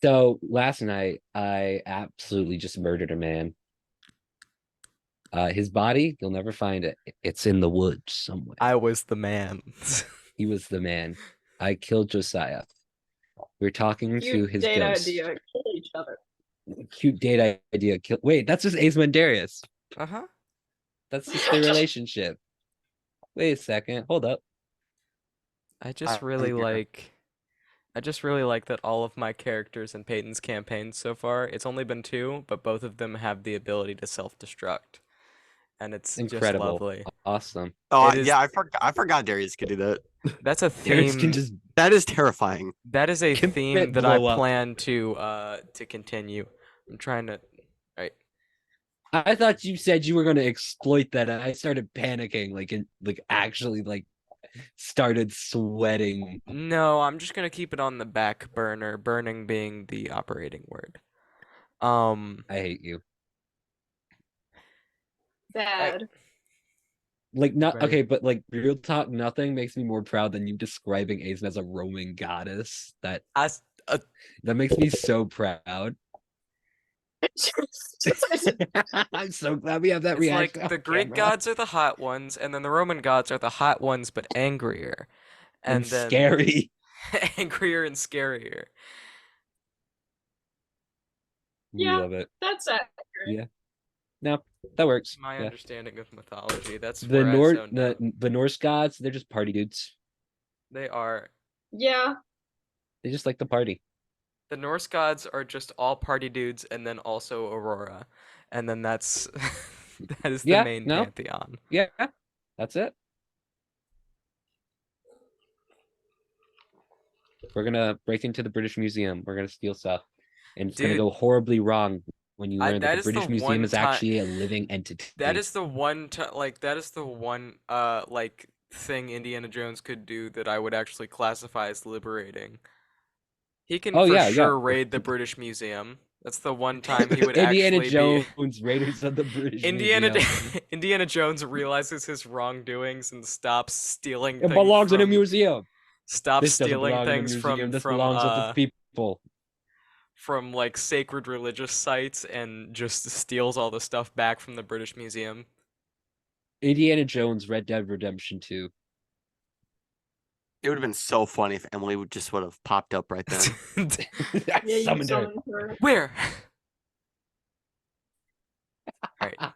So last night I absolutely just murdered a man. His body, you'll never find it. It's in the woods somewhere. I was the man. He was the man. I killed Josiah. We're talking Cute to his date ghost. idea. Kill each other. Cute date idea. Wait, that's just Ace Darius. Uh-huh. That's just their relationship. Wait a second. Hold up. I just I'm really here. like I just really like that all of my characters in Peyton's campaign so far, it's only been two, but both of them have the ability to self-destruct. And it's just Incredible. lovely. Awesome. Oh It is yeah, I forgot Darius could do that. that's a Darius can theme just That is terrifying. that is a theme commit that I blow up. plan to continue. I'm trying to right. I thought you said you were going to exploit that, and I started panicking, like actually, like started sweating. No, I'm just gonna keep it on the back burner, burning being the operating word. I hate you. I Bad. Like not right. okay, but like real talk, nothing makes me more proud than you describing Aizen as a Roman goddess. As That makes me so proud. I'm so glad we have that It's reaction like on the Greek camera. gods are the hot ones, and then the Roman gods are the hot ones but angrier. And And then scary. angrier and scarier. We Yeah, love it. that's accurate. Yeah. No, that works. My Yeah. understanding of mythology. That's The where I Nord zoned out. the Norse gods, they're just party dudes. They are. Yeah. They just like the party. The Norse gods are just all party dudes and then also Aurora. And then that's that is the Yeah, main no, pantheon. yeah, that's it. We're gonna break into the British Museum. We're gonna steal stuff, and it's gonna Dude, go horribly wrong when you learn that that the is the British Museum one is time actually a living that entity. is the one like that is the one like thing Indiana Jones could do that I would actually classify as liberating. He can Oh for yeah, yeah. sure raid the British Museum. That's the one time he would Indiana actually be Jones, Raiders of the British Indiana Museum. Indiana Jones realizes his wrongdoings and stops stealing It things belongs in a museum. stops This doesn't stealing belong in a things museum. This belongs with the people. from like sacred religious sites and just steals all the stuff back from the British Museum. Indiana Jones, Red Dead Redemption 2. It would have been so funny if Emily would have popped up right then. I Yeah, you summoned her. summoned her. Where? All right.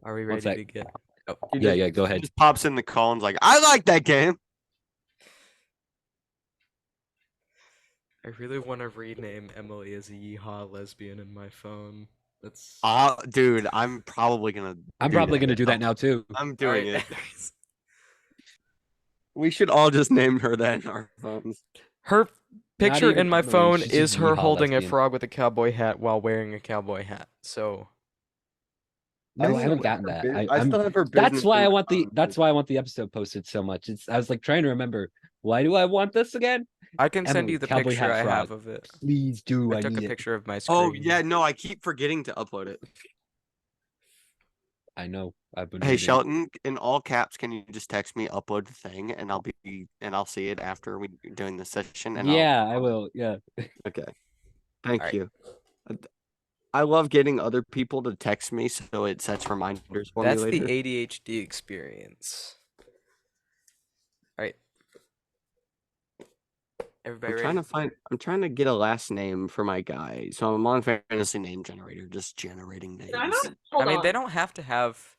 Are we One ready sec. to get? Oh, Yeah, go ahead. Just pops in the call and's like, I like that game. I really want to rename Emily as a yeehaw lesbian in my phone. That's Dude, I'm probably gonna I'm do probably that gonna do now. that now too. I'm all doing right. it. We should all just name her that in our phones. Her Not picture even in my Emily, phone she's is just her yeehaw holding a lesbian. frog with a cowboy hat while wearing a cowboy hat. So No, I haven't gotten that. I I'm still have her that's business why in I my want phone. that's why I want the episode posted so much. I was like trying to remember, why do I want this again? I can send Emily, you the cowboy picture hat I frog. have of it. Please do. I I took a need it. picture of my Oh screen. yeah, no, I keep forgetting to upload it. I know. I've been Hey waiting. Shelton, in all caps, can you just text me upload the thing and I'll see it after we doing the session and Yeah, I will. Yeah. Okay. Thank Alright. you. I love getting other people to text me so it sets reminders for me That's the later. ADHD experience. Alright. Everybody ready? I'm trying to get a last name for my guy. So I'm on Fantasy Name Generator, just generating names. Can I not? Hold I mean, on. they don't have to have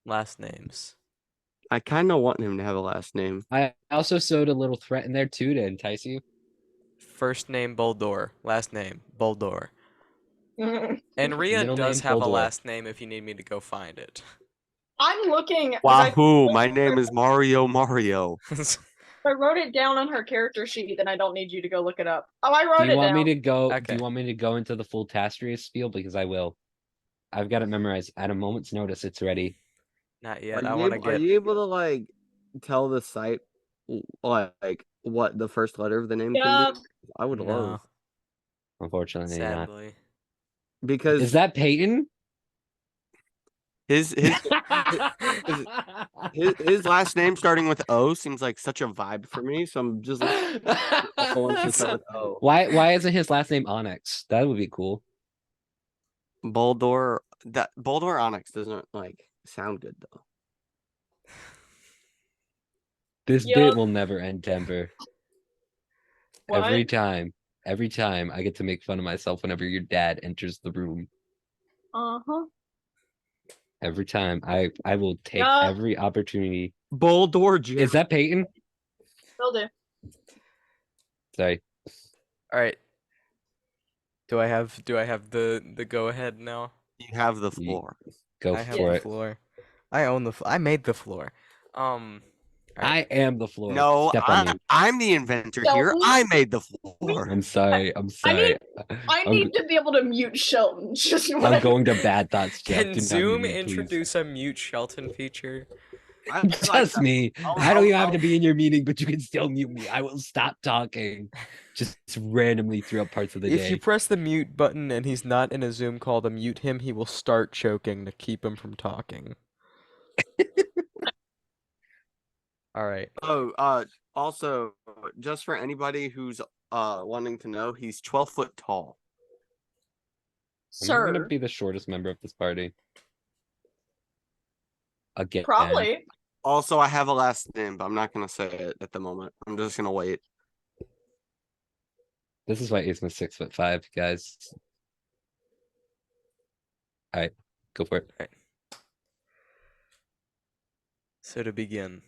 last names. I kind of want him to have a last name. I also sewed a little threat in there too to entice you. First name Boldor, last name Boldor. And Ria Middle does name have a Boldor. last name if you need me to go find it. I'm looking. Wahoo! My name is Mario. I wrote it down on her character sheet, then I don't need you to go look it up. Oh, I Do wrote you it want me down. to go? Do Okay. you want me to go into the full Tastrius spiel? Because I will. I've got it memorized. At a moment's notice, it's ready. Not yet. I want to Are get. you able to like tell the site like what the first letter of the name Yeah. can be? I would No, love Unfortunately, not. sadly. because Is that Peyton? his last name starting with O seems like such a vibe for me. So I'm just looking for ones to start with O. Why isn't his last name Onyx? That would be cool. Boldor Onyx doesn't like sound good though. This Yup. bit will never end, Denver. What? Every time I get to make fun of myself whenever your dad enters the room. Uh-huh. Every time I will take Yup. every opportunity. Boldor Is that Peyton? Will do. Sorry. All right. Do I have the go ahead now? You have the floor. Go I have for the it. floor. I own the. I made the floor. I am the floor. No, Step on me. I'm the inventor here. Shelton? I made the floor. I'm sorry. I'm sorry. I need to be able to mute Shelton. Just I'm going to bad thoughts, Jeff. Can Do not Zoom mute me, please. introduce a mute Shelton feature? I like Just that. me. I'll- I don't even have I'll- to be in your meeting, but you can still mute me. I will stop talking just randomly throughout parts of the If day. you press the mute button and he's not in a Zoom call to mute him, he will start choking to keep him from talking. All right. Oh, also, just for anybody who's wanting to know, he's 12 foot tall. I'm gonna Sir. be the shortest member of this party. Again. Probably. Also, I have a last name, but I'm not gonna say it at the moment. I'm just gonna wait. This is why Ace 6'5", guys. All right, go for it. So to begin,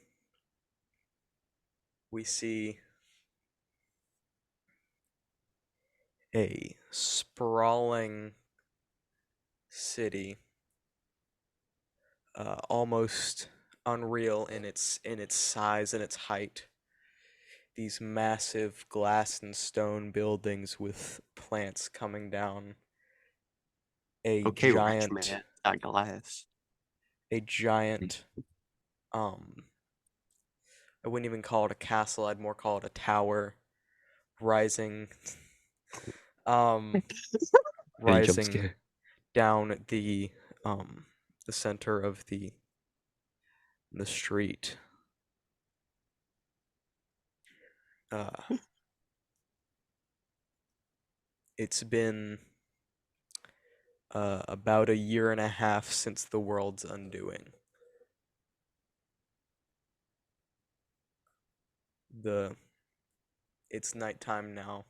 we see a sprawling city, almost unreal in its size and its height. These massive glass and stone buildings with plants coming down. Okay, rich man, not glass. A giant, I wouldn't even call it a castle, I'd more call it a tower, rising, Any jump rising scare. down the center of the street. It's been about a year and a half since the world's undoing. It's nighttime now,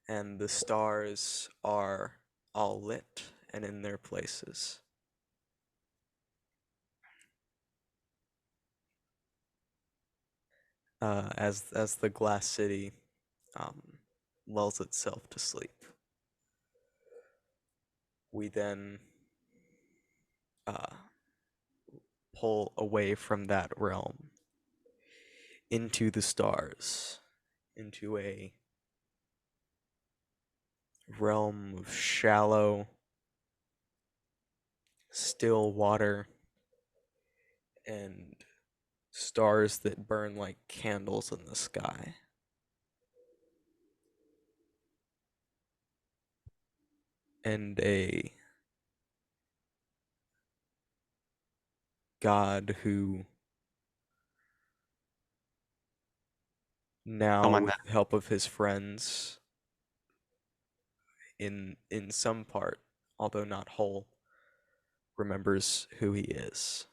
and the stars are all lit and in their places. As the glass city lulls itself to sleep. We then pull away from that realm into the stars, into a realm of shallow, still water and stars that burn like candles in the sky. And a god who now, with the help of his friends, in some part, although not whole, remembers who he is.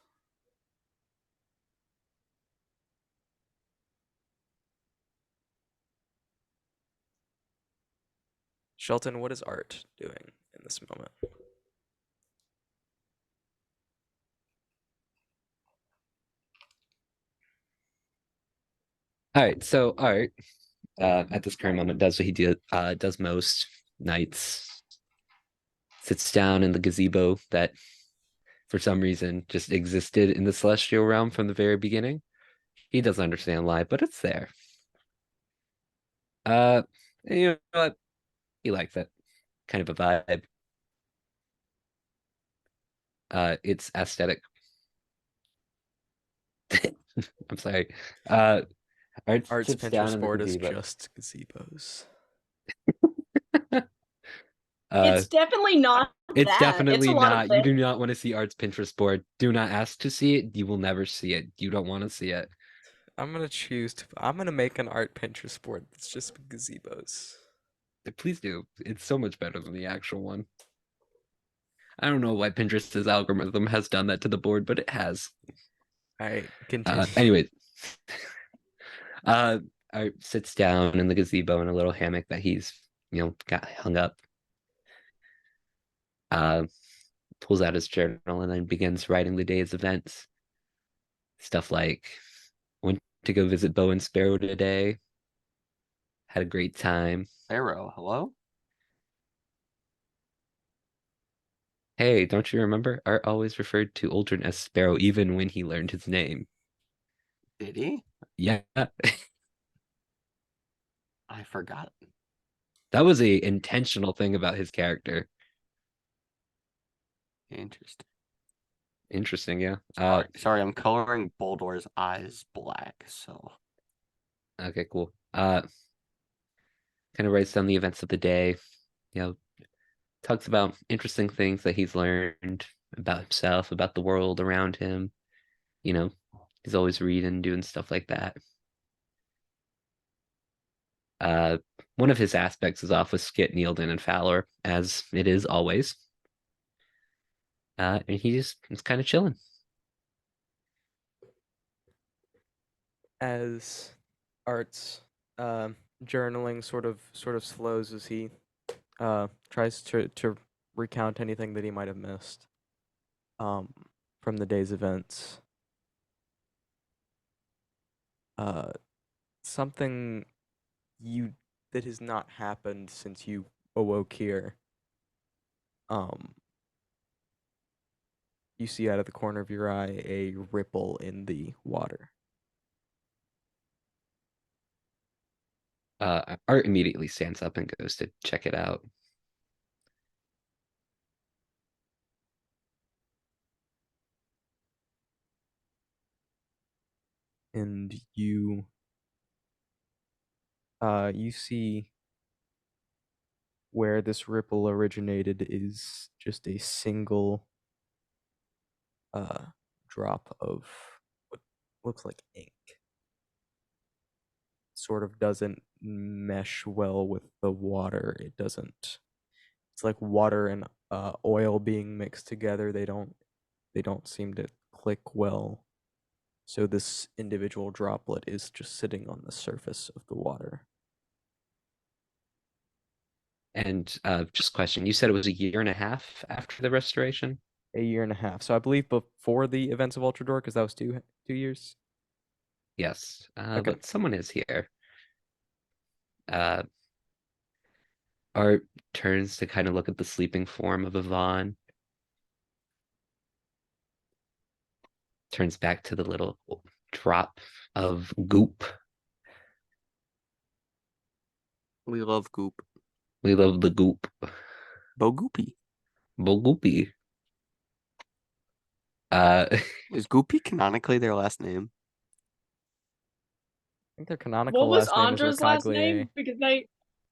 Shelton, what is Art doing in this moment? All right, so Art, at this current moment, does what he does most nights. Sits down in the gazebo that, for some reason, just existed in the celestial realm from the very beginning. He doesn't understand why, but it's there. And you know what? He likes it. Kind of a vibe. It's aesthetic. I'm sorry. Art Art's sits down Pinterest in the board is gazebo. just gazebos. It's definitely not It's that. definitely It's a lot of not. You do things. not want to see Art's Pinterest board. Do not ask to see it. You will never see it. You don't want to see it. I'm gonna make an art Pinterest board that's just gazebos. Please do. It's so much better than the actual one. I don't know why Pinterest's algorithm has done that to the board, but it has. Alright, continue. Anyway, Art sits down in the gazebo in a little hammock that he's, got hung up. Pulls out his journal and then begins writing the day's events. Stuff like went to go visit Bo and Sparrow today. Had a great time. Arrow, hello? Hey, don't you remember? Art always referred to Aldrin as Sparrow even when he learned his name. Did he? Yeah, I forgot. that was a intentional thing about his character. Interesting. Interesting, yeah. Sorry, I'm coloring Boldor's eyes black, so. Okay, cool. Kind of writes down the events of the day. Talks about interesting things that he's learned about himself, about the world around him. He's always reading, doing stuff like that. One of his aspects is off with Skit, Neilden, and Fowler, as it is always. And he just is kind of chilling. As Art's journaling sort of slows as he tries to recount anything that he might have missed from the day's events. Something that has not happened since you awoke here. You see out of the corner of your eye a ripple in the water. Art immediately stands up and goes to check it out. And you see where this ripple originated is just a single drop of what looks like ink. Sort of doesn't mesh well with the water. It's like water and oil being mixed together. They don't seem to click well. So this individual droplet is just sitting on the surface of the water. And just question, you said it was a year and a half after the restoration? A year and a half. So I believe before the events of Ultrador, because that was 2 years. Yes. Okay. But someone is here. Art turns to kind of look at the sleeping form of Yvonne. Turns back to the little drop of goop. We love Goop. We love the goop. Bo Goopy. Bogoopy. Is Goopy canonically their last name? I think their canonical What was last name is Andra's last Ricaglie. name? Because they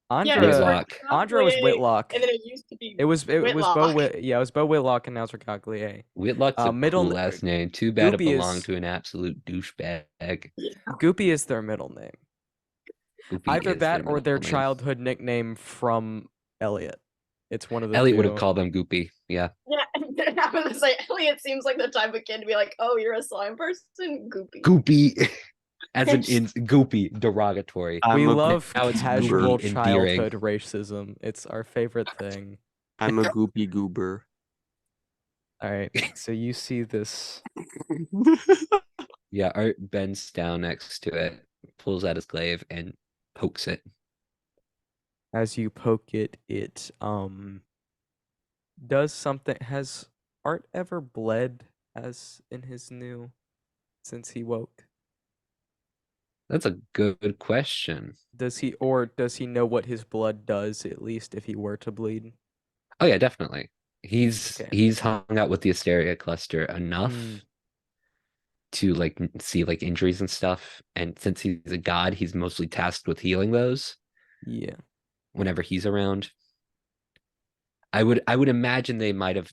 Andra, Whitlock. Andra was Whitlock. And then it used to be It was Whitlock. Bo it was Bo Whitlock and now it's Ricaglie. Whitlock's a middle cool n- last name. Too bad it Goopy belonged is- to an absolute douchebag. Goopy is their middle name. Goopy Either is that or middle their name. childhood nickname from Elliot. It's one of the Elliot two. would have called them Goopy. Yeah. Yeah, I was gonna say Elliot seems like the type of kid to be like, "Oh, you're a slime person, goopy." Goopy. As in goopy, derogatory. We I'm a love now it's casual goopy, endearing. childhood racism. It's our favorite thing. I'm a Goopy Goober. All right, so you see this. Yeah, Art bends down next to it, pulls out his glaive, and pokes it. As you poke it, it does something. Has Art ever bled as in his new since he woke? That's a good question. Does he know what his blood does, at least if he were to bleed? Oh yeah, definitely. He's Okay. hung out with the Asteria cluster enough to see injuries and stuff. And since he's a god, he's mostly tasked with healing those Yeah. whenever he's around. I would imagine they might have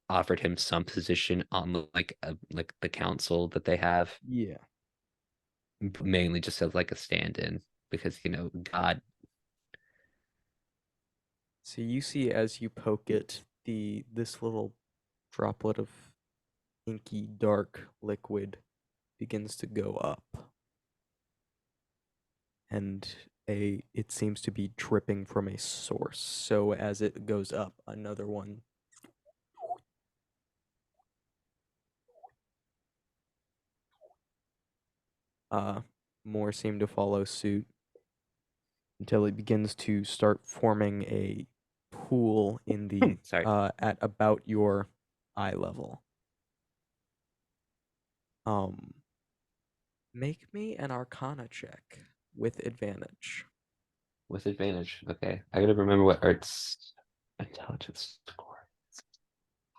offered him some position on like the council that they have, Yeah. mainly just as like a stand-in because God. So you see as you poke it, this little droplet of inky dark liquid begins to go up. And it seems to be dripping from a source. So as it goes up, another one more seem to follow suit until it begins to start forming a pool in the Sorry. at about your eye level. Make me an Arcana check with advantage. With advantage. Okay. I gotta remember what Art's intelligence score is.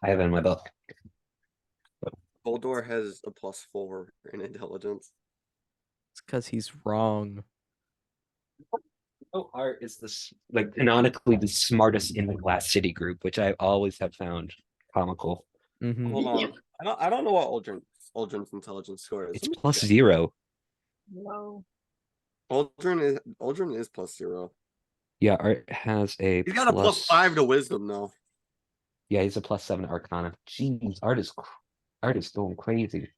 I have it in my book. Goldor has a +4 in intelligence. It's because he's wrong. Oh, Art is this like canonically the smartest in the Glass City group, which I always have found comical. Mm-hmm. Hold on. I don't know what Aldrin's intelligence score is. It's +0. Whoa. Aldrin is +0. Yeah, Art has a He's got a +5 to wisdom though. Yeah, he's a +7 to Arcana. Jeez, Art is going crazy.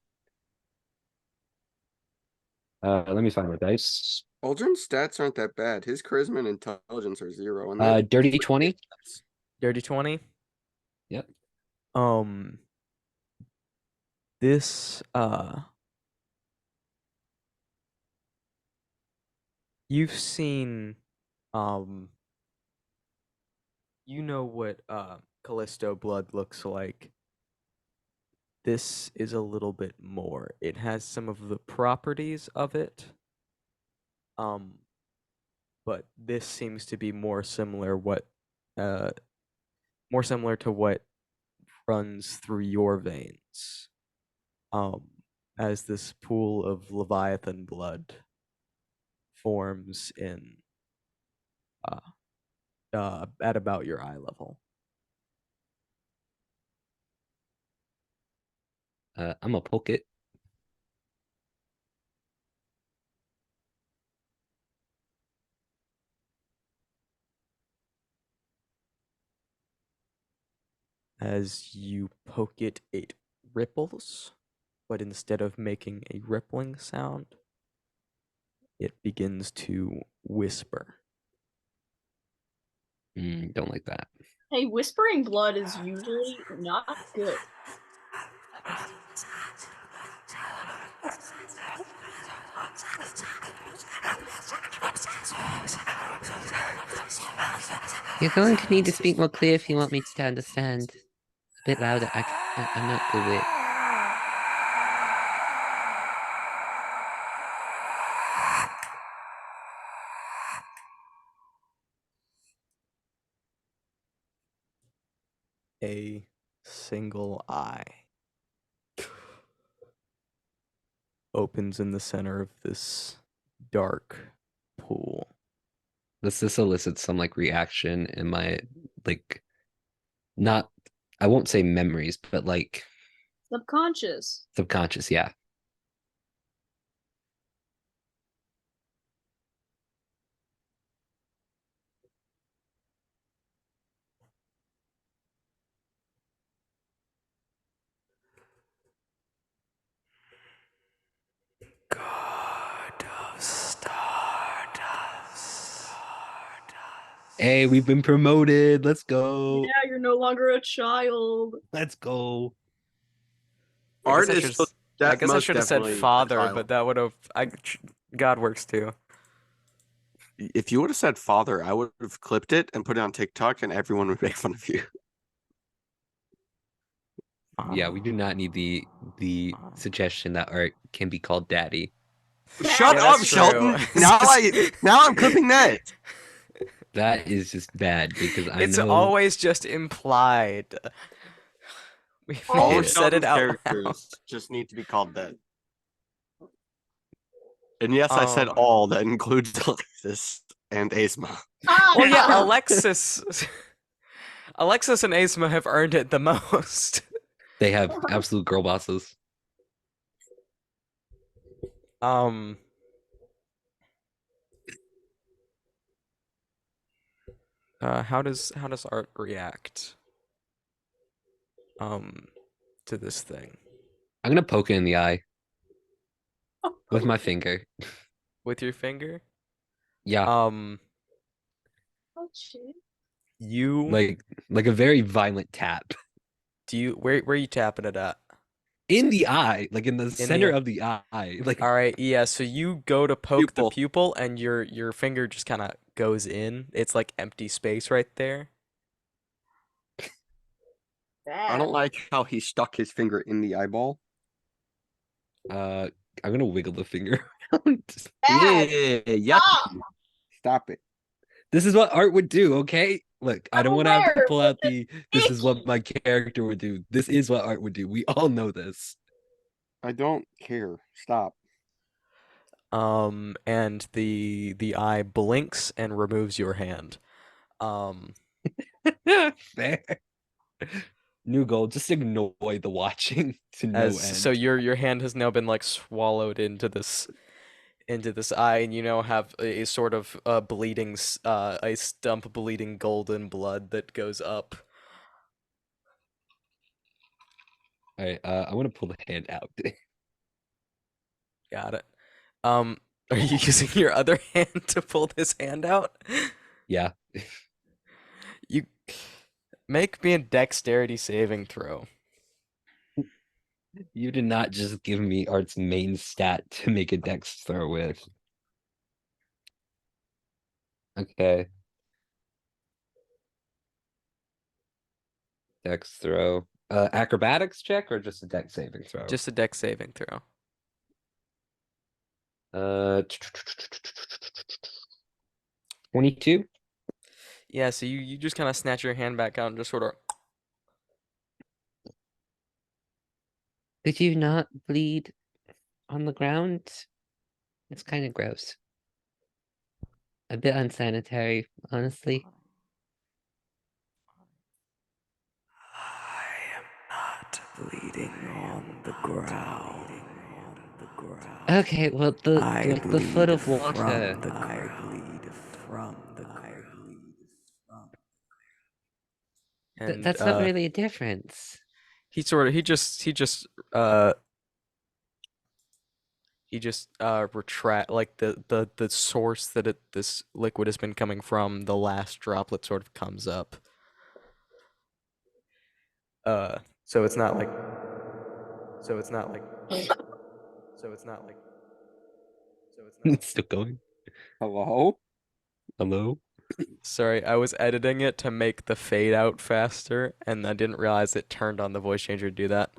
Let me find my dice. Aldrin's stats aren't that bad. His charisma and intelligence are 0. And Dirty 20. Dirty 20? Yep. This you've seen you know what Callisto blood looks like. This is a little bit more. It has some of the properties of it. But this seems to be more similar to what runs through your veins. As this pool of Leviathan blood forms in at about your eye level. I'm gonna poke it. As you poke it, it ripples, but instead of making a rippling sound, it begins to whisper. Don't like that. Hey, whispering blood is usually not good. You're going to need to speak more clear if you want me to understand. A bit louder. I'm not good with it. A single eye opens in the center of this dark pool. This elicits some like reaction in my like not I won't say memories, but like Subconscious. subconscious, yeah. God of Stardust. Hey, we've been promoted. Let's go. Yeah, you're no longer a child. Let's go. Art I is still I guess I most should have said definitely a father, child. but that would have. God works too. If you would have said father, I would have clipped it and put it on TikTok, and everyone would make fun of you. Yeah, we do not need the suggestion that Art can be called daddy. Shut Yeah, up, that's Shelton. true. Now I'm clipping that. That is just bad because I It's know always just implied. We All didn't of said it Shelton's out loud. characters just need to be called that. And yes, I said Um, all. That includes Alexis and Asma. Ah, Well, yeah, Alexis. Alexis and Asma have earned it the most. They have absolute girl bosses. How does Art react to this thing I'm gonna poke it in the eye with my finger. with your finger? Yeah, Um, Oh, shit. you like a very violent tap where are you tapping it at? in the eye, like in the In center the of the eye. Like All right, yeah, so you go to poke the Pupil. pupil and your finger just kind of goes in. It's like empty space right there. Bad. I don't like how he stuck his finger in the eyeball. I'm gonna wiggle the finger around. Bad. Yeah. Stop. Stop it. This is what Art would do, okay? Look, I don't want to have to aware, pull but out the this is what my character would do. This is what Art would do. We all know this. I don't care. Stop. And the eye blinks and removes your hand. Fair. New goal, just ignore the watching to no As end. so your hand has now been like swallowed into this eye, and you now have a sort of bleeding a stump bleeding golden blood that goes up. All right, I want to pull the hand out. Got it. Are you using your other hand to pull this hand out? Yeah. You make me a dexterity saving throw. You did not just give me Art's main stat to make a dex throw with. Okay. Dex throw. Acrobatics check or just a dex saving throw? Just a dex saving throw. 22. Yeah, so you just kind of snatch your hand back out and just sort of. Did you not bleed on the ground? It's kind of gross. A bit unsanitary, honestly. I am not bleeding on the ground. Okay, well like the foot of water. I bleed from the ground. And That's not really a difference. he just retract like the source that this liquid has been coming from, the last droplet sort of comes up. So it's not like It's still going. Hello? Hello? Sorry, I was editing it to make the fade out faster, and I didn't realize it turned on the voice changer to do that.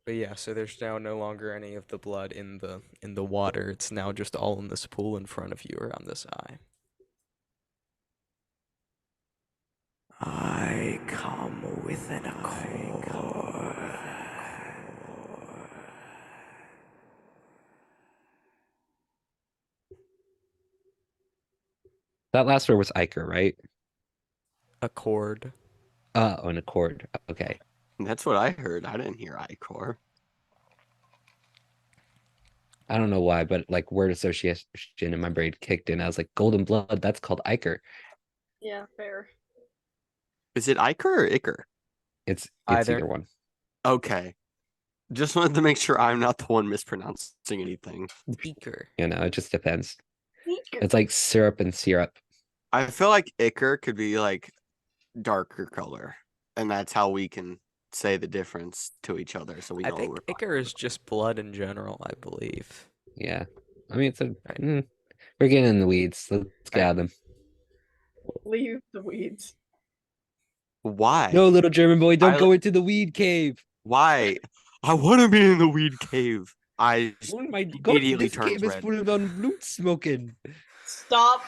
But yeah, so there's now no longer any of the blood in the water. It's now just all in this pool in front of you around this eye. I come with an accord. That last word was Iker, right? Accord. Oh, an accord. Okay. That's what I heard. I didn't hear Icor. I don't know why, but like word association in my brain kicked in. I was like, golden blood, that's called Iker. Yeah, fair. Is it Iker or Iker? It's Either. either one. Okay. Just wanted to make sure I'm not the one mispronouncing anything. Beaker. You know, it just depends. It's like syrup and syrup. I feel like Iker could be like darker color, and that's how we can say the difference to each other. So we know I think what we're Icar is just blood in general, I believe. Yeah. I mean, it's a. Right. We're getting in the weeds. Let's get out of them. Leave the weeds. Why? No, little German boy, don't I- go into the weed cave. Why? I want to be in the weed cave. I Oh my immediately this turns cave is red. full of loot smoking. Stop.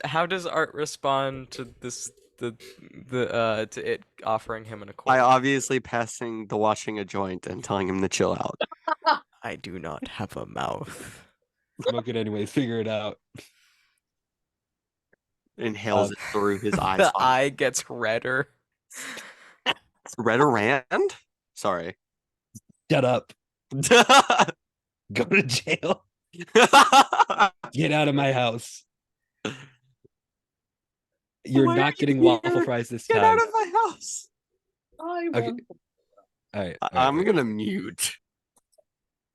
How does Art respond to this to it offering him an I accord. obviously passing the watching a joint and telling him to chill out. I do not have a mouth. Smoke it anyways. Figure it out. Inhales it through his eye The socket. eye gets redder. Red Rand? Sorry. Shut up. Go to jail. Get out of my house. You're Why are not you getting here? waffle fries this Get time. out of my house. I Okay. won't. All right. I'm gonna mute.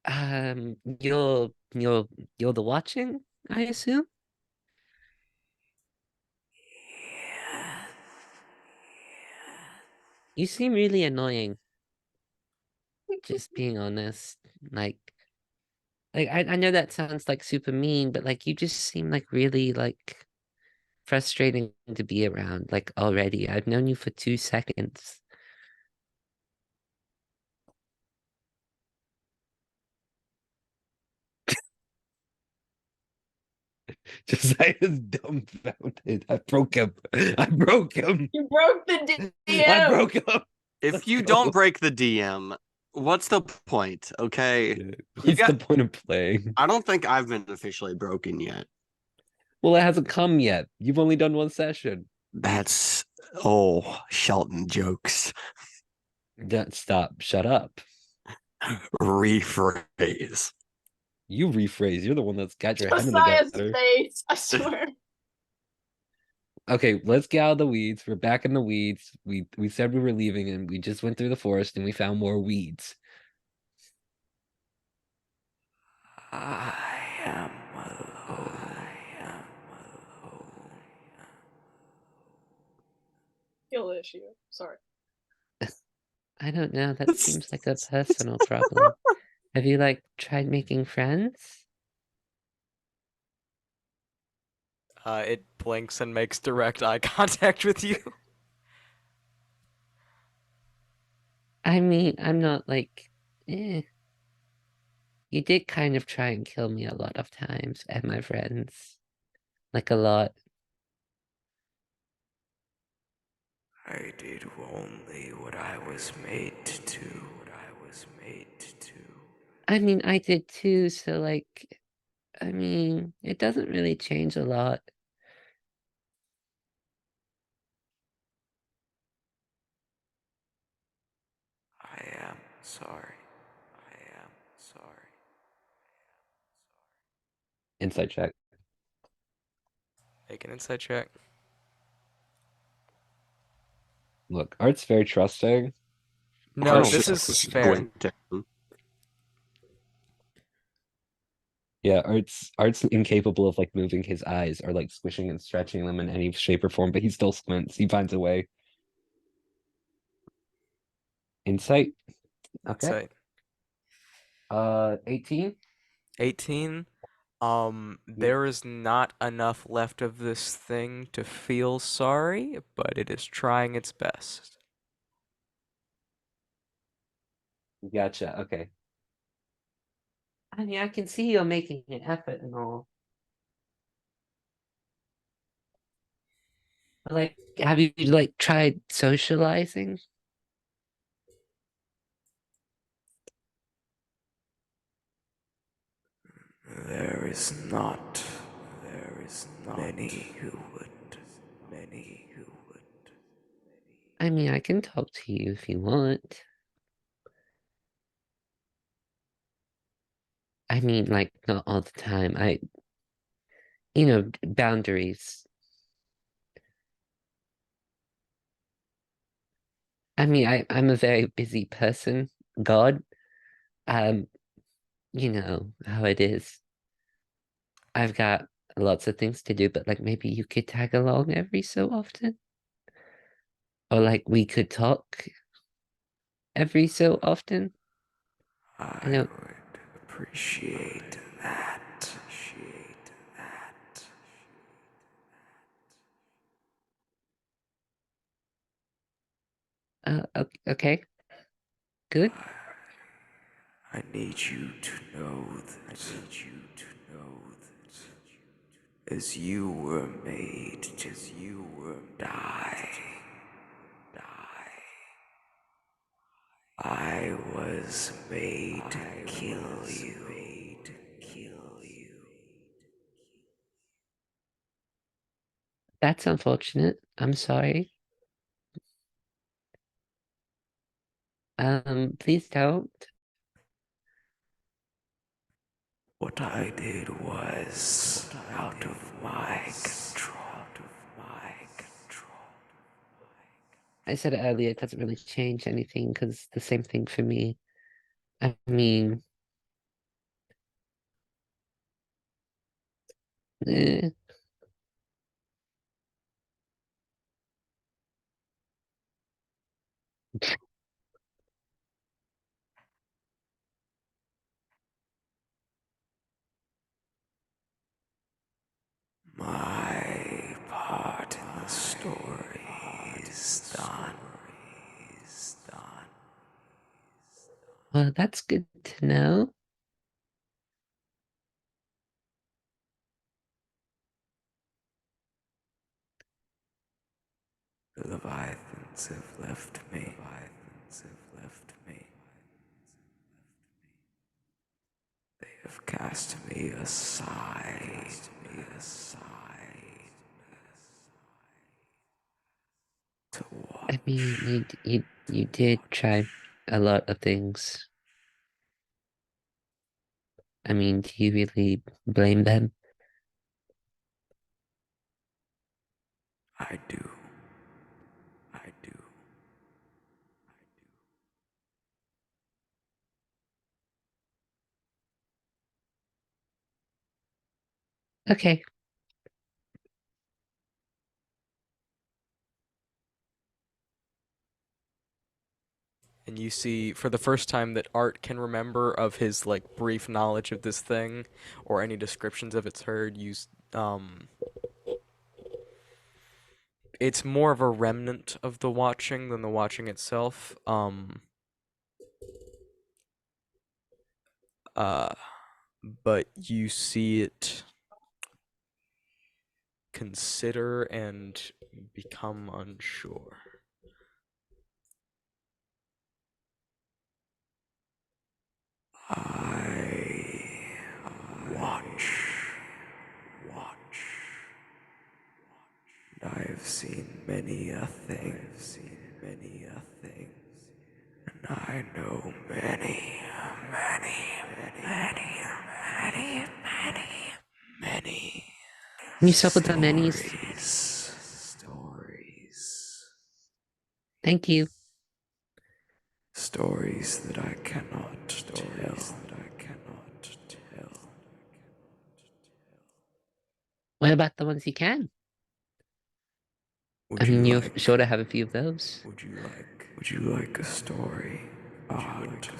You're the watching, I assume? You seem really annoying. Just being honest. I know that sounds like super mean, but like you just seem like really like frustrating to be around, like already. I've known you for 2 seconds. Josiah is dumbfounded. I broke him. I broke him. You broke the I DM. broke him. If Let's you go. don't break the DM, what's the point? Okay. Yeah. What's the point of playing? I don't think I've been officially broken yet. Well, it hasn't come yet. You've only done one session. That's Shelton jokes. Stop. Shut up. Rephrase. You rephrase. You're the one that's got your head in the Josiah's gutter. face. I swear. Okay, let's get out of the weeds. We're back in the weeds. We said we were leaving and we just went through the forest and we found more weeds. I am alone. I am alone. Skill issue. Sorry. I don't know. That seems like a personal problem. Have you like tried making friends? It blinks and makes direct eye contact with you. I mean, I'm not like, eh. You did kind of try and kill me a lot of times and my friends. Like a lot. I did only what I was made to do. What I was made to do. I mean, I did too, so like, I mean, it doesn't really change a lot. I am sorry. I am sorry. Insight check. Make an insight check. Look, Art's very trusting. No, Art's this just is fair. squinting. Yeah, Art's incapable of like moving his eyes or like squishing and stretching them in any shape or form, but he still squints. He finds a way. Insight. Okay. Insight. 18. 18. There is not enough left of this thing to feel sorry, but it is trying its best. Gotcha. Okay. I mean, I can see you're making an effort and all. But, like, have you like tried socializing? There is not many who would. Many who would. I mean, I can talk to you if you want. I mean, like, not all the time. Boundaries. I mean, I'm a very busy person. God, um, you know how it is. I've got lots of things to do, but like maybe you could tag along every so often. Or like we could talk every so often. I know. would appreciate that. Appreciate that. Okay. Good. I need you to know that. I need you to know that as you were made to die. I was made to kill you. That's unfortunate. I'm sorry. Please don't. What I did was out of my control. I said it earlier, it doesn't really change anything because it's the same thing for me. I mean, eh. My part in the story is done. Well, that's good to know. The Leviathans have left me. They have cast me aside. To I mean, watch. you did try a lot of things. I mean, do you really blame them? I do. Okay. And you see for the first time that Art can remember of his like brief knowledge of this thing or any descriptions of its heard, it's more of a remnant of the watching than the watching itself. Uh but you see it consider and become unsure. I watch. I have seen many a thing. And I know many. Can you stop with the menus? Thank you. Stories that I cannot tell. What about the ones you can? I Would you mean, you're like? sure to have a few of those. Would you like a story? Art.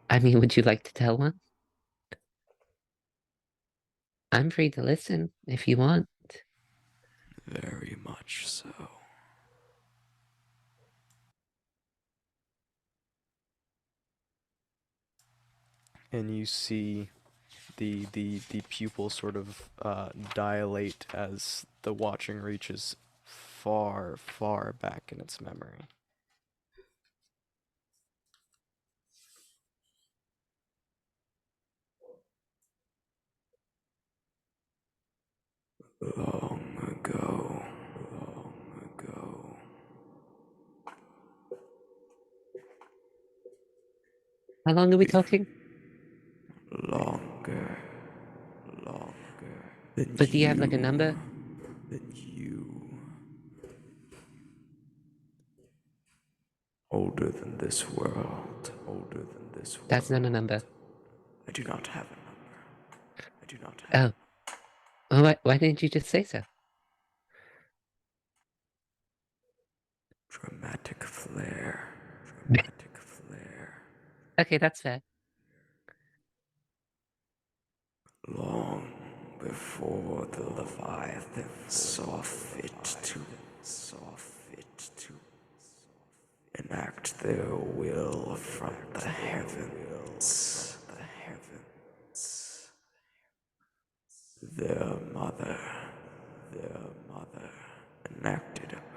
I mean, would you like to tell one? I'm free to listen if you want. Very much so. And you see the pupil sort of dilate as the watching reaches far, far back in its memory. Long ago. How long are we talking? Longer. Than But do you have like a number? you. Older than this world. That's not a number. I do not have a number. Oh. Well, why didn't you just say so? Dramatic flair. Okay, that's fair. Long before the Leviathan saw fit to enact their will from the heavens.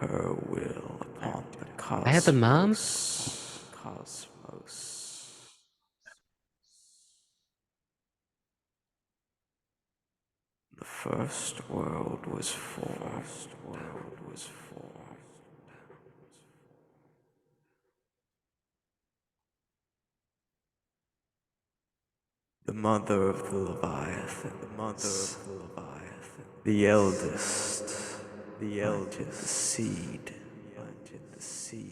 her will upon the cosmos. I had the mom? The first world was formed. The mother of the Leviathan, the eldest, the seed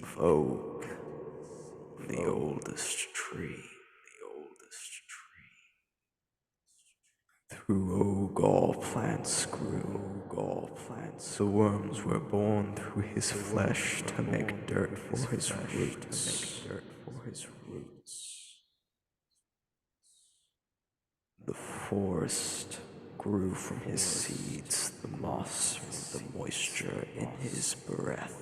of oak, the oldest tree. Through oak all plants grew, the worms were born through his flesh to make dirt for his roots. The forest grew from his seeds, the moss from the moisture in his breath.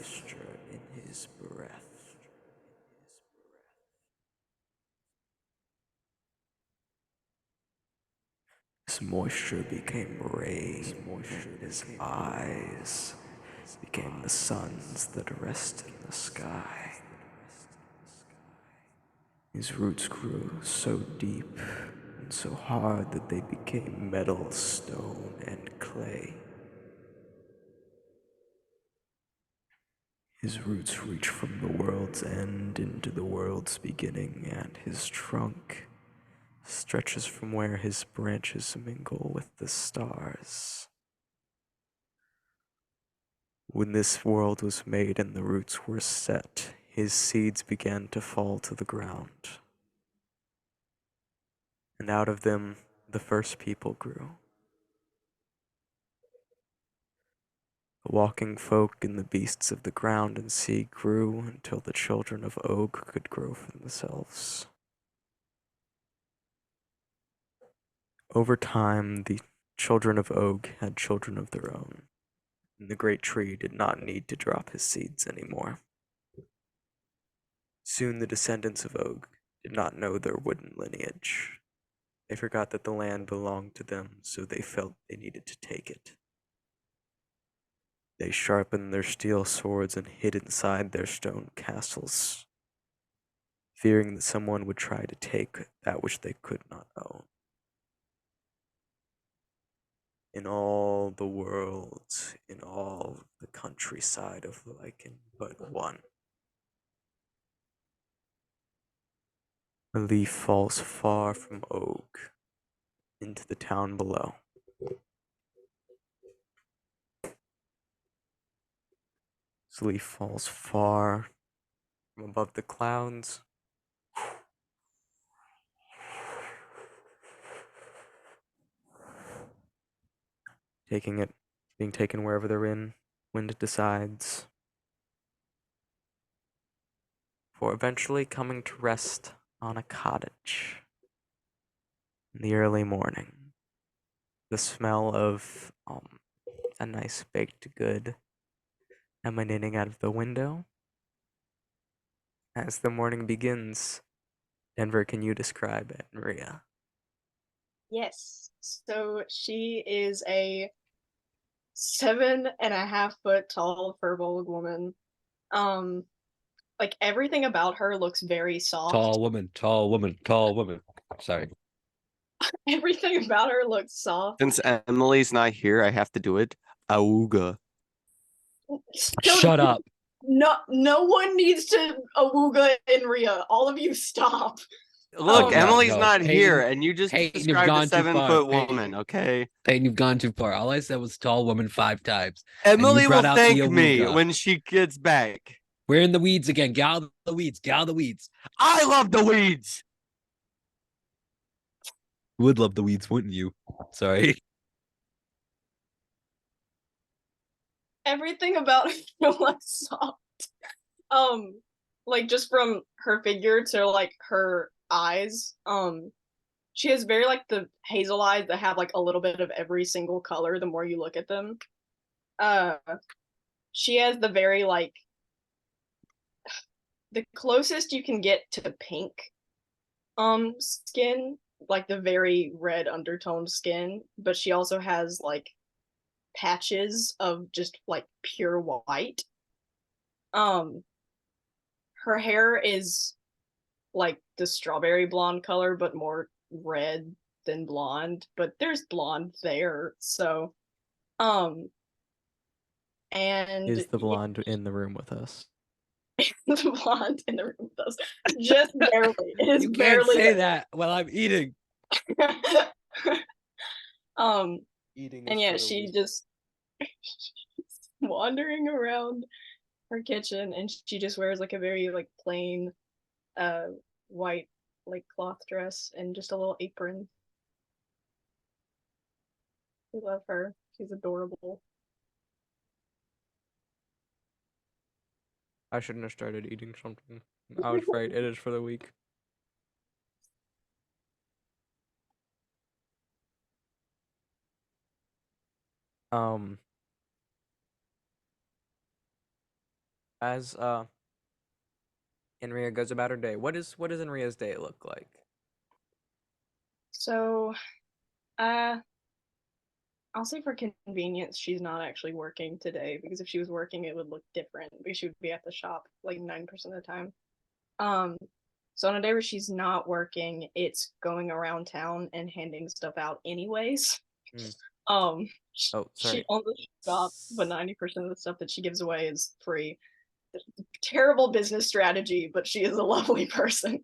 His moisture became rain, his eyes became the suns that rest in the sky. His roots grew so deep and so hard that they became metal, stone, and clay. His roots reach from the world's end into the world's beginning, and his trunk stretches from where his branches mingle with the stars. When this world was made and the roots were set, his seeds began to fall to the ground. And out of them, the first people grew. The walking folk and the beasts of the ground and sea grew until the children of Og could grow for themselves. Over time, the children of Og had children of their own, and the great tree did not need to drop his seeds anymore. Soon the descendants of Og did not know their wooden lineage. They forgot that the land belonged to them, so they felt they needed to take it. They sharpened their steel swords and hid inside their stone castles, fearing that someone would try to take that which they could not own. In all the world, in all the countryside of Lichen, but one. A leaf falls far from Og into the town below. This leaf falls far from above the clouds. Being taken wherever they're in, wind decides. For eventually coming to rest on a cottage in the early morning. The smell of a nice baked good emanating out of the window. As the morning begins, Denver, can you describe it, Maria? Yes. So she is a 7.5 foot tall furbolg woman. Like everything about her looks very soft. Tall woman, tall woman, tall woman. Sorry. Everything about her looks soft. Since Emily's not here, I have to do it. Auga. Shut up. No one needs to awooga in Ria. All of you stop. Look, Oh, Emily's no. not Peyton- here, and you just Peyton, you've described gone a too far. 7-foot Peyton. woman, okay? Peyton, you've gone too far. All I said was tall woman 5 times. And you Emily will brought out the thank me awooga. when she gets back. We're in the weeds again. Get out of the weeds. Get out of the weeds. I love the weeds. Would love the weeds, wouldn't you? Sorry. everything about her looks soft. Like just from her figure to like her eyes. She has very like the hazel eyes that have like a little bit of every single color the more you look at them. She has the very like the closest you can get to pink skin, like the very red undertoned skin, but she also has like patches of just like pure white. Um, her hair is like the strawberry blonde color, but more red than blonde. But there's blonde there, so um, and Is the blonde in the room with us? the blonde in the room with us, just barely. It is You can't barely say there. that while I'm eating. um, Eating and is yeah, for the she weak. just wandering around her kitchen, and she just wears like a very like plain uh white like cloth dress and just a little apron. We love her. She's adorable. I shouldn't have started eating something. I was right. It is for the weak. As Enria goes about her day, what does Enria's day look like? So, I'll say for convenience, she's not actually working today because if she was working, it would look different because she would be at the shop like 9% of the time. Um, so on a day where she's not working, it's going around town and handing stuff out anyways. Mm. Um, Oh, she sorry. owns a shop, but 90% of the stuff that she gives away is free. Terrible business strategy, but she is a lovely person.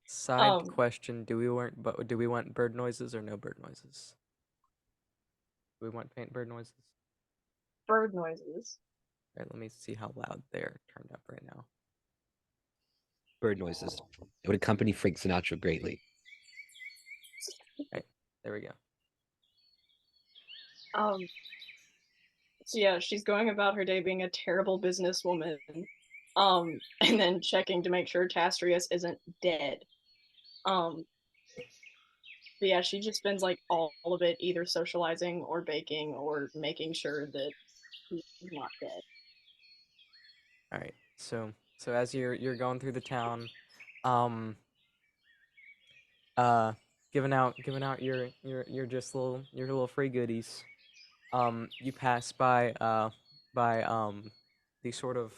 Side question: Do we want bird noises or no bird noises? Do we want faint bird noises? Bird noises. All right, let me see how loud they're turned up right now. Bird noises. It would accompany Frank Sinatra greatly. Right, there we go. So yeah, she's going about her day being a terrible businesswoman, and then checking to make sure Tastrius isn't dead. But yeah, she just spends like all of it either socializing or baking or making sure that he's not dead. All right, so as you're going through the town, giving out your just little free goodies. You pass by the sort of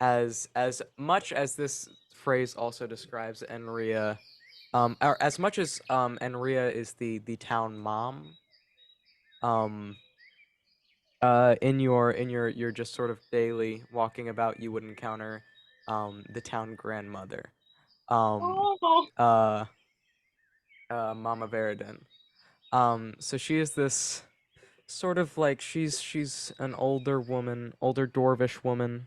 as much as this phrase also describes Enria, or as much as Enria is the town mom, in your just sort of daily walking about, you would encounter the town grandmother, Oh, Mama Veridin. So she is this sort of like she's an older woman, older dwarvish woman,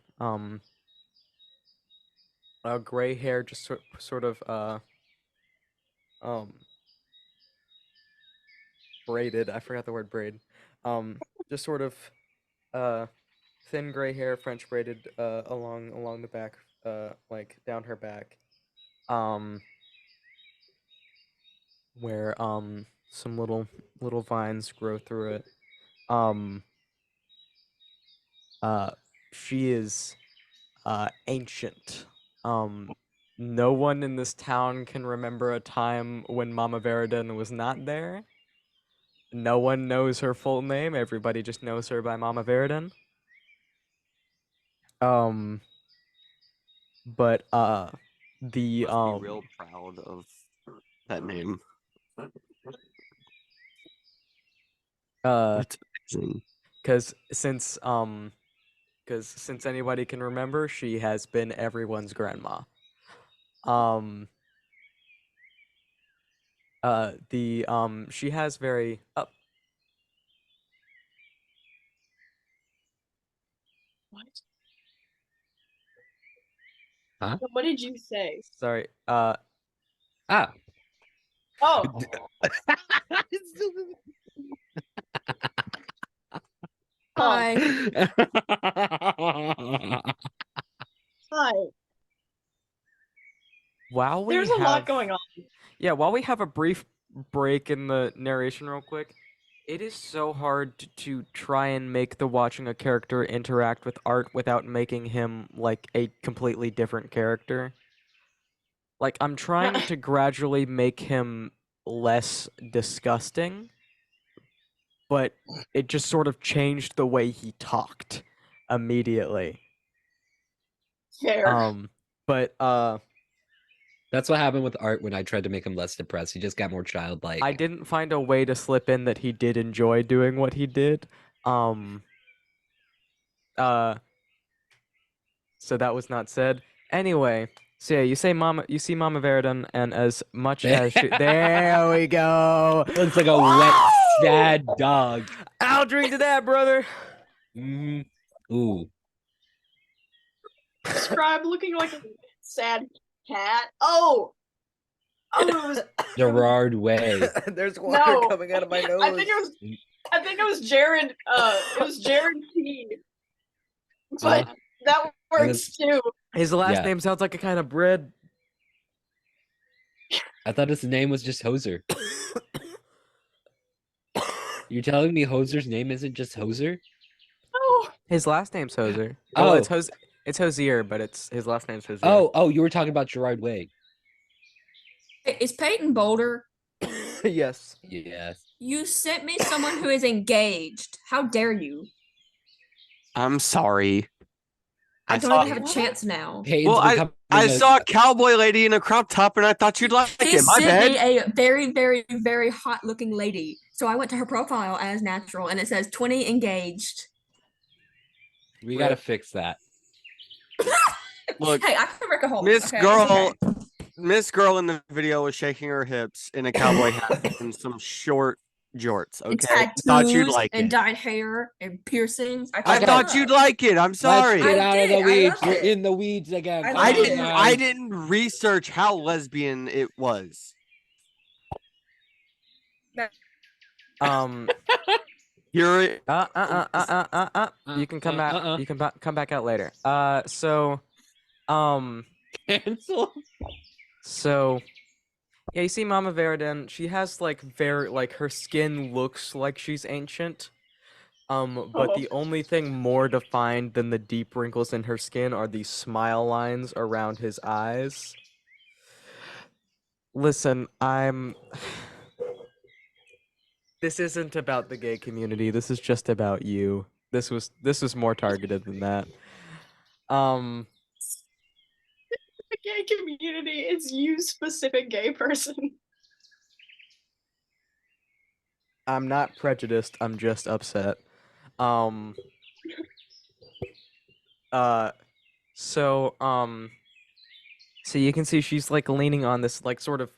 gray hair, just sort of um braided. I forgot the word braid. Just sort of thin gray hair, French braided along the back, like down her back. Where some little vines grow through it. She is ancient. No one in this town can remember a time when Mama Veridin was not there. No one knows her full name. Everybody just knows her by Mama Veridin. But the Must be real proud of that name. That's amazing. because since anybody can remember, she has been everyone's grandma. She has very what? Huh? What did you say? sorry, Ah. Oh, Hi. hi. while we There's a lot have going on. yeah, while we have a brief break in the narration real quick, it is so hard to try and make the watching a character interact with art without making him like a completely different character. Like I'm trying to gradually make him less disgusting, but it just sort of changed the way he talked immediately. Fair. But That's what happened with Art when I tried to make him less depressed. He just got more childlike. I didn't find a way to slip in that he did enjoy doing what he did. So that was not said. Anyway, so yeah, you see Mama Verdon, and as much as she, there we go. Looks like a wet, sad dog. I'll drink to that, brother. Ooh. Describe looking like a sad cat. Oh, it was Gerard Way. There's water No. coming out of my nose. I think it was Jared. It was Jared P. But that works too. His last Yeah. name sounds like a kind of bread. I thought his name was just Hoser. You're telling me Hoser's name isn't just Hoser? Oh, His last name's Hoser. Oh. Well, it's Hosier, but his last name's Hosier. Oh, you were talking about Gerard Way. Is Peyton Boulder? Yes. Yes. You sent me someone who is engaged. How dare you? I'm sorry. I don't even have a chance now. Peyton's I saw a cowboy lady in a crop top, and I thought you'd like He it. My sent bad. me a very, very, very hot-looking lady. So I went to her profile as natural, and it says 20 engaged. We gotta fix that. Look, Hey, I can wreck a hole. Miss okay? Girl, Miss Girl in the video was shaking her hips in a cowboy hat and some short jorts. And Okay, I tattoos thought you'd like and it. dyed hair and piercings. I thought you'd like it. I'm sorry. Let's get I out of did. the I weeds. love We're it. in the weeds again. I Come love I on, it. didn't. guys. I didn't research how lesbian it was. You're You can come back. You can come back out later. Cancel. So, yeah, you see Mama Verdun, she has her skin looks like she's ancient. But the only thing more defined than the deep wrinkles in her skin are the smile lines around his eyes. Listen, this isn't about the gay community. This is just about you. This was more targeted than that. the gay community is you, specific gay person. I'm not prejudiced. I'm just upset. So you can see she's like leaning on this like sort of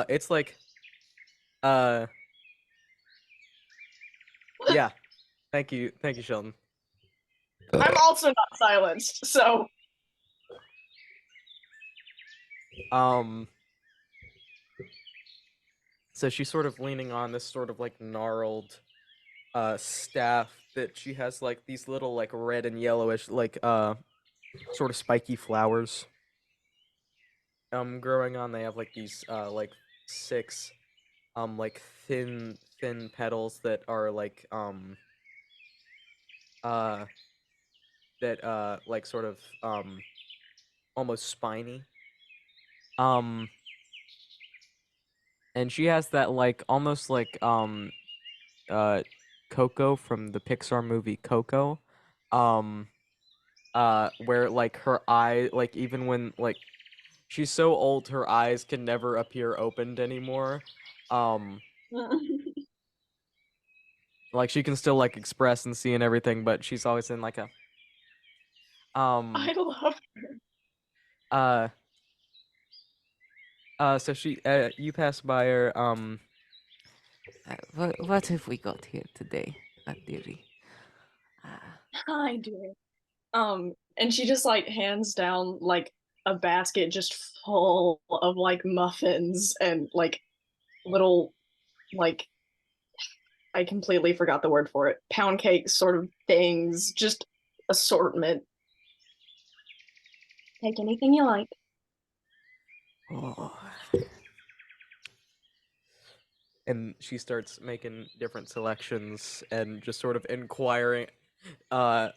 it's like yeah. Thank you, Sheldon. I'm also not silenced, so so she's sort of leaning on this sort of like gnarled staff that she has like these little like red and yellowish like sort of spiky flowers growing on. They have like these like 6 like thin petals that are like that like sort of almost spiny. And she has that like almost like Coco from the Pixar movie Coco, where like her eye, like even when like she's so old, her eyes can never appear opened anymore. Like she can still like express and see and everything, but she's always in like a I love her. So she you pass by her What have we got here today, dearie? Hi, dear. And she just like hands down like a basket just full of like muffins and like little like I completely forgot the word for it. Pound cake sort of things, just assortment. Take anything you like. Oh. And she starts making different selections and just sort of inquiring. Just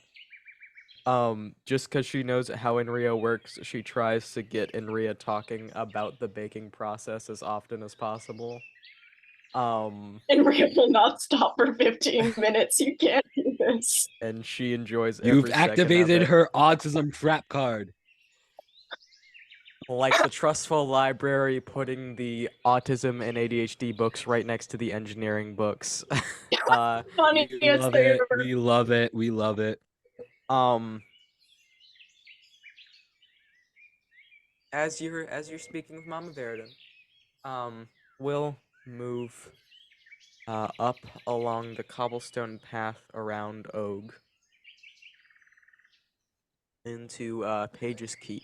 because she knows how Enria works, she tries to get Enria talking about the baking process as often as possible. And Rhea will not stop for 15 minutes. You can't do this. and she enjoys You've every second of activated it. her autism trap card. Like the trustful library, putting the autism and ADHD books right next to the engineering books. We Funniest love thing it. ever. We love it. We love it. As you're speaking with Mama Verdon, we'll move up along the cobblestone path around Og into Page's Keep.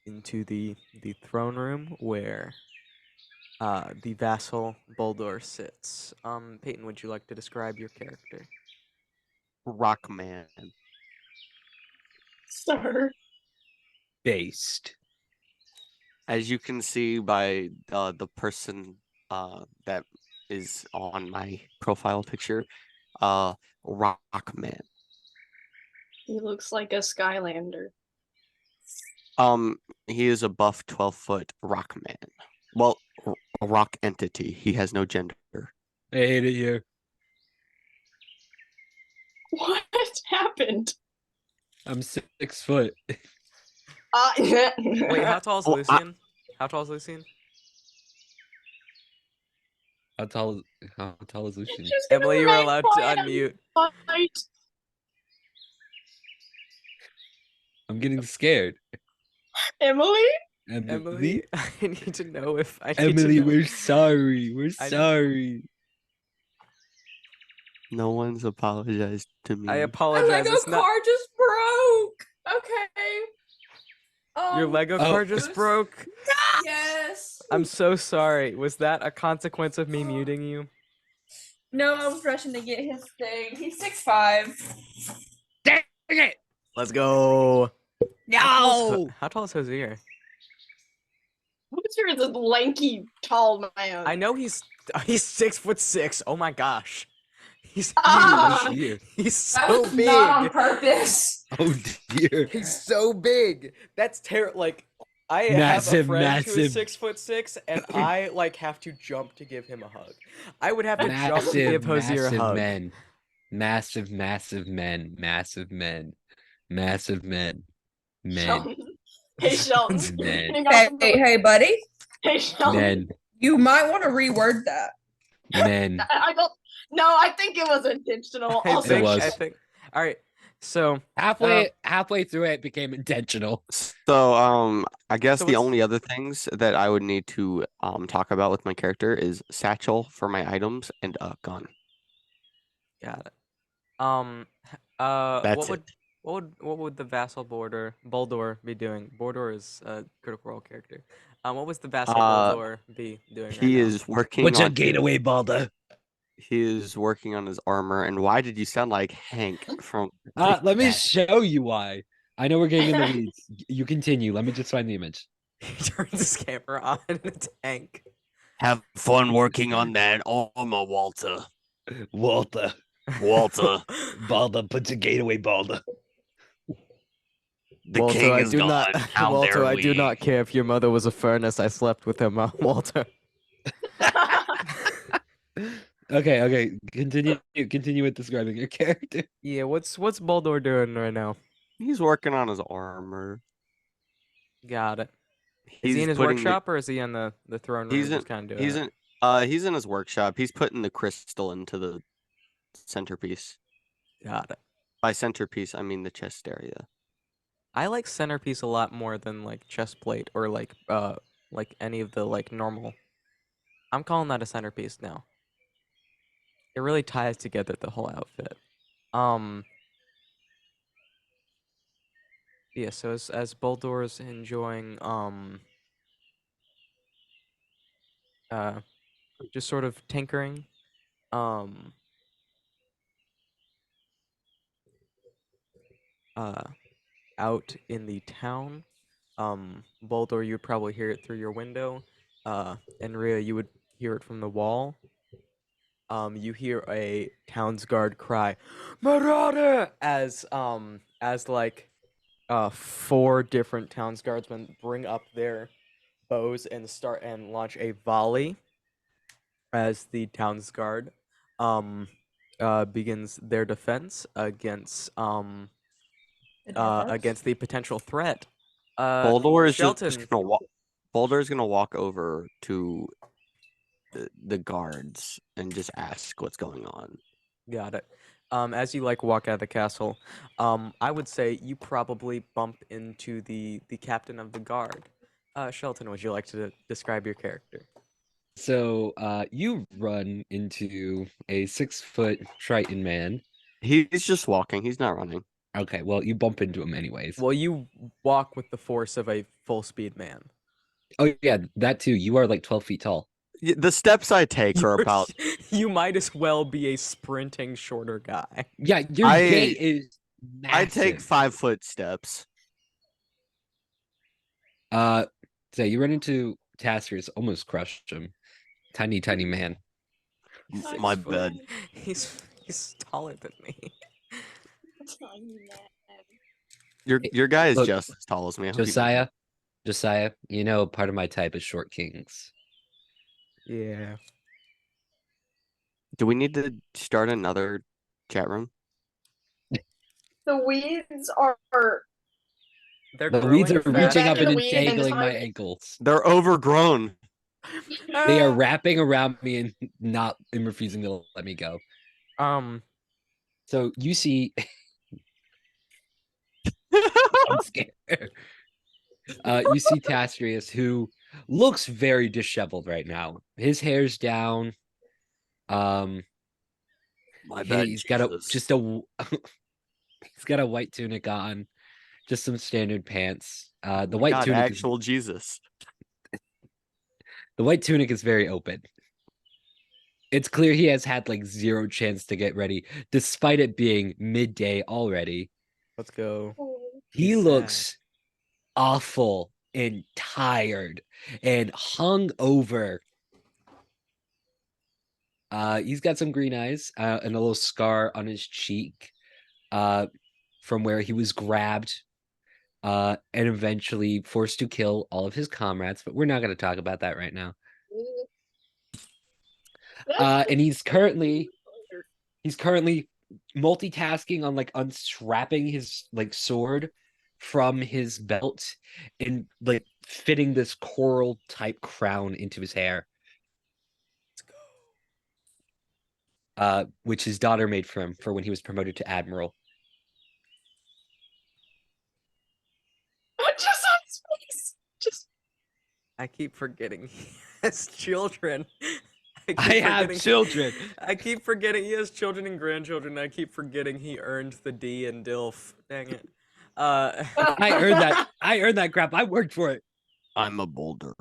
Into the throne room where the vassal Boldor sits. Peyton, would you like to describe your character? Rockman. Sir. Based. As you can see by the person that is on my profile picture, Rockman. He looks like a Skylander. He is a buff 12-foot Rockman. Well, a rock entity. He has no gender. I hate it here. What happened? I'm 6 foot. Wait, how tall is Oh, Lucian? How tall is Lucian? How tall is Lucian? She's gonna Emily, you are remain allowed to quiet unmute. and fight. I'm getting scared. Emily? Emily, I need to know if I need to Emily, know. we're sorry. We're I- sorry. No one's apologized to me. I My apologize. Lego It's not car just broke. Okay. your Lego car Oh. just broke. Yes. I'm so sorry. Was that a consequence of me muting you? No, I was rushing to get his thing. He's 6'5". Dang it! Let's go. No! How tall is Hosier? Who's is a lanky, tall man? I know he's 6'6". Oh my gosh, he's Ah! huge. Here. He's That so was not on big. purpose. Oh dear. He's so big. That's terrible. Like I have a Massive, friend who is massive. 6'6", and I like have to jump to give him a hug. I would have to jump to give Massive, Hosier a massive hug. men. Massive, massive men. Massive men. Massive men. Men. Sheldon. Hey, Sheldon. Men. Hang Hey, on. hey, buddy. Hey, Sheldon. Men. You might want to reword that. Men. I don't. No, I think it was intentional. I Also, think. was. I think. All right. So Halfway through it became intentional. So, I guess So the what's- only other things that I would need to talk about with my character is satchel for my items and a gun. got it. That's what would the vassal Boldor be doing? Boldor is a critical role character. What was the vassal Boldor be doing? He right now? is working What's on a gateway, Balda? he is working on his armor. And why did you sound like Hank from Let me that? show you why. I know we're getting in the weeds. You continue. Let me just find the image. He turns his camera on in a tank. Have fun working on that armor, Walter. Walter. Walter. Balda, put your gateway, Balda. The king is gone. How Walter, dare I do we? not care if your mother was a furnace. I slept with him, Walter. Okay. Continue with describing your character. Yeah, what's Boldor doing right now? He's working on his armor. Got it. Is he He's in his putting the- workshop or is he in the throne room? He's in. just kind of doing He's it? he's in his workshop. He's putting the crystal into the centerpiece. Got it. By centerpiece, I mean the chest area. I like centerpiece a lot more than like chest plate or like any of the like normal. I'm calling that a centerpiece now. It really ties together the whole outfit. Yeah, so as Boldor's enjoying just sort of tinkering out in the town. Boldor, you would probably hear it through your window. And Rhea, you would hear it from the wall. You hear a town's guard cry, "Marauder!" as like 4 different town's guardsmen bring up their bows and start and launch a volley as the town's guard begins their defense against the potential threat. Boulder is just Shelton, gonna walk. Boulder is gonna walk over to the guards and just ask what's going on. got it. As you walk out of the castle, I would say you probably bump into the captain of the guard. Shelton, would you like to describe your character? So you run into a 6-foot Triton man. He's just walking. He's not running. Okay, well, you bump into him anyways. Well, you walk with the force of a full speed man. Oh yeah, that too. You are like 12 feet tall. The steps I take are about. You might as well be a sprinting shorter guy. Yeah, your gait is massive. I take 5-foot steps. So you run into Taskers, almost crushed him. Tiny man. My bed. He's taller than me. Your guy is Look, just as tall as me. I hope you know Josiah, you know part of my type is short kings. Yeah. Do we need to start another chat room? The weeds are The weeds are They're reaching up back in and the weed and entangling my it's- ankles. They're overgrown. They are wrapping around me and refusing to let me go. So you see, I'm scared. You see Tastrius, who looks very disheveled right now. His hair's down. My bad. He's got Jesus. he's got a white tunic on, just some standard pants. The My white God, tunic actual Jesus. the white tunic is very open. It's clear he has had like zero chance to get ready, despite it being midday already. Let's go. He He's looks awful and tired and hung over. He's got some green eyes and a little scar on his cheek from where he was grabbed and eventually forced to kill all of his comrades, but we're not going to talk about that right now. And he's currently multitasking on like unstrapping his like sword from his belt and like fitting this coral type crown into his hair. Which his daughter made for him for when he was promoted to admiral. Just on his face. Just I keep forgetting he has children. I have children. I keep forgetting he has children and grandchildren. I keep forgetting he earned the D in DILF. Dang it. I earned that. I earned that crap. I worked for it. I'm a boulder.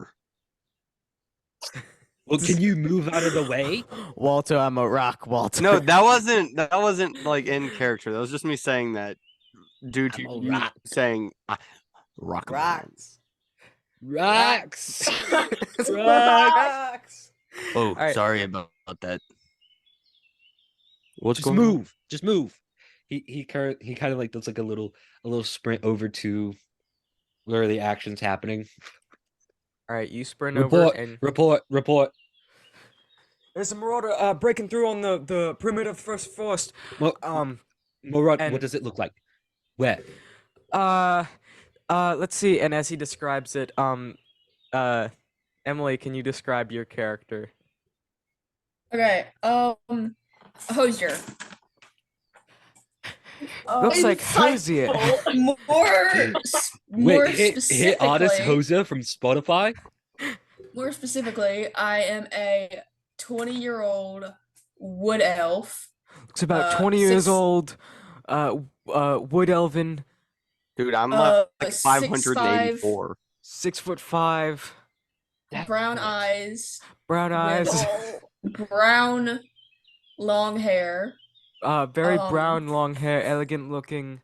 Well, can you move out of the way? Walter, I'm a rock, Walter. No, that wasn't like in character. That was just me saying that due to I'm a you rock. saying rock. Rocks. Rocks. Rocks. Oh, right. sorry about that. What's Just going move. Just move. He kind of like does like a little sprint over to where the action's happening. All right, you sprint over and Report. there's a marauder breaking through on the perimeter of first forest. Morad, and- what does it look like? Where? Let's see. And as he describes it, Emily, can you describe your character? Okay. Hosier. Looks like Hosier. More Hit specifically, Honest Hosa from Spotify. more specifically, I am a 20-year-old wood elf. Looks about 20 years 6 old. Wood elven, Dude, I'm Uh, like 6'5", 584. 6'5", brown eyes, brown eyes, with brown long hair, very um, brown, long hair, elegant looking.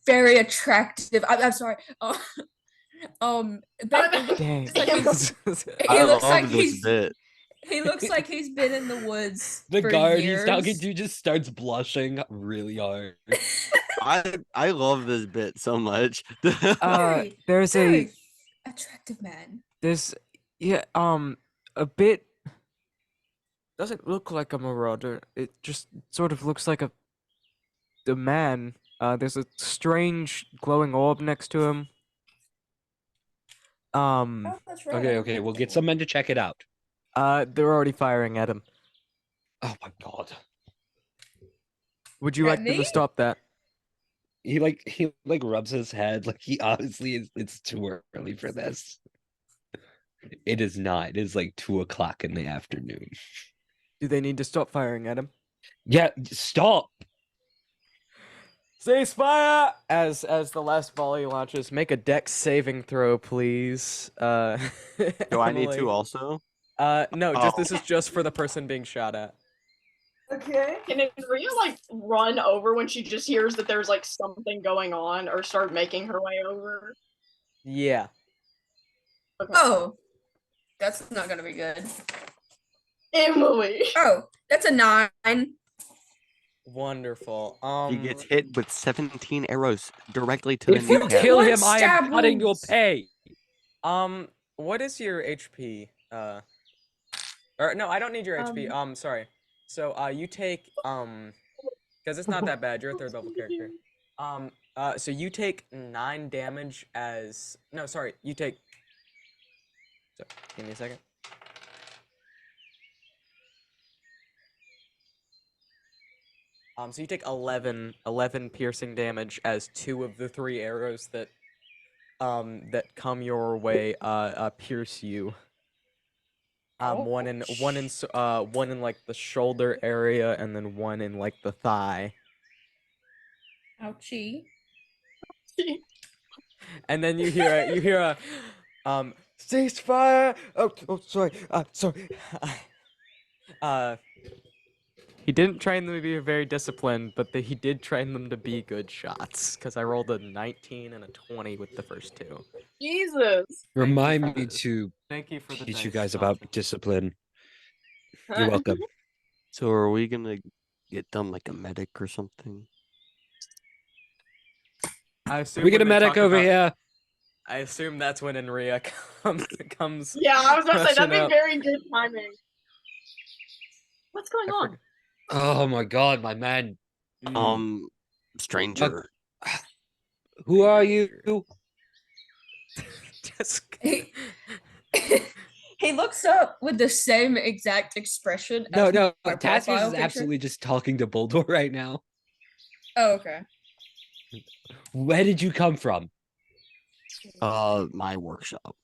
very attractive. I'm sorry. But Dang. he looks I like love this he's bit. he looks like he's been in the woods The for guard years. he's talking to just starts blushing really hard. I love this bit so much. Very, There's very attractive man. there's yeah, a bit doesn't look like a marauder. It just sort of looks like a man. There's a strange glowing orb next to him. Oh, that's right. Okay, we'll get some men to check it out. They're already firing at him. Oh my god. Would you At like them to me? stop that? He rubs his head like he obviously is. It's too early for this. It is not. It is like 2 o'clock in the afternoon. Do they need to stop firing at him? Yeah, stop. Ceasefire! As the last volley launches, make a dex saving throw, please. Do I need Emily. to also? No, just this is just for the person being shot at. Okay. Can Rhea like run over when she just hears that there's like something going on, or start making her way over? Yeah. Okay. Oh, that's not gonna be good. Emily. Oh, that's a 9. Wonderful. He gets hit with 17 arrows directly to the If you Look at kneecap. kill one him, I am stab cutting your wounds. pay. What is your HP? Or no, I don't need your HP. Sorry. So, you take, because it's not that bad. You're a 3rd level character. So you take 9 damage as, no, sorry, you take, so, give me a second. So you take 11 piercing damage as 2 of the 3 arrows that come your way pierce you. One in like the shoulder area, and then one in like the thigh. Ouchie. And then you hear a ceasefire. Oh, sorry. He didn't train them to be very disciplined, but he did train them to be good shots. Because I rolled a 19 and a 20 with the first 2. Jesus. Remind me to Thank you for the teach you dice, guys about Jonathan. discipline. You're welcome. So are we gonna get them like a medic or something? I assume We get a when they medic talk over about- here. I assume that's when Enria comes. Yeah, I was gonna say that'd be rushing up. very good timing. What's going I on? forgot. Oh my god, my man. Stranger. Who are you? Just He, he looks up with the same exact expression. No, as no. my Taskers profile is picture. absolutely just talking to Boldor right now. Oh, okay. Where did you come from? My workshop.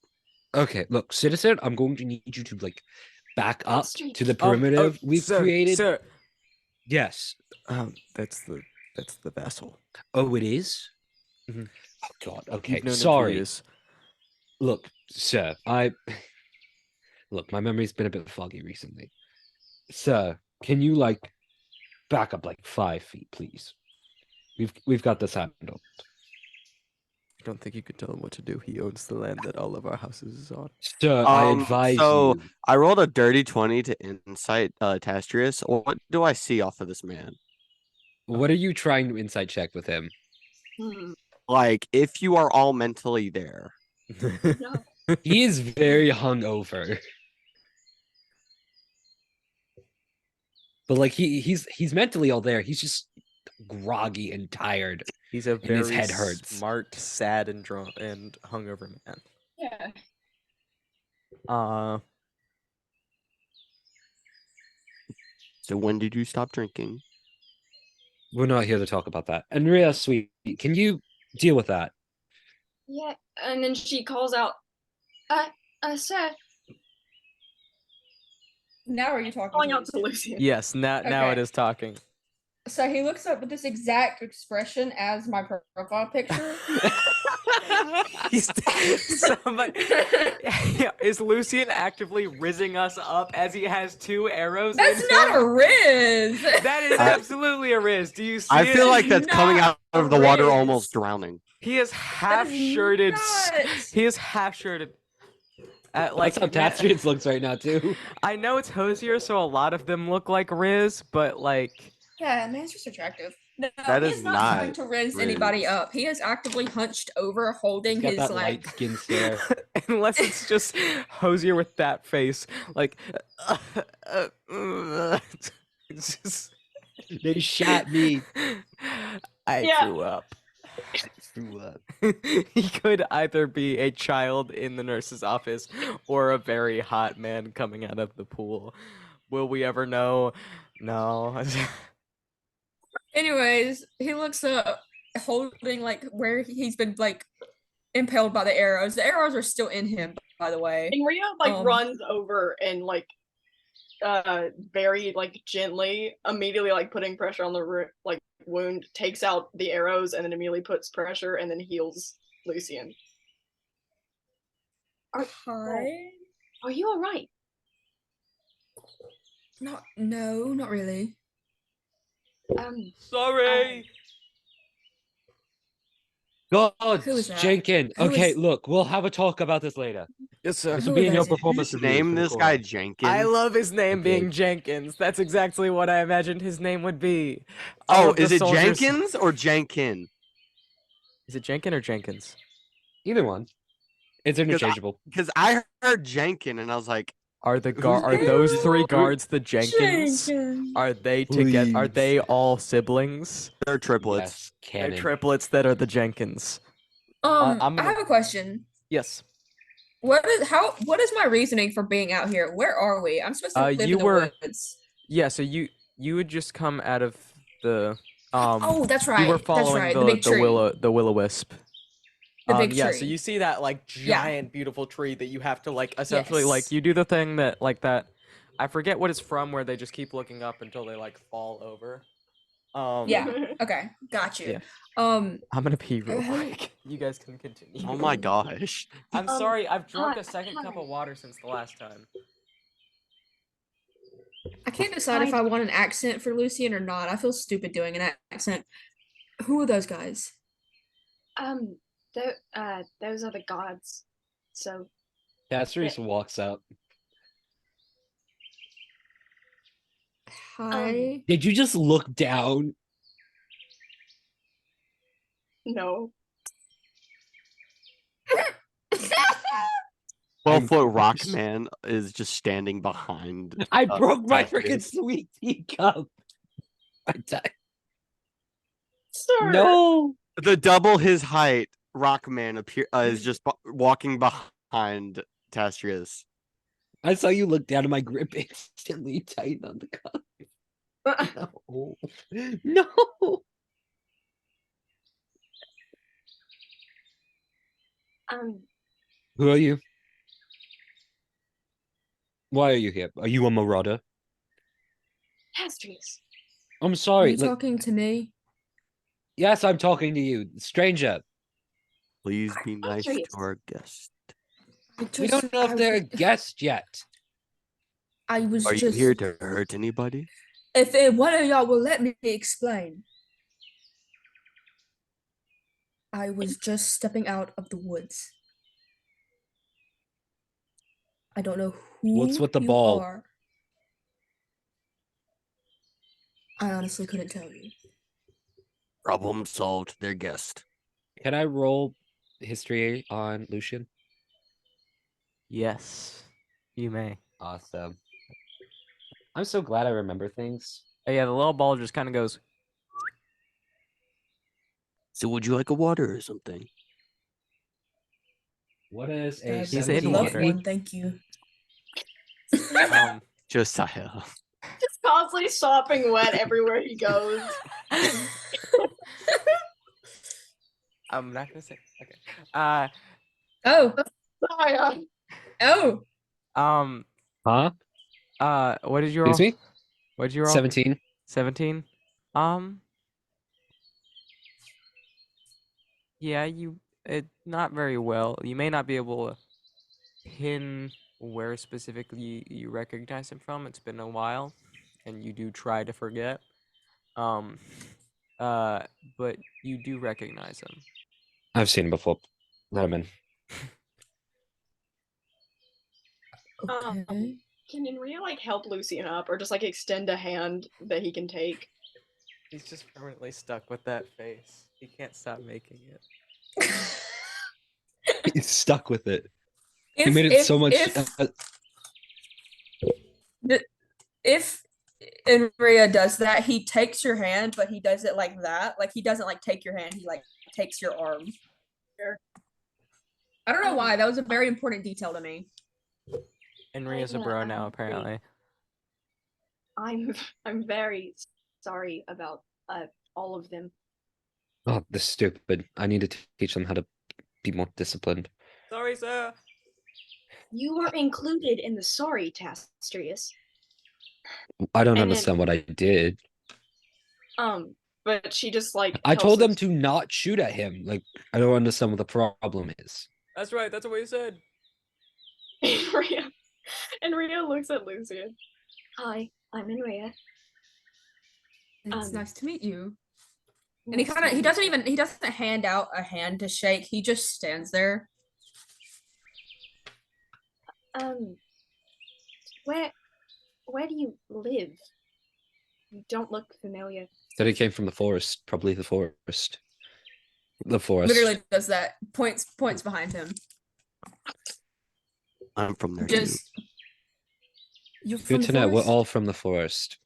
Okay, look, citizen, I'm going to need you to like back up Street. to the primitive we've sir, created. Sir, Yes. that's the vessel. Oh, it is? Mhm. Oh god. Okay. You've known him for Sorry. years. Look, sir, look, my memory's been a bit foggy recently. Sir, can you like back up like 5 feet, please? We've got this handled. I don't think you could tell him what to do. He owns the land that all of our houses is on. Sir, I advise so you. I rolled a dirty 20 to insight Tastrius. What do I see off of this man? What are you trying to insight check with him? Like, if you are all mentally there. He is very hungover. But like he's mentally all there. He's just groggy and tired. He's a And his very head hurts. smart, sad, and drunk and hungover man. Yeah. So when did you stop drinking? We're not here to talk about that. And Rhea, sweet, can you deal with that? Yeah. And then she calls out, sir, Now are you talking? calling to out to Lucy? Lucian. Yes, now it Okay. is talking. So he looks up with this exact expression as my profile picture. He's somebody. Is Lucian actively rizzing us up as he has 2 arrows? That's in not him? a riz. That is absolutely a riz. Do you see I it? feel like that's coming not out of a the water riz. almost drowning. He is half shirted. not. He is half shirted. Like Like that's how Tastrians looks right now too. I know it's Hosier, so a lot of them look like Riz, but like Yeah, man's just attractive. No, That he is is not trying not to riz anybody riz. up. He is actively hunched over, holding He's got his that like. light skin stare. Unless it's just Hosier with that face, like. It's just. They shot me. I Yeah. threw up. Threw up. He could either be a child in the nurse's office or a very hot man coming out of the pool. Will we ever know? No. Anyways, he looks up, holding like where he's been like impaled by the arrows. The arrows are still in him, by the way. And Ria like Um, runs over and like very like gently, immediately like putting pressure on the like wound, takes out the arrows and then immediately puts pressure and then heals Lucian. Hi. Are you all right? No, not really. Sorry. God, Who is that? Jenkins. Who Okay, is- look, we'll have a talk about this later. Yes, sir. This Who will be in your is it? performance Just review name for the this core. guy Jenkins. I love his name Okay. being Jenkins. That's exactly what I imagined his name would be. Oh, All of is the it soldiers- Jenkins or Jenkin? Is it Jenkin or Jenkins? Either one. It's interchangeable. Because I heard Jenkin and I was like, Are the Who's are those Jenkins? three guards the Jenkins? Jenkins. Are they together? Are Please. they all siblings? they're triplets. Yes, They're canon. triplets that are the Jenkins. I'm gonna- I have a question. Yes. What is my reasoning for being out here? Where are we? I'm supposed to live you in the were- woods. Yeah. So you would just come out of the Oh, that's right. You were That's following right. the big tree. will-o'-wisp. The big Yeah, tree. so you see that like Yeah. giant beautiful tree that you have to like essentially like Yes. you do the thing that like that I forget what it's from where they just keep looking up until they like fall over. Yeah. Okay, got you. Yeah. Um, I'm gonna pee real Uh-huh. quick. You guys can continue. Oh my gosh. I'm sorry, I've drunk hi- a second cup hi. of water since the last time. I can't decide if I want an accent for Lucian or not. I feel stupid doing an accent. Who are those guys? Those are the gods. So Castrice walks up. Hi. Did you just look down? no. 12-foot rock man is just standing behind. I broke my Castrice. freaking sweet tea cup. I died. Sir. No. The double his height rock man is just walking behind Tastrius. I saw you look down and my grip instantly tightened on the cup. No. No. Who are you? Why are you here? Are you a marauder? Castrius. I'm Are sorry. you talking to me? Yes, I'm talking to you, stranger. Please be nice to Tastrius. our guest. We don't know if they're a guest yet. I was Are you just. here to hurt anybody? If one of y'all will let me explain. I was just stepping out of the woods. I don't know who What's with the you ball? are. I honestly couldn't tell you. Problem solved. Their guest. Can I roll history on Lucian? Yes, you may. Awesome. I'm so glad I remember things. Oh, yeah, the little ball just kind of goes. So would you like a water or something? What is a I'd He's in love water. one, thank you. Josiah. Just constantly sopping wet everywhere he goes. I'm not gonna say. Okay. Oh, Saya. oh. Huh? What did you roll? Excuse me? What did you roll? 17. 17. Yeah, not very well. You may not be able to pin where specifically you recognize him from. It's been a while, and you do try to forget. But you do recognize him. I've seen him before. Let him in. Okay. Can Enria like help Lucian up or just like extend a hand that he can take? He's just permanently stuck with that face. He can't stop making it. He's stuck with it. He made it so much. If Enria does that, he takes your hand, but he does it like that. Like he doesn't like take your hand, he like takes your arm. I don't know why. That was a very important detail to me. Enria's a bro now, apparently. I'm very sorry about all of them. Oh, this is stupid. I need to teach them how to be more disciplined. Sorry, sir. You were included in the sorry task, Strius. I don't And understand what I did. But she just like I told them helps to not shoot at him. Like, I don't understand what the problem is. That's right. That's what you said. Enria looks at Lucian. Hi, I'm Enria. It's nice to meet you. And Nice to he meet you. doesn't hand out a hand to shake. He just stands there. Where do you live? You don't look familiar. Said he came from the forest. Probably the forest. The forest. Literally does that. Points behind him. I'm from there Just too. you're Good from to the know. We're forest? all from the forest.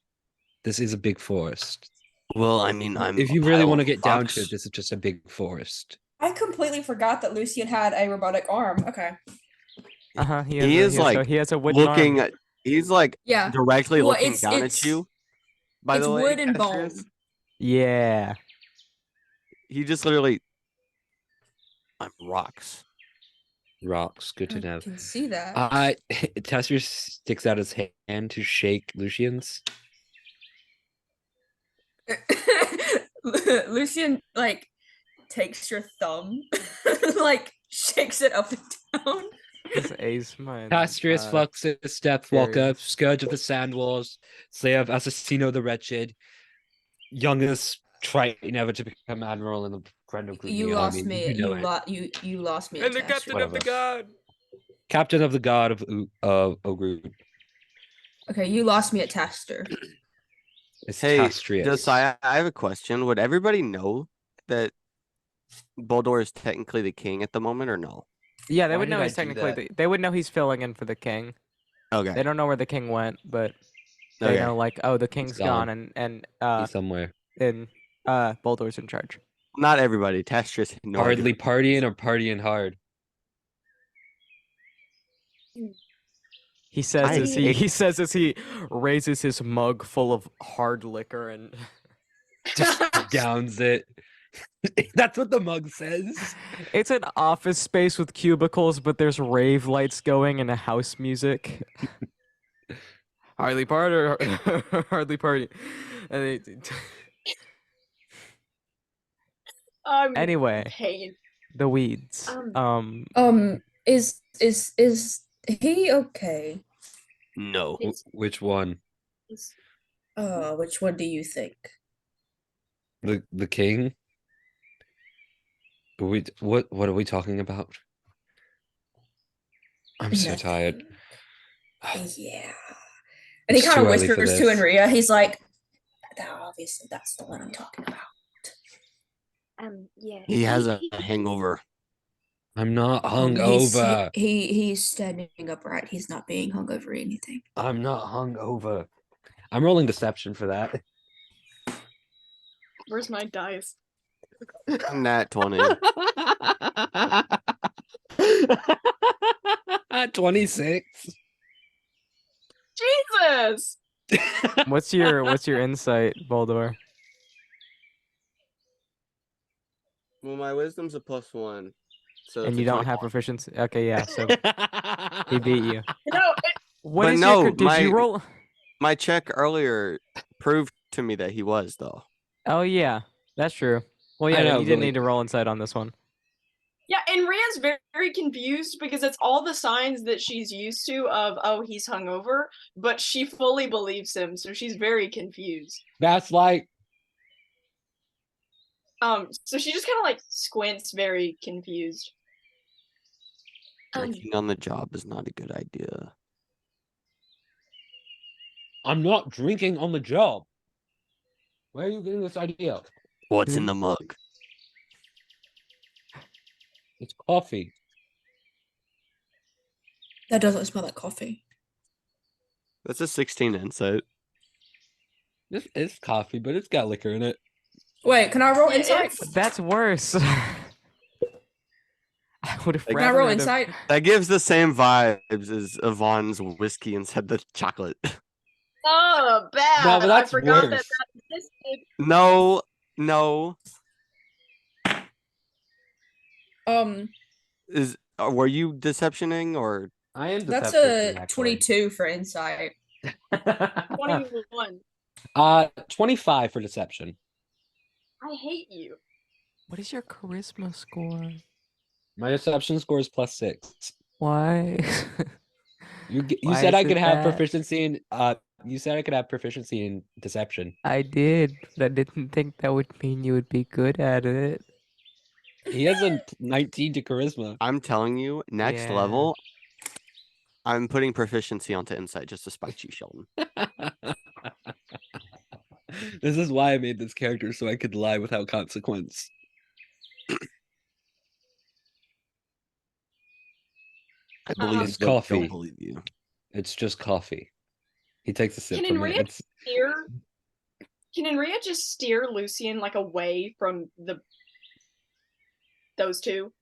This is a big forest. Well, I mean, I'm. If you really want to get down to it, this is just a big forest. I completely forgot that Lucian had a robotic arm. Okay. He is like he has a wooden looking. arm. He's like Yeah. directly Well, looking it's- down it's- at you. By it's the way, wood and Castrius. bone. Yeah. He just literally. I'm rocks. Rocks. Good to I know. can see that. Tester sticks out his hand to shake Lucian's. Lucian like takes your thumb, like shakes it up and down. This ace mine. Castrius, Fluxus, Deathwalker, Darius. Scourge of the Sand Walls, Slayer of Assassino the Wretched, youngest Triton ever to become Admiral in the Grendel Group. You lost me. You know You lost me. And the at captain Tester. of the god. Captain of the God of Ogru. Okay, you lost me at Tester. It's Hey, Castrius. Josiah, I have a question. Would everybody know that Boldor is technically the king at the moment, or no? Yeah, they Why would know did he's I do technically that? they would know he's filling in for the king. Okay. They don't know where the king went, but they Okay. know like, oh, the king's gone. gone and He's somewhere. Boldor's in charge. Not everybody. Testrus. No idea. Hardly partying or partying hard. He says I as hate- he says as he raises his mug full of hard liquor and Just downs it. That's what the mug says. it's an office space with cubicles, but there's rave lights going and a house music. Hardly party, hardly party. And I'm Anyway. pain. the weeds. Is he okay? No. Which one? Is- Which one do you think? The king? What are we talking about? I'm so tired. Yeah. And he It's kind of too early for whispers to this. Enria. He's like, obviously, that's the one I'm talking about. Yeah. He has a hangover. I'm not He's hungover. he's standing upright. He's not being hungover or anything. I'm not hungover. I'm rolling deception for that. Where's my dice? Nat 20. 26. Jesus! What's your insight, Boldor? Well, my wisdom's a +1. So And it's you a don't have 21. proficiency. Okay, yeah. So he beat you. No, What But is no, your? Did you roll? My check earlier proved to me that he was, though. Oh yeah, that's true. Well, I yeah, then know, you didn't but, need to roll insight on this one. yeah, and Ria's very confused because it's all the signs that she's used to of, oh, he's hungover, but she fully believes him, so she's very confused. That's like So she just kind of like squints, very confused. Drinking on the job is not a good idea. I'm not drinking on the job. Where are you getting this idea? What's in the mug? It's coffee. That doesn't smell like coffee. That's a 16 insight. This is coffee, but it's got liquor in it. Wait, can I roll Yeah, insight? That's worse. I would have Can Can I rather roll it have- insight? That gives the same vibes as Yvonne's whiskey inside the chocolate. Oh, bad. No, but I that's forgot that worse. that existed. No. Were you deceptioning or I am That's deceptive. a 22 for insight. 21. 25 for deception. I hate you. What is your charisma score? My deception score is +6. Why? You Why said is I could it have that? proficiency in you said I could have proficiency in deception. I did, but I didn't think that would mean you would be good at it. He has a 19 to charisma. I'm telling you, next Yeah. level, I'm putting proficiency onto insight just to spite you, Sheldon. This is why I made this character, so I could lie without consequence. I believe It's you, but I coffee. don't believe you. It's just coffee. He takes a sip Can from it. Enria It's steer? Can Enria just steer Lucian like away from those two?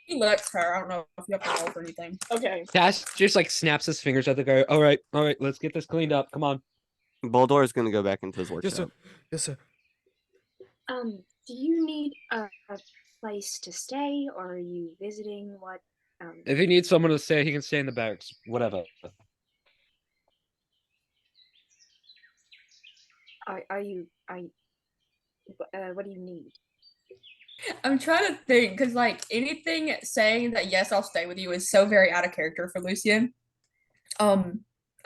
He lets her. I don't know if you have to roll for anything. Okay. Tash just like snaps his fingers at the guy. All right, let's get this cleaned up. Come on. Boldor is going to go back into his workshop. Yes, sir. Yes, sir. Do you need a place to stay, or are you visiting? What? If he needs someone to stay, he can stay in the barracks. Whatever. Are you? What do you need? I'm trying to think because, like, anything saying that yes, I'll stay with you is so very out of character for Lucian. Okay,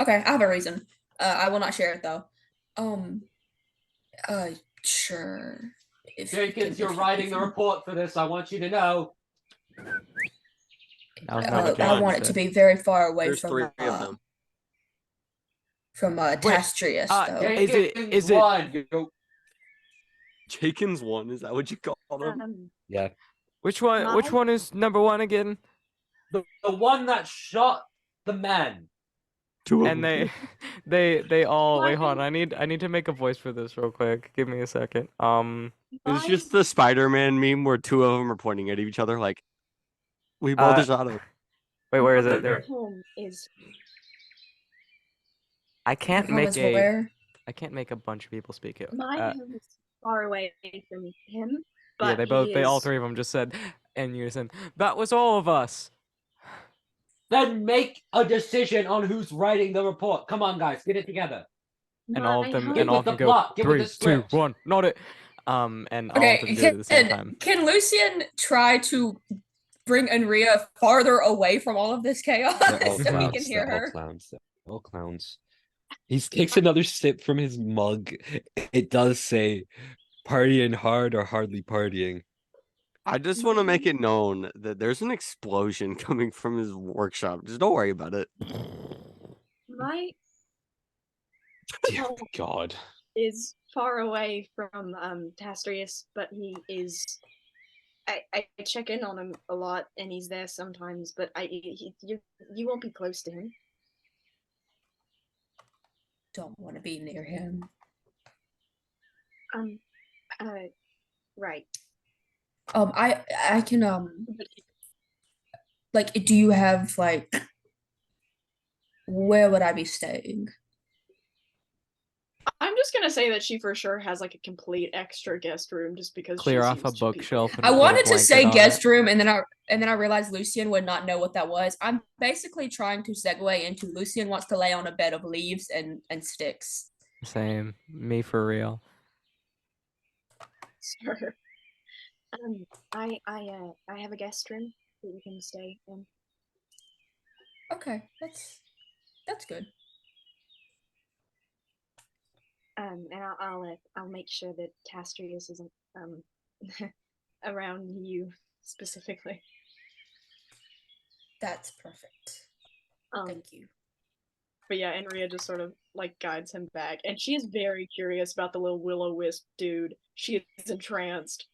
I have a reason. I will not share it though. Sure. If you can- if you- report for this. I want you to know. That was not what I Jason want it to said. be very far away There's from 3 of them. Tastrius, though. Is it- Jaken's 1, is that what you call them? Yeah. Which one is number 1 again? The one that shot the man. 2 of And them. they all wait, hold on. Mine- I need to make a voice for this real quick. Give me a second. It's just the Spider-Man meme where 2 of them are pointing at each other like, we Uh, both shot him. wait, where is My it? There. home is I can't Your make home is where? I can't make a bunch of people speak it. my home is far away from him. But Yeah, they all is- 3 of them just said in unison, that was all of us. Then make a decision on who's writing the report. Come on, guys, get it together. And all of my them home- and all of them go Get with 3, the 2, script. 1, not it. And all of them do it at the same time. Can Lucian try to bring Enria farther away from all of this chaos so he can hear her? All clowns. He takes another sip from his mug. It does say, "Partying hard or hardly partying." I just want to make it known that there's an explosion coming from his workshop. Just don't worry about it. My Dear Oh. God. is far away from Tastrius, but he is. I check in on him a lot, and he's there sometimes. But you won't be close to him. Don't want to be near him. right. I can But like, do you have like, where would I be staying? I'm just gonna say that she for sure has like a complete extra guest room, just because Clear she's off a used to people. bookshelf and I put a wanted to blanket say on guest it. room, and then I realized Lucian would not know what that was. I'm basically trying to segue into Lucian wants to lay on a bed of leaves and sticks. Same. Me for real. Sure. I have a guest room that you can stay in. Okay, that's good. And I'll make sure that Tastrius isn't Around you specifically. That's perfect. Thank you. But yeah, Enria just sort of like guides him back, and she is very curious about the little will-o-wisp dude. She is entranced.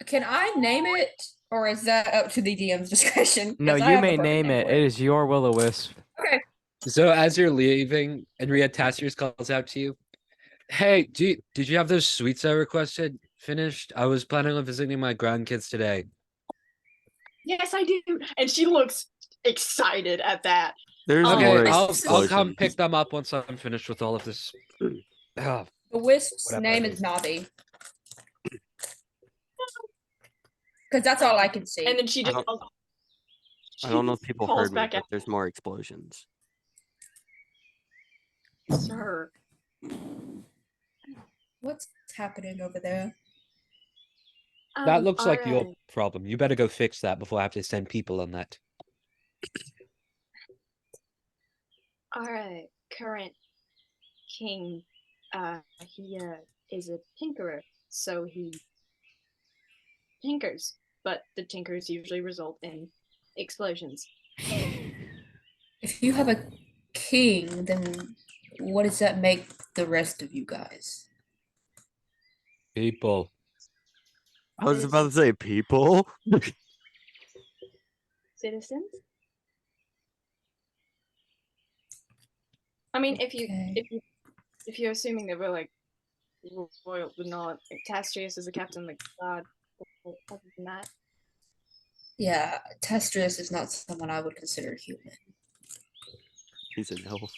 Can I name it, or is that up to the DM's discretion? No, 'Cause I you have the may perfect name it. for It is your will-o-wisp. Okay. So as you're leaving, Enria Tassiers calls out to you. Hey, did you have those sweets I requested finished? I was planning on visiting my grandkids today. Yes, I do. And she looks excited at that. There's Okay, more Okay, I'll come explosions. pick them up once I'm finished with all of this. Oh, The wisp's Whatever name it is is. Navi. Because that's all I can see. And then she just I don't know if people calls heard me, back but out. there's more explosions. Sir. What's happening over there? that looks like your our, problem. You better go fix that before I have to send people on that. our current king, he is a tinkerer, so he tinkers, but the tinkers usually result in explosions. If you have a king, then what does that make the rest of you guys? People. I was about to say people. Citizens? I mean, if Okay. you're assuming that we're like royal, but not like, Tastrius is the captain of the god. Other than that, Yeah, Testrus is not someone I would consider human. He's an elf.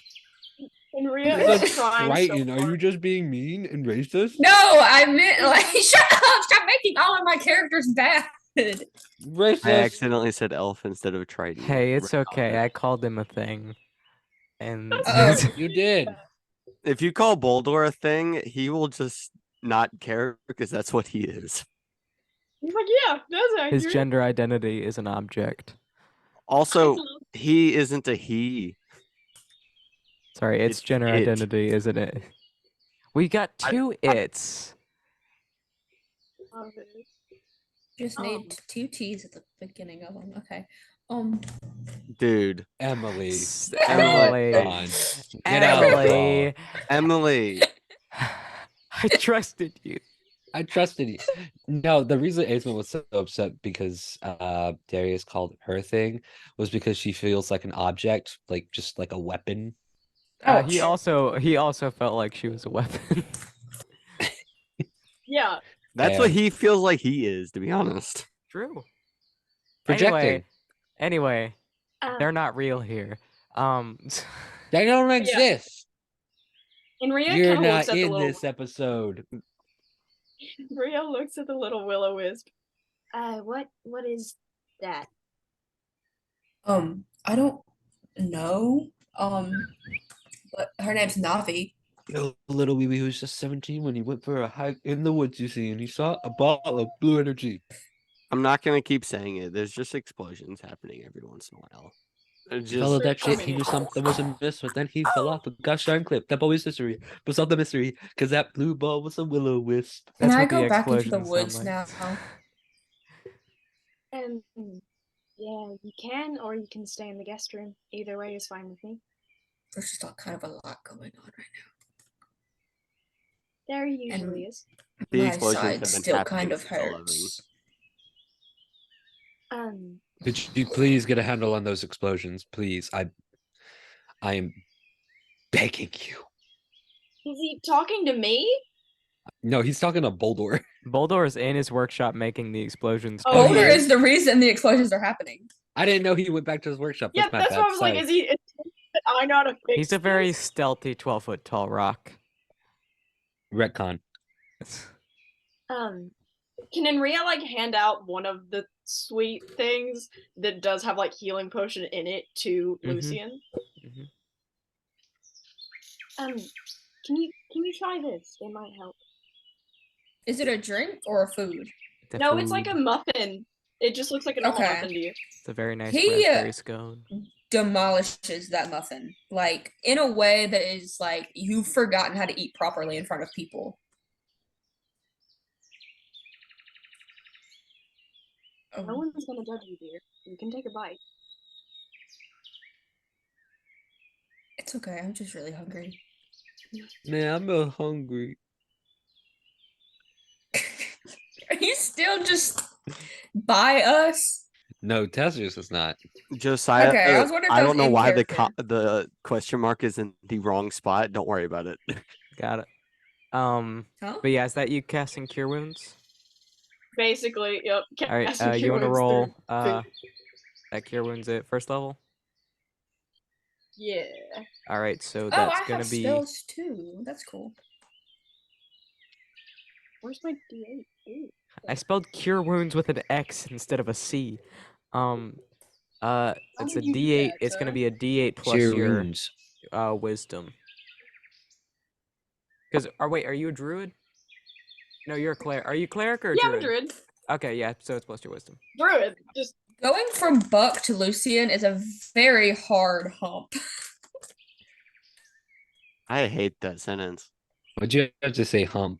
Enria It's is a trying so Triton. Are you hard. just being mean and racist? No, I meant like shut up! Stop making all of my characters bad. I Racist. accidentally said elf instead of Triton. Hey, it's Right. okay. I called him a thing. And Uh-oh. You did. If you call Boldor a thing, he will just not care because that's what he is. He's like, yeah, that's accurate. his gender identity is an object. Also, love- he isn't a he. Sorry, it's It's gender it. identity, isn't it? We got two its. love it. Just need two T's at the beginning of them. Okay. Dude. Emily. Emily. Come on. Get out of Emily. Emily. I trusted you. I trusted you. No, the reason Aisma was so upset because Darius called her thing was because she feels like an object, like just like a weapon. He also felt like she was a weapon. Yeah. That's what And he feels like he is, to be honest. True. projecting. Anyway, they're Um, not real here. They don't exist. Enria You're kind of looks not at the in little. this episode. Enria looks at the little will-o-wisp. what is that? I don't know. But her name's Navi. The little wee wee who's just 17 when he went for a hike in the woods, you see, and he saw a ball of blue energy. I'm not gonna keep saying it. There's just explosions happening every once in a while. It's He followed just that shit. He knew something was amiss, but then he fell off a gosh darn cliff. That ball was mystery. But solve the mystery, because that blue ball was a will-o-wisp. Can That's I what go the back into the explosions sound woods like. now? Yeah, you can, or you can stay in the guest room. Either way is fine with me. There's just kind of a lot going on right There usually And- is. the now. My explosions side have been still happening kind of since 11. hurts. Could you please get a handle on those explosions, please? I am begging you. Is he talking to me? No, he's talking to Boldor. Boldor is in his workshop making the explosions. Oh, Boulder yeah. is the reason the explosions are happening. I didn't know he went back to his workshop. Yeah, That's my that's bad. why I was like, Sorry. is he? I know how to fix. He's a very this. stealthy 12-foot tall rock. Retcon. Can Enria like hand out one of the sweet things that does have like healing potion in it to Mhm. Lucian? Can you try this? It might help. Is it a drink or a food? No, it's like a muffin. It just looks like a normal Okay. muffin to you. It's a very nice He, raspberry scone. Demolishes that muffin, like in a way that is like you've forgotten how to eat properly in front of people. No one's gonna judge you, dear. You can take a bite. It's okay. I'm just really hungry. Man, I'm hungry. Are you still just by us? No, Tezos is not. Josiah, Okay, I was wondering if I that don't was know in why character. the question mark is in the wrong spot. Don't worry about it. Got it. Huh? But yeah, is that you casting Cure Wounds? Basically, yep. All right, casting you Cure want to Wounds roll through- that Cure Wounds at first level? Yeah. All right, so Oh, that's I gonna have be spells too. That's cool. Where's my D8? Ooh. I spelled Cure Wounds with an X instead of a C. It's a did you do D8. that, It's gonna sir? be a D8 plus Cure your wounds. wisdom. Because, wait, are you a druid? No, you're a cleric. Are you cleric or a Yeah, I'm a druid? druid. Okay, yeah, so it's plus your wisdom. Druid. Just Going from Buck to Lucian is a very hard hump. I hate that sentence. What'd you have to say, hump?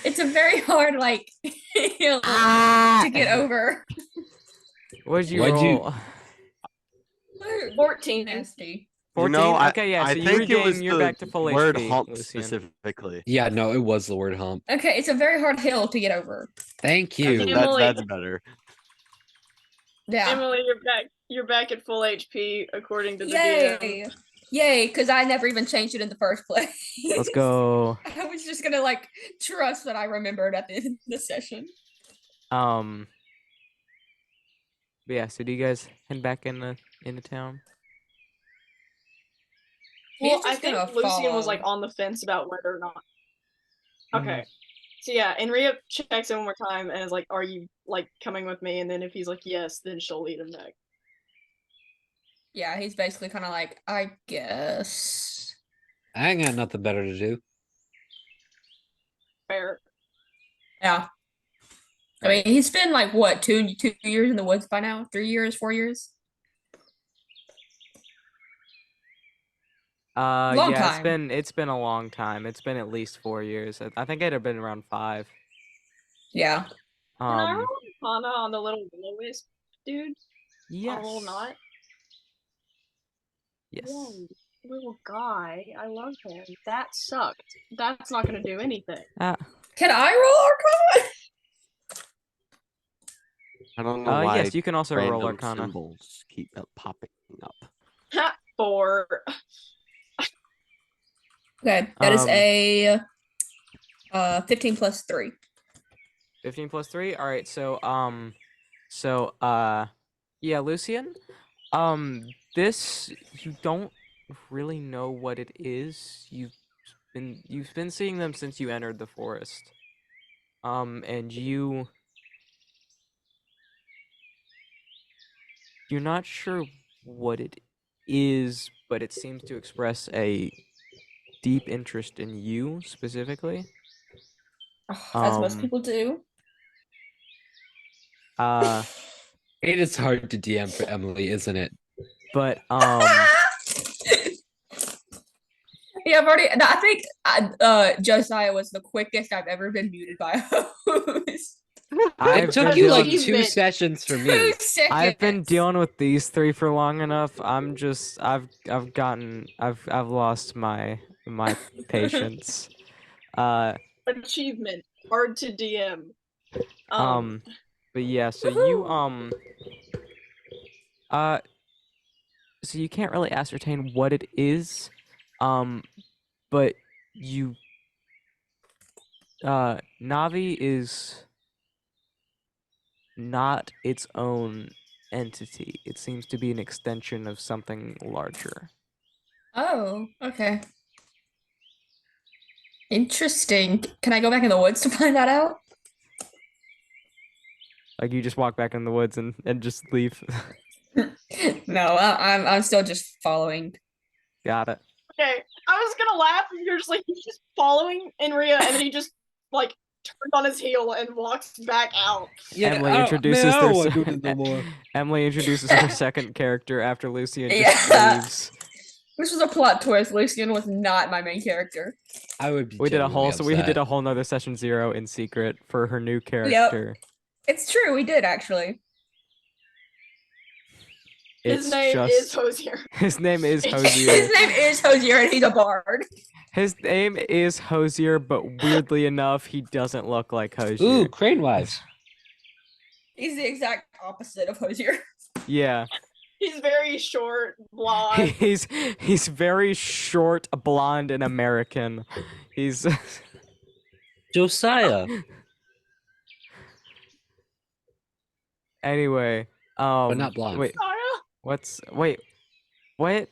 It's a very hard hill to get over. What'd you What'd you- roll? 14. Nasty. 14? I, Okay, yeah, I so you think it was regain, you're the back to full word HP, hump Lucian. specifically. Yeah, no, it was the word hump. Okay, it's a very hard hill to get over. Thank you. Emily. That's better. Yeah. Emily, you're back. You're back at full HP according to the DM. Yay. Yay, because I never even changed it in the first place. Let's go. I was just gonna trust that I remembered at the end of the session. But yeah, so do you guys head back into town? Well, He's I just think gonna Lucian was follow. on the fence about whether or not. Mhm. Okay. So yeah, and Rhea checks in one more time and is like, "Are you coming with me?" And then if he's like, "Yes," then she'll lead him back. Yeah, he's basically kind of I guess. I ain't got nothing better to do. Fair. Yeah. I mean, he's been what, two years in the woods by now? 3 years, 4 years? Long time. It's been a long time. It's been at least 4 years. I think it'd have been around 5. Yeah. Can I roll Arcana on the little will-o-wisp dude? Yes. On a little knot? Yes. Whoa, little guy. I love him. That sucked. That's not gonna do anything. Can I roll Arcana? I don't know why. Yes, you can also roll random Arcana. symbols keep popping up. Ha! 4. Okay, that is a 15 plus 3. 15 plus 3. All right. So yeah, Lucian. This you don't really know what it is. You've been seeing them since you entered the forest. And you're not sure what it is, but it seems to express a deep interest in you specifically. As most people do. It is hard to DM for Emily, isn't it? But Yeah, I've already. No, I think Josiah was the quickest I've ever been muted by a host. I've It took been you dealing- like 2 sessions for me. 2 seconds. I've been dealing with these 3 for long enough. I've lost my patience. Achievement. Hard to DM. But yeah, so you so you can't really ascertain what it is, but you Navi is not its own entity. It seems to be an extension of something larger. Oh, okay. Interesting. Can I go back in the woods to find that out? Like you just walk back in the woods and just leave. No, I'm still just following. Got it. Okay, I was gonna laugh and you're just he's just following Enria and then he just turns on his heel and walks back out. Yeah, Emily introduces Emily introduces her second character after Lucian just leaves. This was a plot twist. Lucian was not my main character. I would be. We did a whole upset. nother session 0 in secret for her new character. It's true, we did actually. His It's name just is Hosier. his name is His Hosier. His name is Hosier, and he's a bard. His name is Hosier, but weirdly enough, he doesn't look like Hosier. Ooh, crane wives. He's the exact opposite of Hosier. Yeah. He's very short, blonde. He's very short, blonde, and American. He's Josiah. anyway. But not blonde. Wait, Sarah? wait, what?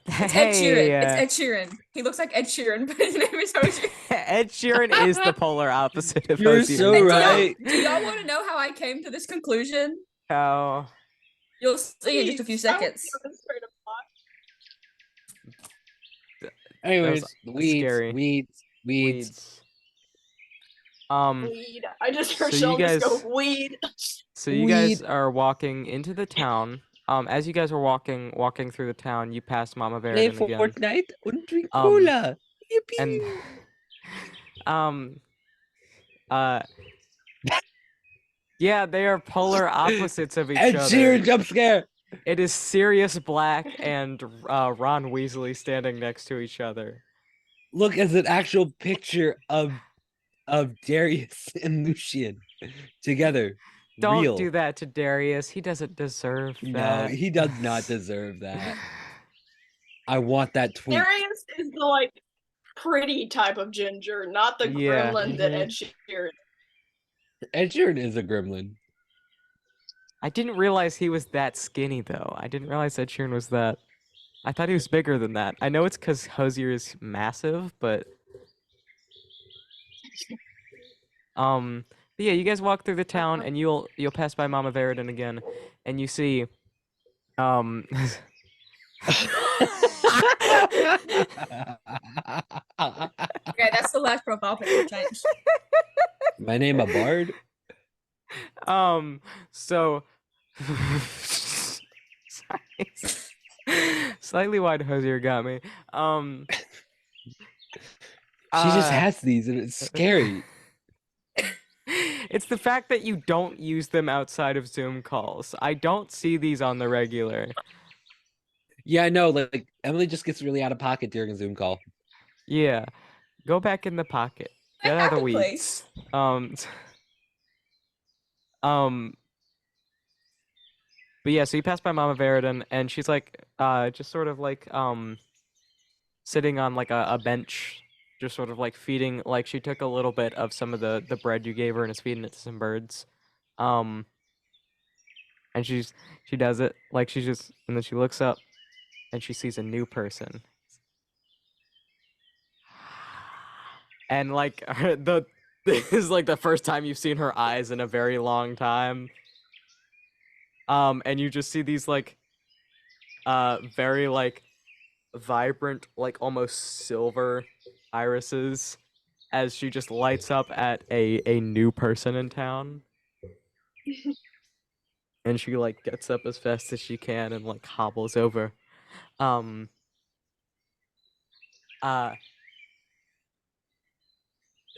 It's Ed Sheeran. It's Ed Sheeran. He looks like Ed Sheeran, but his name is Hosier. Ed Sheeran is the polar opposite of You're Hosier. so And right. Do y'all want to know how I came to this conclusion? How? You'll see in just a few Please, I want seconds. to demonstrate a plot. Anyways, scary. weeds. Weed. I just heard so you Sheldon guys- just go weed. So you guys are walking into the town. As you guys were walking through the town, you passed Mama Play Veridan again. Fortnite und drink Um, cola. Yippee. And yeah, they are polar opposites of each Ed other. Sheeran jump scare. It is Sirius Black and Ron Weasley standing next to each other. Look, as an actual picture of Darius and Lucian together. Don't Real. do that to Darius. He doesn't deserve No, that. he does not deserve that. I want that tweet. Darius is the like pretty type of ginger, not the Yeah. gremlin that Mhm. Ed Sheeran. Ed Sheeran is a gremlin. I didn't realize he was that skinny, though. I didn't realize Ed Sheeran was that. I thought he was bigger than that. I know it's because Hosier is massive, but but yeah, you guys walk through the town, and you'll pass by Mama Veridan again, and you see Okay, that's the last profile picture change. My name a bard. So sorry. Slightly wide Hosier got me. She just has these and it's scary. It's the fact that you don't use them outside of Zoom calls. I don't see these on the regular. Yeah, I know. Like Emily just gets really out of pocket during a Zoom call. Yeah. Go back in the pocket. That Get out of the happened, weeds. But yeah, so you pass by Mama Veridan, and she's like, just sort of like, sitting on like a bench, just sort of like feeding, like she took a little bit of some of the bread you gave her and is feeding it to some birds. And she does it, like she's just, and then she looks up, and she sees a new person. And like, this is like the first time you've seen her eyes in a very long time. And you just see these like very like vibrant, like almost silver irises as she just lights up at a new person in town. And she like gets up as fast as she can and like hobbles over.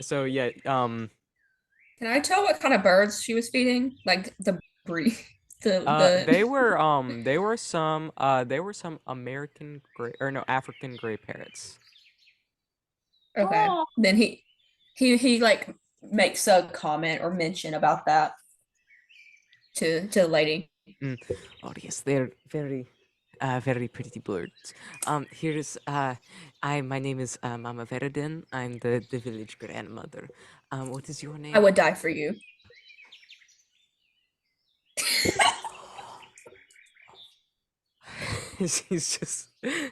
So yeah, Can I tell what kind of birds she was feeding? Like the breed. they were some American gray, or no, African gray parrots. Okay. Oh. Then he like makes a comment or mention about that to the lady. Oh yes, they're very pretty birds. Here's my name is Mama Veridan. I'm the village grandmother. What is your name? I would die for you. She's just The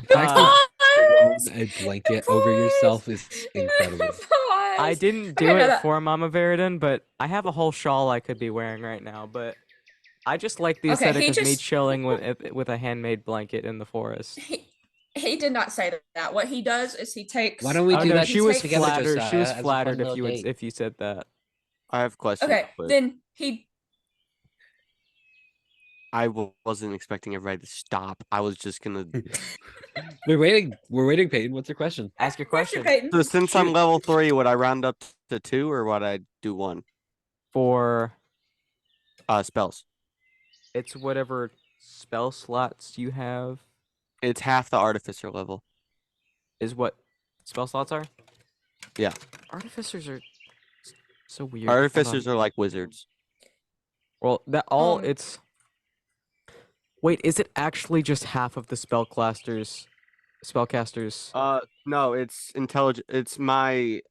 fact that you thrown a blanket over yourself is incredible. I didn't do it for Mama Veridan, but I have a whole shawl I could be wearing right now. But I just like the Okay, aesthetic he of me just- chilling with a handmade blanket in the forest. He did not say that. What he does is he takes. Why don't we Oh do no, that she was together, flattered. She was Josiah, as a fun flattered little date? if you said that. I have questions. Okay, but then he. I wasn't expecting everybody to stop. I was just gonna. We're waiting, Peyton. What's your question? Ask your Question, question. Peyton. So since I'm Shoot. level 3, would I round up to 2 or would I do 1? For Spells. It's whatever spell slots you have It's half the artificer level. is what spell slots are. Yeah. Artificers are so weird. Hold on. Artificers are like wizards. Well, that all Um, it's. Wait, is it actually just half of the spellcasters? No, it's intelligent. It's my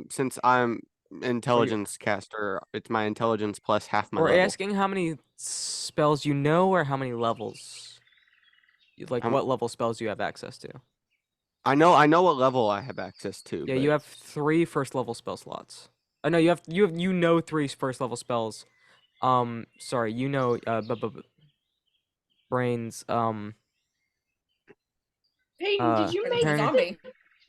since I'm intelligence caster, it's my intelligence plus half my We're level. asking how many spells you know or how many levels? Like what level spells you have access to? I know what level I have access to. Yeah, but you have 3 first level spell slots. No, you know 3 first level spells. Sorry, you know brains Peyton, did you as make a turn- zombie.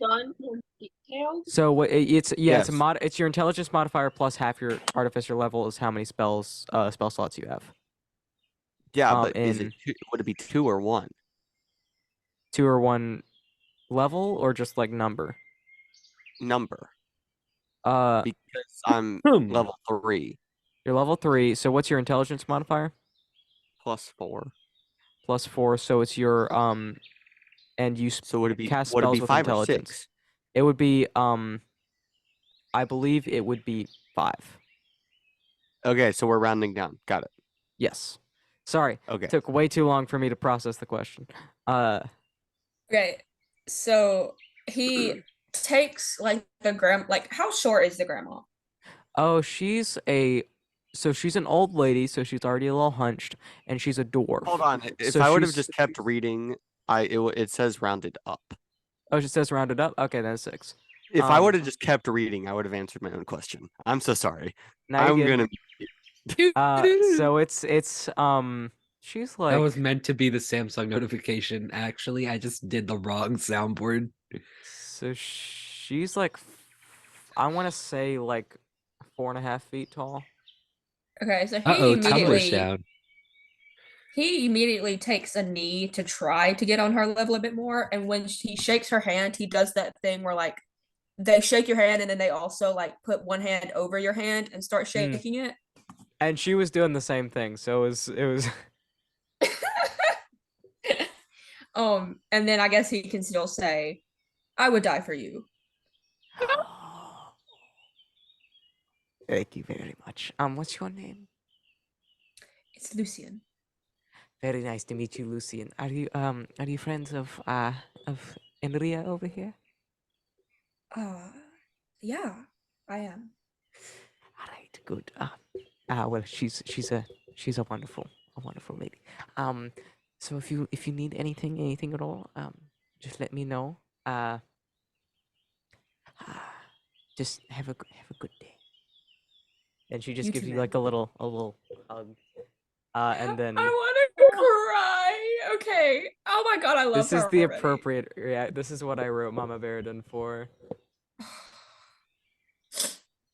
gun more detailed? So it's it's a Yes. it's your intelligence modifier plus half your artificer level is how many spell slots you have. yeah, but is it in would it be 2 or 1? 2 or 1 level or just like number? Number. Uh Because I'm Hmm. level 3 you're level 3, so what's your intelligence modifier? plus 4. Plus 4, so it's your and you So would it be cast would it spells be with 5 or intelligence. 6? It would be I believe it would be 5. Okay, so we're rounding down. Got it. Yes. Sorry. Okay. Took way too long for me to process the question. Okay, so he takes like the like how short is the grandma? Oh, she's an old lady, so she's already a little hunched, and she's a dwarf. Hold on. If So I would have she's- just kept reading, it says rounded up. Oh, it says rounded up. Okay, then 6. If I Um, would have just kept reading, I would have answered my own question. I'm so sorry. Now you're I'm good. gonna. So it's she's like That was meant to be the Samsung notification. Actually, I just did the wrong soundboard. so she's like I want to say like 4.5 feet tall. Okay, so Uh-oh, tumbler's down. he immediately takes a knee to try to get on her level a bit more, and when he shakes her hand, he does that thing where like they shake your hand and then they also like put one hand over your hand and start shaking it. And she was doing the same thing, so it was And then I guess he can still say, I would die for you. Thank you very much. What's your name? It's Lucian. Very nice to meet you, Lucian. Are you friends of Enria over here? Yeah, I am. All right, good. Well, she's a wonderful lady. So if you need anything at all, just let me know. Just have a good day. and she just You gives too, you man. like a little hug. And then I want to cry. Okay. Oh my god, I love this is her the already. appropriate this is what I wrote Mama Veridon for.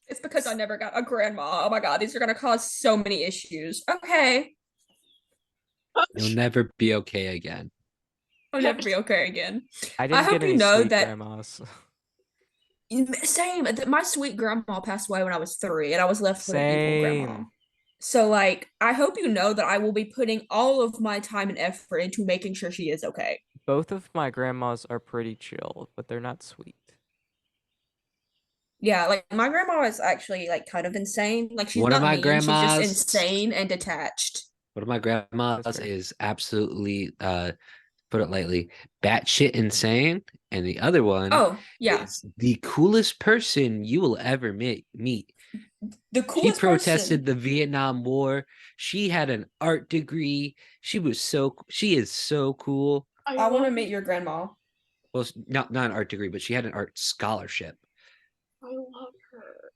It's because I never got a grandma. Oh my god, these are gonna cause so many issues. Okay. You'll never be okay again. I'll never be okay again. I didn't hope get any you know sweet that- grandmas. Same. My sweet grandma passed away when I was 3, and I was left with an evil grandma. Same. So, like, I hope you know that I will be putting all of my time and effort into making sure she is okay. Both of my grandmas are pretty chill, but they're not sweet. Yeah, like my grandma is actually like kind of insane. Like she's One of not my mean, she's just grandmas- insane and detached. One of my grandmas That's fair. is absolutely, put it lightly, batshit insane, and the other one Oh, yeah. is the coolest person you will ever meet. The She coolest protested person. the Vietnam War. She had an art degree. She is so cool. I want to meet your grandma. Well, not an art degree, but she had an art scholarship. I love her.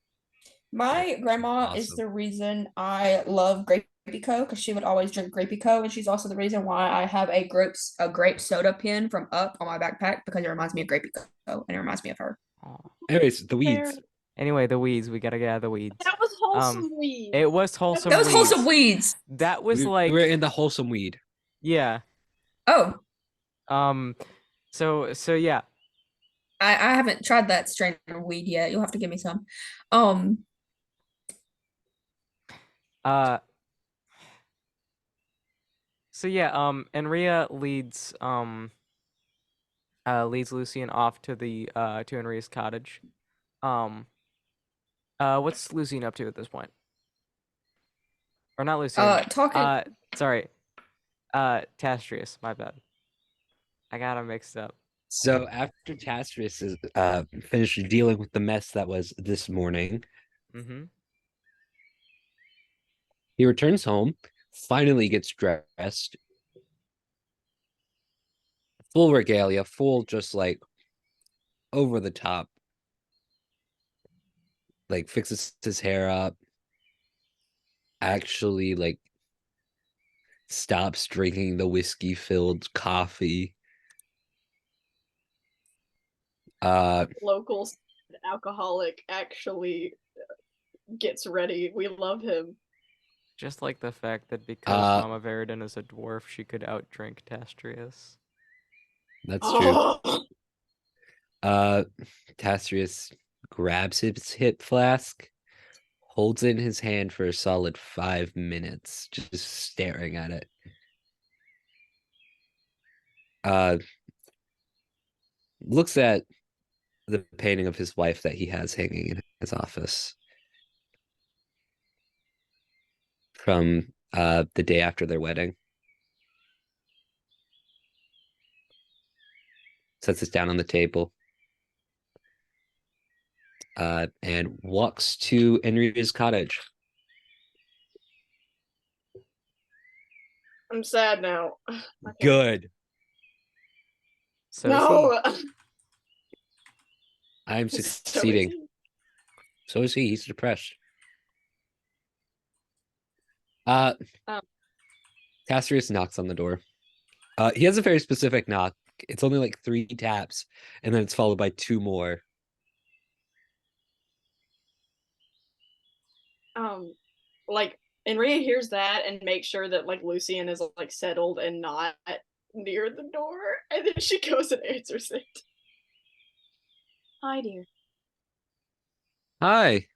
My grandma is awesome. the reason I love Grapey Co because she would always drink Grapey Co, and she's also the reason why I have a grape soda pin from Up on my backpack because it reminds me of Grapey Co and it reminds me of her. Aw. Anyways, the Fair. weeds. Anyway, the weeds. We gotta get out of the weeds. That was wholesome weed. It was wholesome. That was wholesome weeds. weeds. That was We like were in the wholesome weed. yeah. Oh, So yeah. I haven't tried that strain of weed yet. You'll have to give me some. So yeah, Enria leads Lucian off to the to Enria's cottage. What's Lucian up to at this point? Or not Lucian. Talking. Sorry. Tastrius, my bad. I got him mixed up. So after Tastrius is finished dealing with the mess that was this morning, Mm-hmm. he returns home, finally gets dressed, full regalia, full just like over the top, like fixes his hair up, actually like stops drinking the whiskey filled coffee. Local alcoholic actually gets ready. We love him. Just like the fact that because Mama Veridin is a dwarf, she could outdrink Tastrius. That's true. Oh, Tastrius grabs his hip flask, holds it in his hand for a solid 5 minutes, just staring at it. Looks at the painting of his wife that he has hanging in his office from the day after their wedding. Sets it down on the table. And walks to Enria's cottage. I'm sad now. Okay. Good. So No. I'm So is succeeding. he. So is he. He's depressed. Tastrius knocks on the door. He has a very specific knock. It's only like 3 taps, and then it's followed by 2 more. Like Enria hears that and makes sure that like Lucian is like settled and not near the door, and then she goes and answers it. Hi, dear. Hi.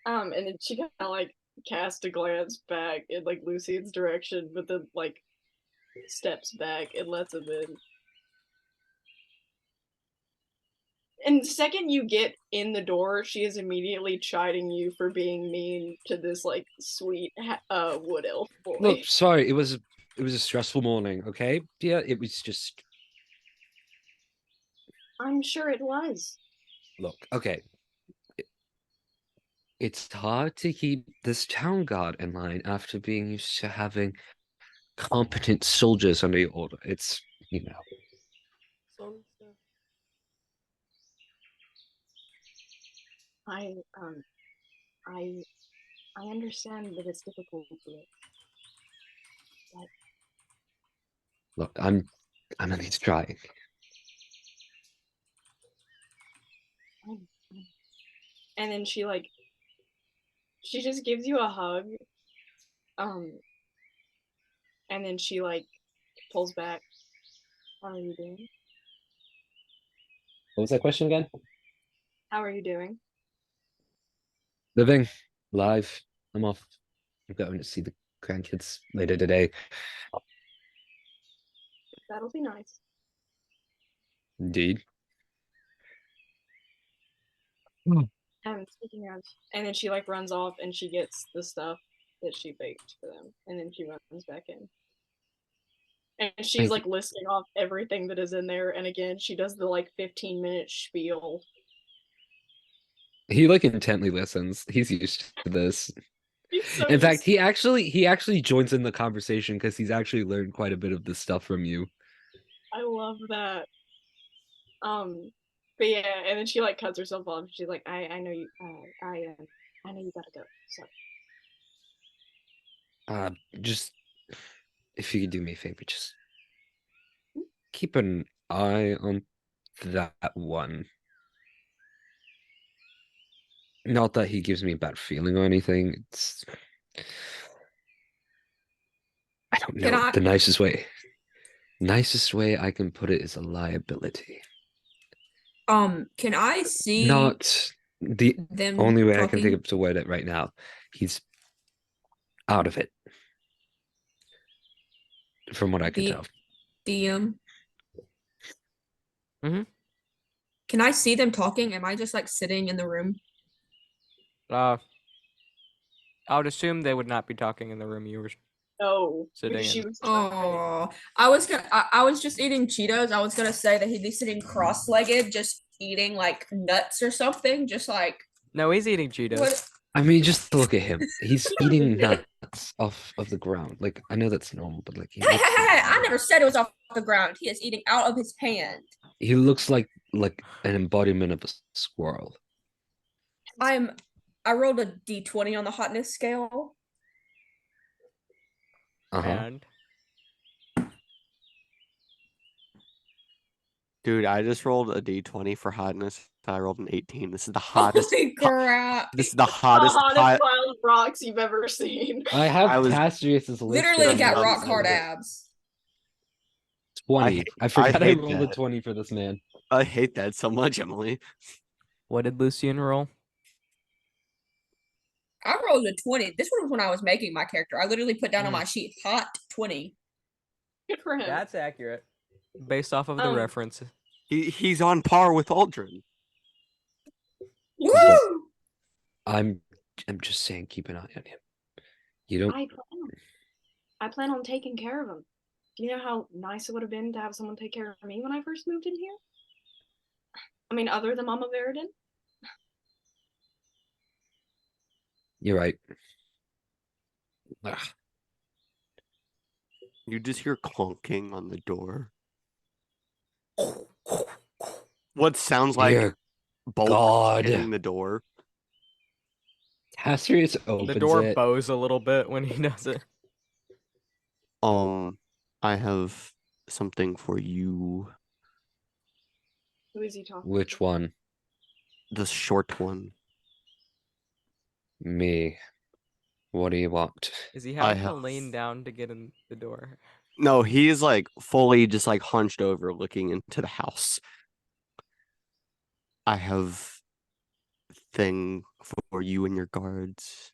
And then she kind of like casts a glance back in like Lucian's direction, but then like steps back and lets him in. And the second you get in the door, she is immediately chiding you for being mean to this like sweet wood elf boy. Look, sorry, it was a stressful morning, okay? Yeah, it was just I'm sure it was. look, okay. It's hard to keep this town guard in line after being used to having competent soldiers under your order. It's, you know. I understand that it's difficult to it. Look, I'm at least trying. And then she just gives you a hug. And then she like pulls back. How are you doing? What was that question again? How are you doing? Living live. I'm off. I'm going to see the grandkids later today. That'll be nice. Indeed. Speaking of, and then she like runs off and she gets the stuff that she baked for them, and then she runs back in. And she's like listing off everything that is in there, and again she does the like 15-minute spiel. He like intently listens. He's used to this. So in fact, he actually joins in the conversation because he's actually learned quite a bit of this stuff from you. I love that. But yeah, and then she like cuts herself off. She's like, I know you I know you gotta go. So Just if you could do me a favor, just keep an eye on that one. Not that he gives me a bad feeling or anything. It's I don't know the nicest way. Nicest way I can put it is a liability. Can I see Not the them only way I can talking? think of to word it right now. He's out of it. from what I can D- tell. DM. Mhm. Can I see them talking? Am I just like sitting in the room? I would assume they would not be talking in the room you were. No, Sitting because she in. was trying. Oh, I was just eating Cheetos. I was gonna say that he'd be sitting cross-legged, just eating like nuts or something, just like No, he's eating Cheetos. what? I mean, just look at him. He's eating nuts off of the ground. Like, I know that's normal, but like, he Hey, hey, looks hey, like, hey! I never said it was off the ground. He is eating out of his hand. he looks like an embodiment of a squirrel. I rolled a d20 on the hotness scale. Uh-huh. And Dude, I just rolled a d20 for hotness. I rolled an 18. This is the hottest. Holy crap! This is the The hottest. hottest pile of rocks you've ever seen. I have I was- Tastrius's Literally listed got on rock my hard list. abs. 20. I forgot I hate rolled a that. 20 for this man. I hate that so much, Emily. what did Lucian roll? I rolled a 20. This one was when I was making my character. I literally put down on Mm. my sheet hot 20. Good for him. That's accurate. Based off of the reference. He's on par with Aldrin. Woo! I'm just saying, keep an eye on him. You don't. I plan on taking care of him. You know how nice it would have been to have someone take care of me when I first moved in here? I mean, other than Mama Veridan? You're right. Ugh. You just hear clunking on the door. What sounds like Dear bolts God. hitting the door. Tastrius opens The door it. bows a little bit when he does it. I have something for you. Who is he talking Which to? one? The short one. Me. What do you want? Is he I having to have- lean down to get in the door? No, he is like fully just like hunched over looking into the house. I have thing for you and your guards.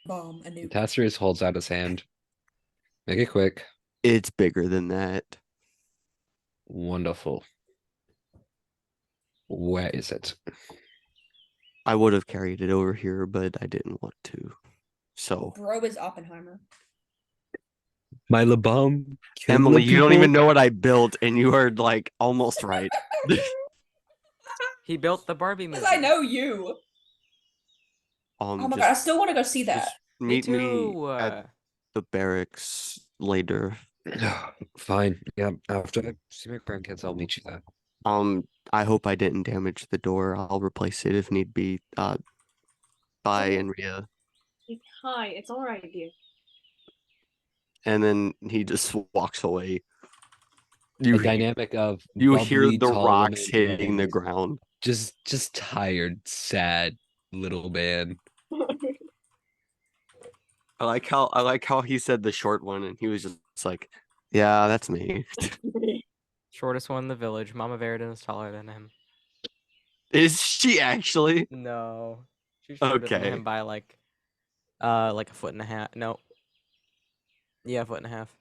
Bomb a nuke. Tastrius holds out his hand. Make it quick. It's bigger than that. Wonderful. Where is it? I would have carried it over here, but I didn't want to. So, Bro is Oppenheimer. My labum. Emily, you don't even know what I built, and you are like almost right. He built the Barbie movie. Because I know you. Oh my god, I still want to go see that. just meet me too. at the barracks later. Fine. Yeah. After I see my grandkids, I'll meet you there. I hope I didn't damage the door. I'll replace it if need be. Bye, Enria. Hi, it's alright, dear. And then he just walks away. The You dynamic of you hear bubbly, the tall rocks woman hitting the and ground. just tired, sad little man. I like how he said the short one, and he was just like, "Yeah, that's me." Shortest one in the village. Mama Veridan is taller than him. Is she actually? No. She's shorter than Okay. him by like a foot and a half. No. Yeah, a foot and a half.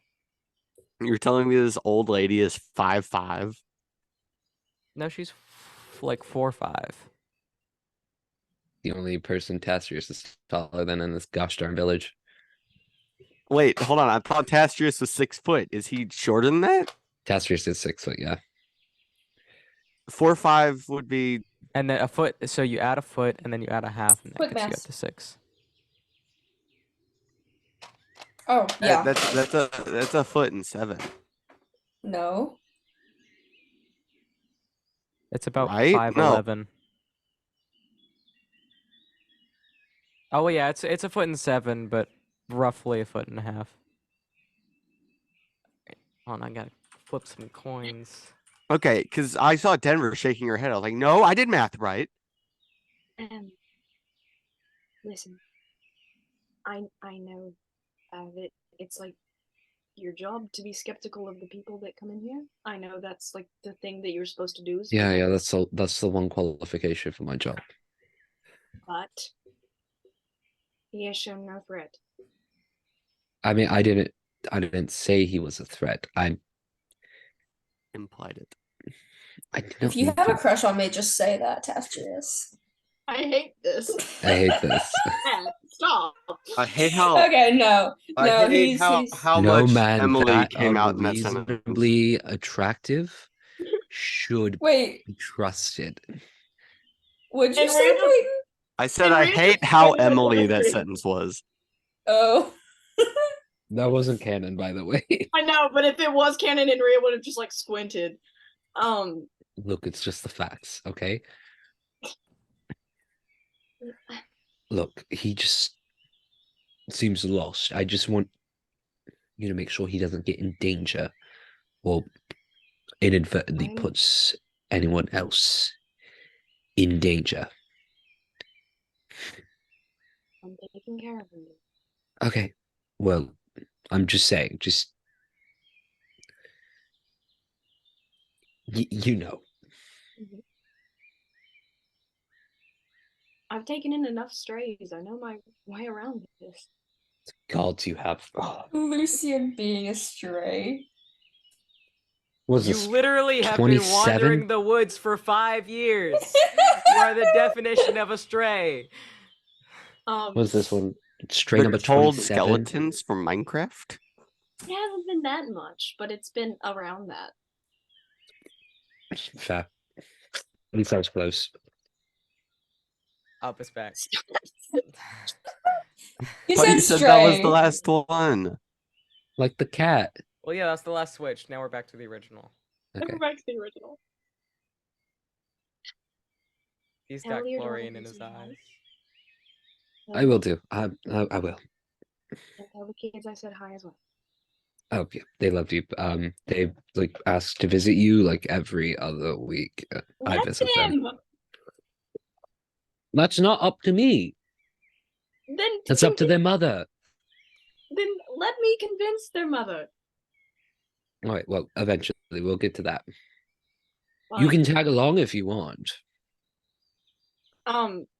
You're telling me this old lady is 5'5"? No, she's like 4'5". The only person Tastrius is taller than in this gosh darn village. Wait, hold on. I thought Tastrius was 6 foot. Is he shorter than that? Tastrius is 6 foot, yeah. 4'5" would be. And then a foot, so you add a foot and then you add a half and that Quick gets you up math. to 6. Oh, yeah. That's a foot and 7. No. It's about Right? 5'11". Oh yeah, it's a foot and 7, but roughly a foot and a half. Hold on, I gotta flip some coins. Okay, because I saw Denver shaking her head. I was like, no, I did math right. Listen, I know that it's like your job to be skeptical of the people that come in here. I know that's like the thing that you're supposed to do. Is Yeah, that's the one qualification for my job. But he has shown no threat. I mean, I didn't I didn't say he was a threat. Implied it. I did If not you mean have a to. crush on me, just say that, Tastrius. I hate this. I hate this. Stop. I hate how Okay, no, I no, hate how he's. No much man Emily that came out in that sentence. unreasonably attractive should Wait, be trusted. what'd you And say, Rhea just Clayton? I said I Rhea hate just how squinted Emily at that me. sentence was. Oh. That wasn't canon, by the way. I know, but if it was canon, and Rhea would have just like squinted. Look, it's just the facts, okay? Look, he just seems lost. I just want you to make sure he doesn't get in danger or inadvertently I'm- puts anyone else in danger. I'm taking care of him. Okay. Well, I'm just saying, just you know. I've taken in enough strays. I know my way around this. Gods you have. Lucian being a stray. Was You this literally have been 27? wandering the woods for 5 years. You are the definition of a stray. Was this one stray The number cold 27? skeletons from Minecraft? It hasn't been that much, but it's been around that. Fair. At least I was close. Up is back. You But said you said that was the stray. last one. Like the cat. Well, yeah, that's the last switch. Now we're back to the original. Okay. Go back to the original. He's Tell got your daughter chlorine in to his say hi. eyes. I will do. I will. And tell the kids I said hi as well. Oh yeah, they loved you. They like asked to visit you like every other week. I Let visit them. them. That's not up to me. Then That's up to their mother. Then let me convince their mother. All right. Well, eventually we'll get to that. You can tag along if you want.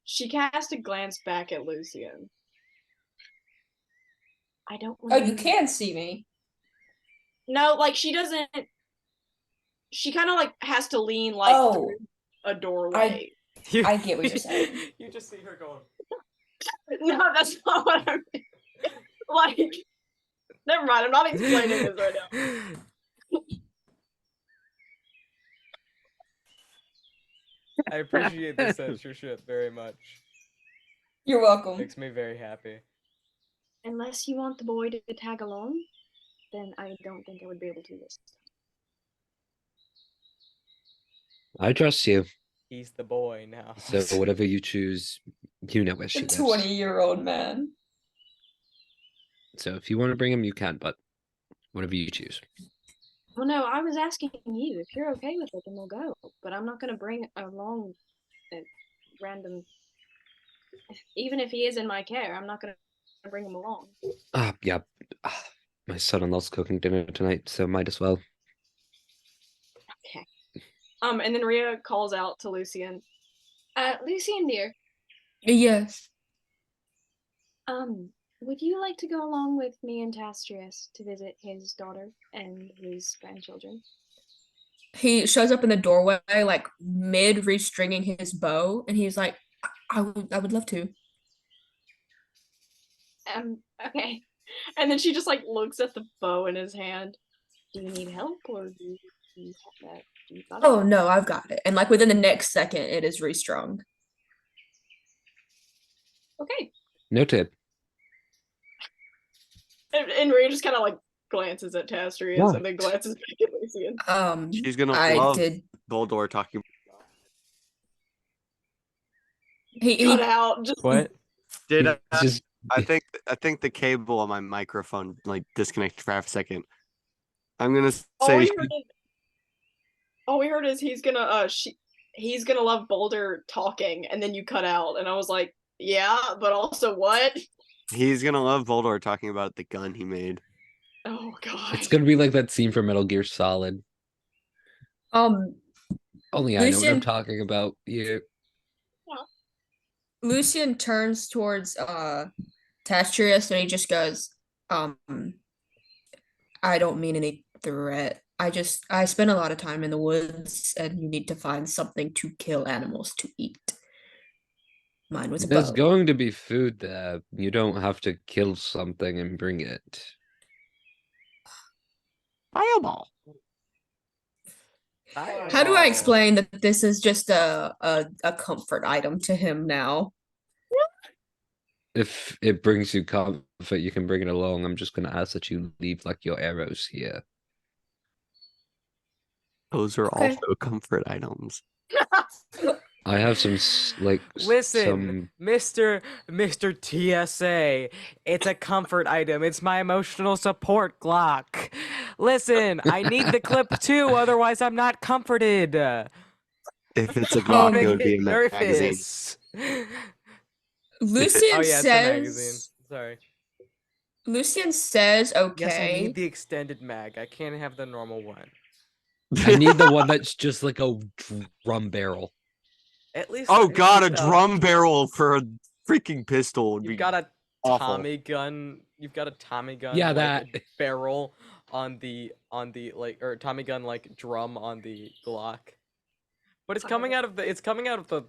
She cast a glance back at Lucian. I don't Oh, want you can see me. No, like she doesn't. She kind of like has to lean like Oh. through a doorway. I get what you're saying. You just see her going. No, that's not what I mean. Like, never mind. I'm not explaining this right now. I appreciate the censorship very much. You're welcome. Makes me very happy. Unless you want the boy to tag along, then I don't think I would be able to this. I trust you. He's the boy now. So whatever you choose, you know where she A lives. 20-year-old man. So if you want to bring him, you can. But whatever you choose. Well, no, I was asking you. If you're okay with it, then we'll go. But I'm not going to bring along a random. Even if he is in my care, I'm not going to bring him along. Yeah. My son-in-law's cooking dinner tonight, so might as well. Okay. And then Rhea calls out to Lucian. Lucian, dear. Yes. Would you like to go along with me and Tastrius to visit his daughter and his grandchildren? He shows up in the doorway, like mid restringing his bow, and he's like, I would love to. Okay. And then she just like looks at the bow in his hand. Do you need help, or do you have that? Do you got it? Oh no, I've got it. And like within the next second, it is restrung. Okay. Noted. And Rhea just kind of like glances at Tastrius What? and then glances back at Lucian. She's gonna I love did. Goldor talking. He Cut out. Just What? Did I? It's just I think the cable on my microphone like disconnected for half a second. I'm gonna say all we heard is he's gonna love Boulder talking, and then you cut out, and I was like, yeah, but also what? he's gonna love Voldor talking about the gun he made. Oh god. it's gonna be like that scene from Metal Gear Solid. Only I know what I'm Lucian- talking about. Yeah. Lucian turns towards Tastrius and he just goes, I don't mean any threat. I spend a lot of time in the woods, and you need to find something to kill animals to eat. Mine was a There's bow. going to be food there. You don't have to kill something and bring it. Fireball. How do I explain that this is just a comfort item to him now? If it brings you comfort, you can bring it along. I'm just gonna ask that you leave like your arrows here. Those are Okay. also comfort items. I have some Listen, Mr. TSA, it's a comfort item. It's my emotional support Glock. Listen, I need the clip too, otherwise I'm not comforted. If it's a I'm Glock, gonna it would be get a magazine. nervous. Lucian Oh yeah, it's a magazine. says Sorry. Lucian says Yes, I need okay. the extended mag. I can't have the normal one. I need the one that's just like a drum barrel. At least Oh let me god, a keep the- drum barrel for a freaking pistol would You've be got a awful. Tommy gun. You've got a Tommy gun. Yeah, like, that. barrel on the like, or Tommy gun like drum on the Glock. But it's coming out of the. It's coming out of the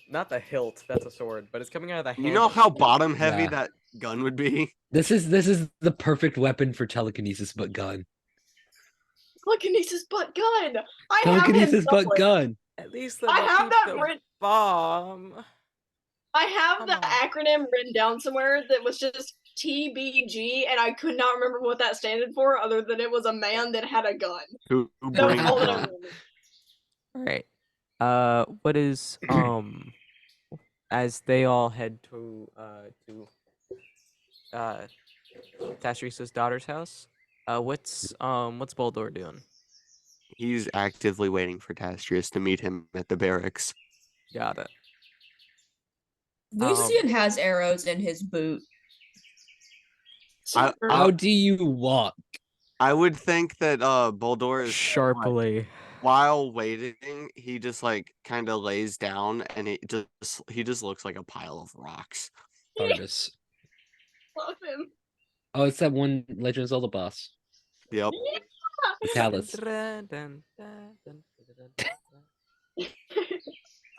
not the hilt. That's a sword. But it's coming out of the handle. You know how bottom heavy Yeah. that gun would be? This is the perfect weapon for telekinesis, but gun. Telekinesis butt gun. I have him Telekinesis, but somewhere. gun. At least let I me have keep that the written. bomb. I have Come the on. acronym written down somewhere that was just TBG, and I could not remember what that standed for, other than it was a man that had a gun. Who That was brings all that I gun? remember. All right. What is as they all head to Tashrisa's daughter's house. What's Boldor doing? He's actively waiting for Tastrius to meet him at the barracks. Got it. Lucian has arrows in his boot. How do you walk? I would think that Boldor is Sharply. while waiting, he just like kind of lays down and he just looks like a pile of rocks. Artis. Love him. Oh, it's that one Legend of Zelda boss. Yep. The Talus.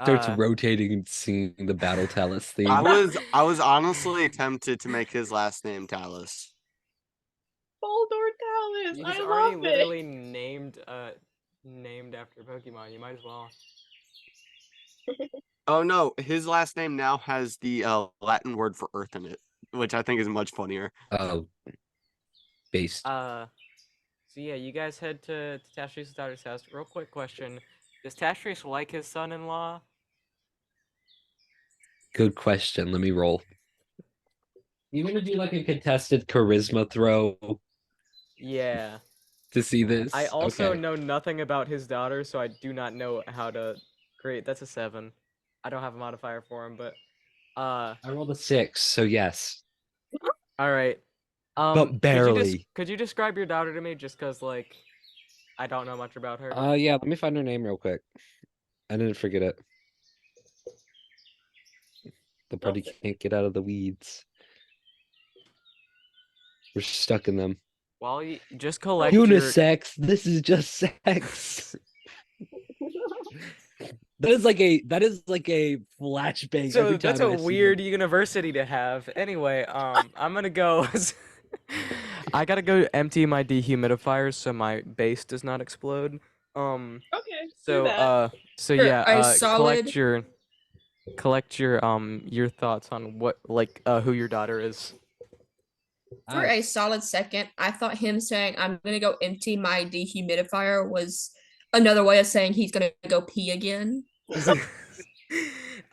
Starts rotating and singing the Battle Talus theme. I was honestly tempted to make his last name Talus. Boldor Talus. He's I already love literally named after Pokemon. You might as well. Oh no, his last name now has the Latin word for earth in it, which I think is much funnier. Oh, based. So yeah, you guys head to Tashri's daughter's house. Real quick question: does Tashris like his son-in-law? Good question. Let me roll. You gonna do like a contested charisma throw Yeah. to see this? I also Okay. know nothing about his daughter, so I do not know how to create. That's a 7. I don't have a modifier for him, but I rolled a 6, so yes. all right. But barely. Could you describe your daughter to me? Just cause like I don't know much about her. Yeah. Let me find her name real quick. I didn't forget it. The party can't get out of the weeds. We're stuck in them. While you just collect your Unisex. This is just sex. That is like a flashbang. So every time that's a I see weird it. university to have. Anyway, I'm gonna go. I gotta go empty my dehumidifiers so my base does not explode. Okay. So do that. so For yeah, a solid- collect your thoughts on what who your daughter is. For a solid second, I thought him saying, I'm gonna go empty my dehumidifier was another way of saying he's gonna go pee again.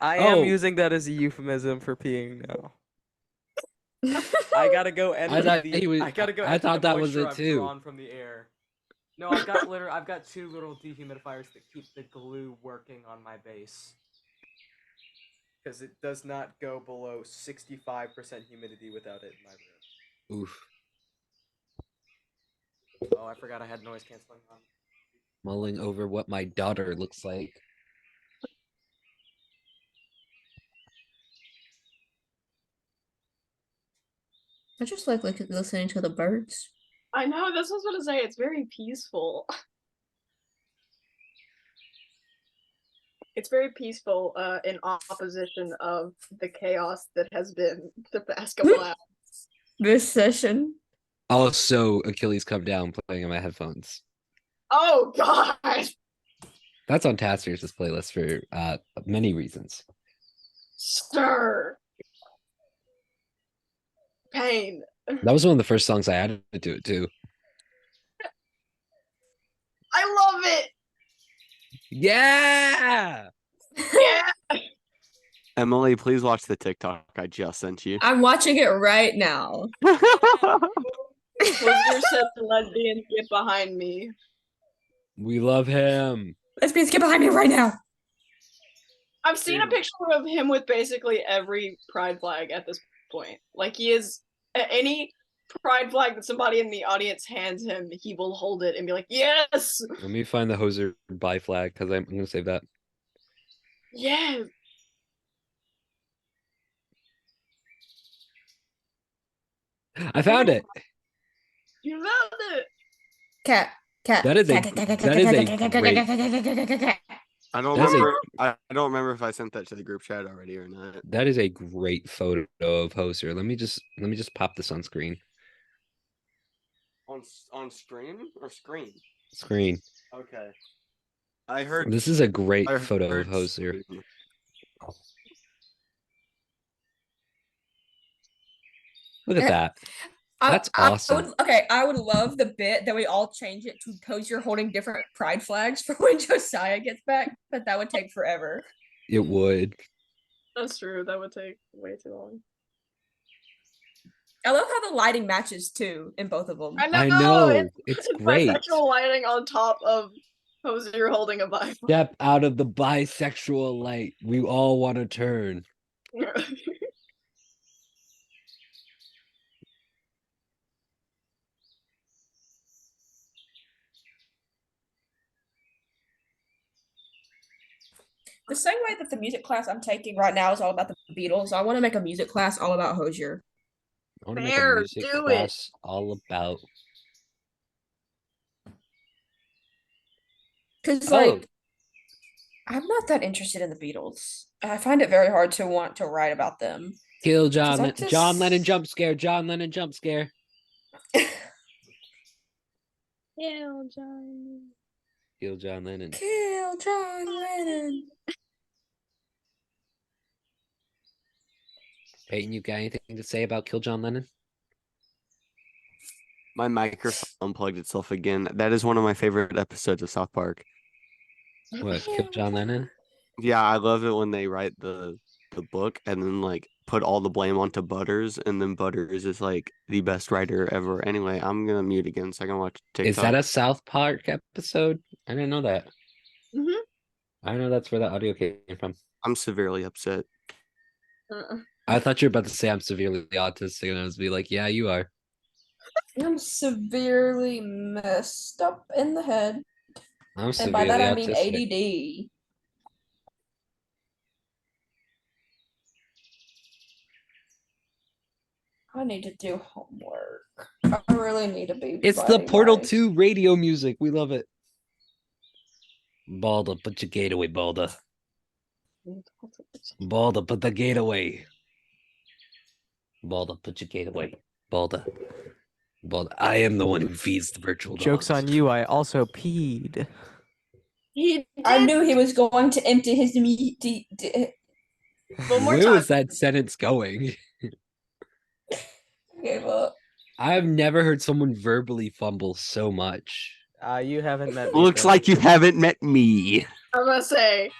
I am Oh. using that as a euphemism for peeing now. I gotta go empty thought the. he was- I gotta go. I empty thought the that was moisture it I've too. drawn from the air. No, I've got 2 little dehumidifiers that keep the glue working on my base. Because it does not go below 65% humidity without it in my room. Oof. Oh, I forgot I had noise canceling on. Mulling over what my daughter looks like. I just like listening to the birds. I know, that's what I was gonna say. It's very peaceful. It's very peaceful, in opposition of the chaos that has been the past couple hours. This session. Also, Achilles Come Down playing on my headphones. Oh god! That's on Taster's playlist for many reasons. Stir! Pain. That was one of the first songs I added to it too. I love it! Yeah. Yeah! Emily, please watch the TikTok I just sent you. I'm watching it right now. Hosier said the lesbian get behind me. We love him. Lesbians, get behind me right now. I've seen a picture of him with basically every pride flag at this point. Like, he is any pride flag that somebody in the audience hands him, he will hold it and be like, yes! Let me find the Hoser buy flag because I'm gonna save that. Yes! I found it. You found it! Cat. That is a great. I don't That's remember. I don't remember if I sent that to the group chat already or not. That is a great photo of Hoser. Let me just pop this on screen. On stream or screen? Screen. Okay. I heard This is a great I photo heard of Hoser. stream. Look at that. That's awesome. I would love the bit that we all change it to Cozier holding different pride flags for when Josiah gets back, but that would take forever. It would. That's true, that would take way too long. I love how the lighting matches too in both of them. I know. It's great. Bisexual lighting on top of Hosier holding a Bible. Step out of the bisexual light. We all want to turn. The same way that the music class I'm taking right now is all about the Beatles, I want to make a music class all about Hosier. I want to make Fair, a music do class all about. Because, Oh. like, I'm not that interested in the Beatles. I find it very hard to want to write about them. Kill John. I John just- Lennon jump scare. John Lennon jump scare. Kill John. Kill John Lennon. Kill John Lennon. Peyton, you got anything to say about Kill John Lennon? My microphone unplugged itself again. That is one of my favorite episodes of South Park. What? Kill John Lennon? Yeah, I love it when they write the book and then like put all the blame onto Butters, and then Butters is like the best writer ever. Anyway, I'm gonna mute again so I can watch TikTok. Is that a South Park episode? I didn't know that. Mhm. I know that's where the audio came from. I'm severely upset. I thought you were about to say I'm severely autistic, and I was be like, yeah, you are. I'm severely messed up in the head. I'm And severely by that I mean autistic. ADD. I need to do homework. I really need to be. It's the Portal writing 2 radio music. We love it. Balda, put your gate away, Balda. Balda, put the gate away. Balda, put your gate away. Balda. Balda. I am the one who feeds the virtual Joke's dogs. on you. I also peed. He I did- knew he was going to empty his meat. One more Where time. was that sentence going? Gave up. I've never heard someone verbally fumble so much. You haven't met me. Looks so- like you haven't met me. I'm gonna say.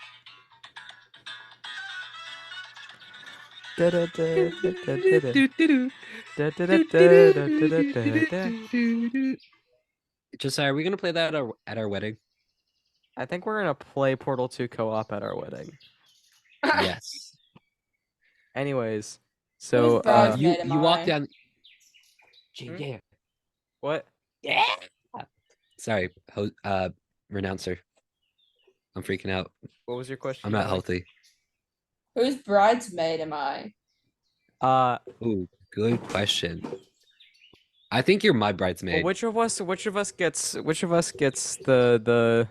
Josiah, are we gonna play that at our wedding? I think we're gonna play Portal 2 co-op at our wedding. Yes. Anyways, so Who's bridesmaid? You am walk I? down. Hmm? Yeah. what? Yeah. Sorry, renouncer. I'm freaking out. What was your question? I'm not Molly? healthy. Whose bridesmaid am I? Uh, Ooh, good question. I think you're my Well, bridesmaid. which of us gets the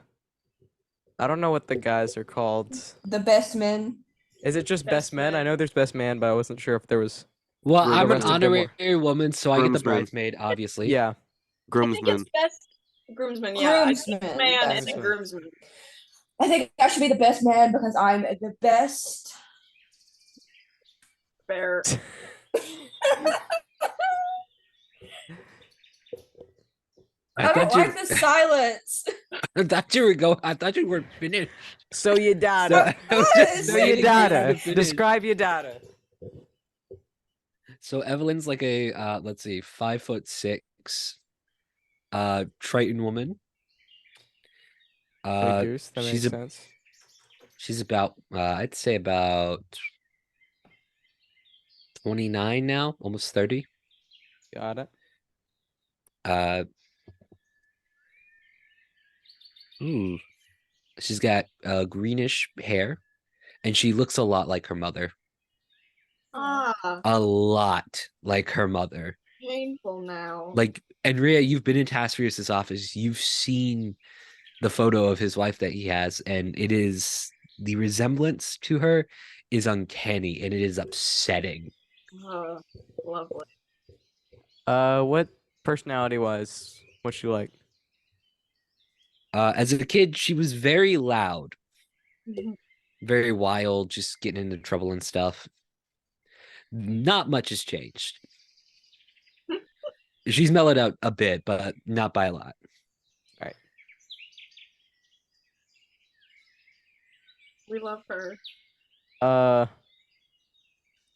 I don't know what the guys are called. The best men. Is it just best Best men? I man. know there's best man, but I wasn't sure if there was. Well, Groom- I'm the an rest of them were. honorary woman, so I get the Groomsman. bridesmaid, obviously. Yeah. I think Groomsman. it's best groomsman. Yeah, I think Groomsman, man and that's then it. groomsman. I think I should be the best man because I'm the best. Fair. I don't like the silence. I thought you were going. I thought you were finished. So your So data. I was just So your waiting for you to data. finish. Describe your data. So Evelyn's like a let's see, 5'6", Triton woman. Okay, Goose. That she's makes a sense. she's about I'd say about 29 now, almost 30. Got it. She's got greenish hair, and she looks a lot like her mother. Ah, A lot like her mother. painful now. Like, and Rhea, you've been in Task Force's office. You've seen the photo of his wife that he has, and it is the resemblance to her is uncanny, and it is upsetting. Lovely. What personality-wise, what's she like? As a kid, she was very loud, very wild, just getting into trouble and stuff. Not much has changed. She's mellowed out a bit, but not by a lot. We love her. Do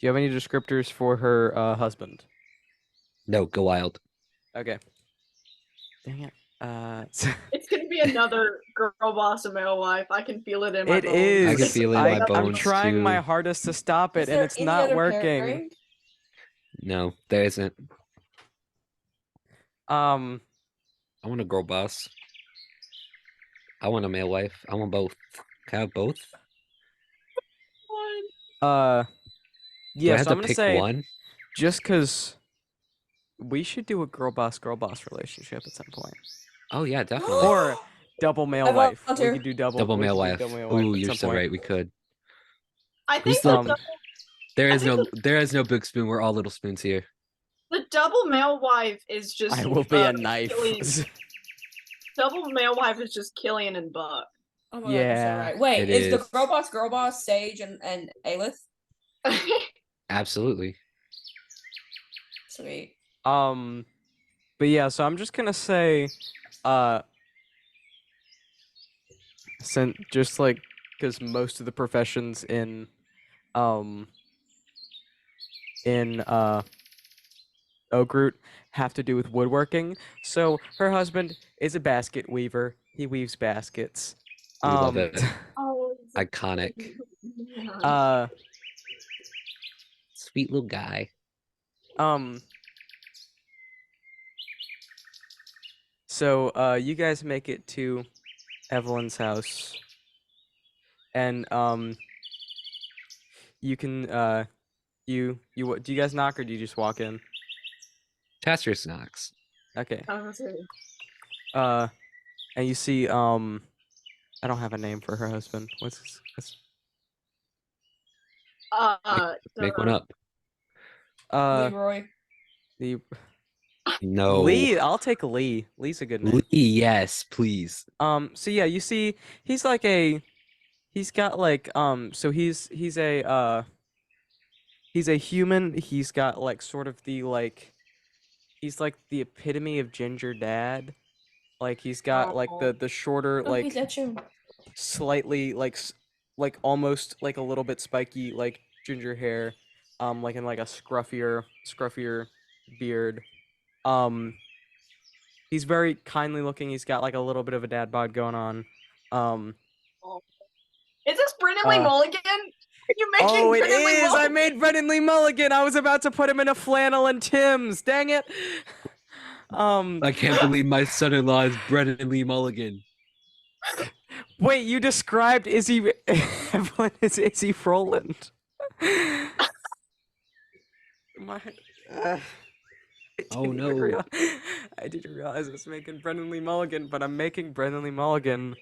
you have any descriptors for her husband? No, go wild. Okay. Dang it. It's gonna be another girl boss and male wife. I can feel it in my It bones. is. I can feel it in my I'm bones, trying my too. hardest to stop it, Is and there it's any not other working. pairing? No, there isn't. Um, I want a girl boss. I want a male wife. I want both. Can I have both? One. Do yeah. I have So to I'm gonna pick say one? just because we should do a girl boss relationship at some point, Oh yeah, definitely. or double male I wife. We volunteer. could do double. Double we male could do wife. double male wife Ooh, at you're some so point. right. We could. I Who's think the- the There I is think no big spoon. We're all little spoons here. the double male wife is just. I will be a knife. Killian. Double male wife is just Killian and Buck. Oh my God, you're so Yeah, right. Wait, it is the is. girl boss, Sage and Aelith? Absolutely. Sweet. But yeah. So I'm just gonna say, since just like because most of the professions in Oak Root have to do with woodworking. So her husband is a basket weaver. He weaves baskets. We love it. Oh, Iconic. yeah. Sweet little guy. So you guys make it to Evelyn's house, and you can do you guys knock or do you just walk in? Taster's knocks. Okay. I was gonna say, And you see I don't have a name for her husband. What's Make one up. Leroy. the No. Lee? I'll take Lee. Lee's a good name. Lee, yes, please. So yeah, you see he's like he's got like so he's a human. He's got like sort of the like he's like the epitome of ginger dad. Like he's got like the shorter Oh, he's like at you. slightly like almost like a little bit spiky like ginger hair, like in like a scruffier beard. He's very kindly looking. He's got like a little bit of a dad bod going on. is this Brennan Lee Mulligan? Are you making Oh, it Brennan Lee is! I Mulligan? made Brennan Lee Mulligan. I was about to put him in a flannel and Tim's. Dang it! I can't believe my son-in-law is Brennan Lee Mulligan. Wait, you described Izzy Evelyn as Izzy Froland. Oh, no. I didn't realize I was making Brendan Lee Mulligan, but I'm making Brendan Lee Mulligan.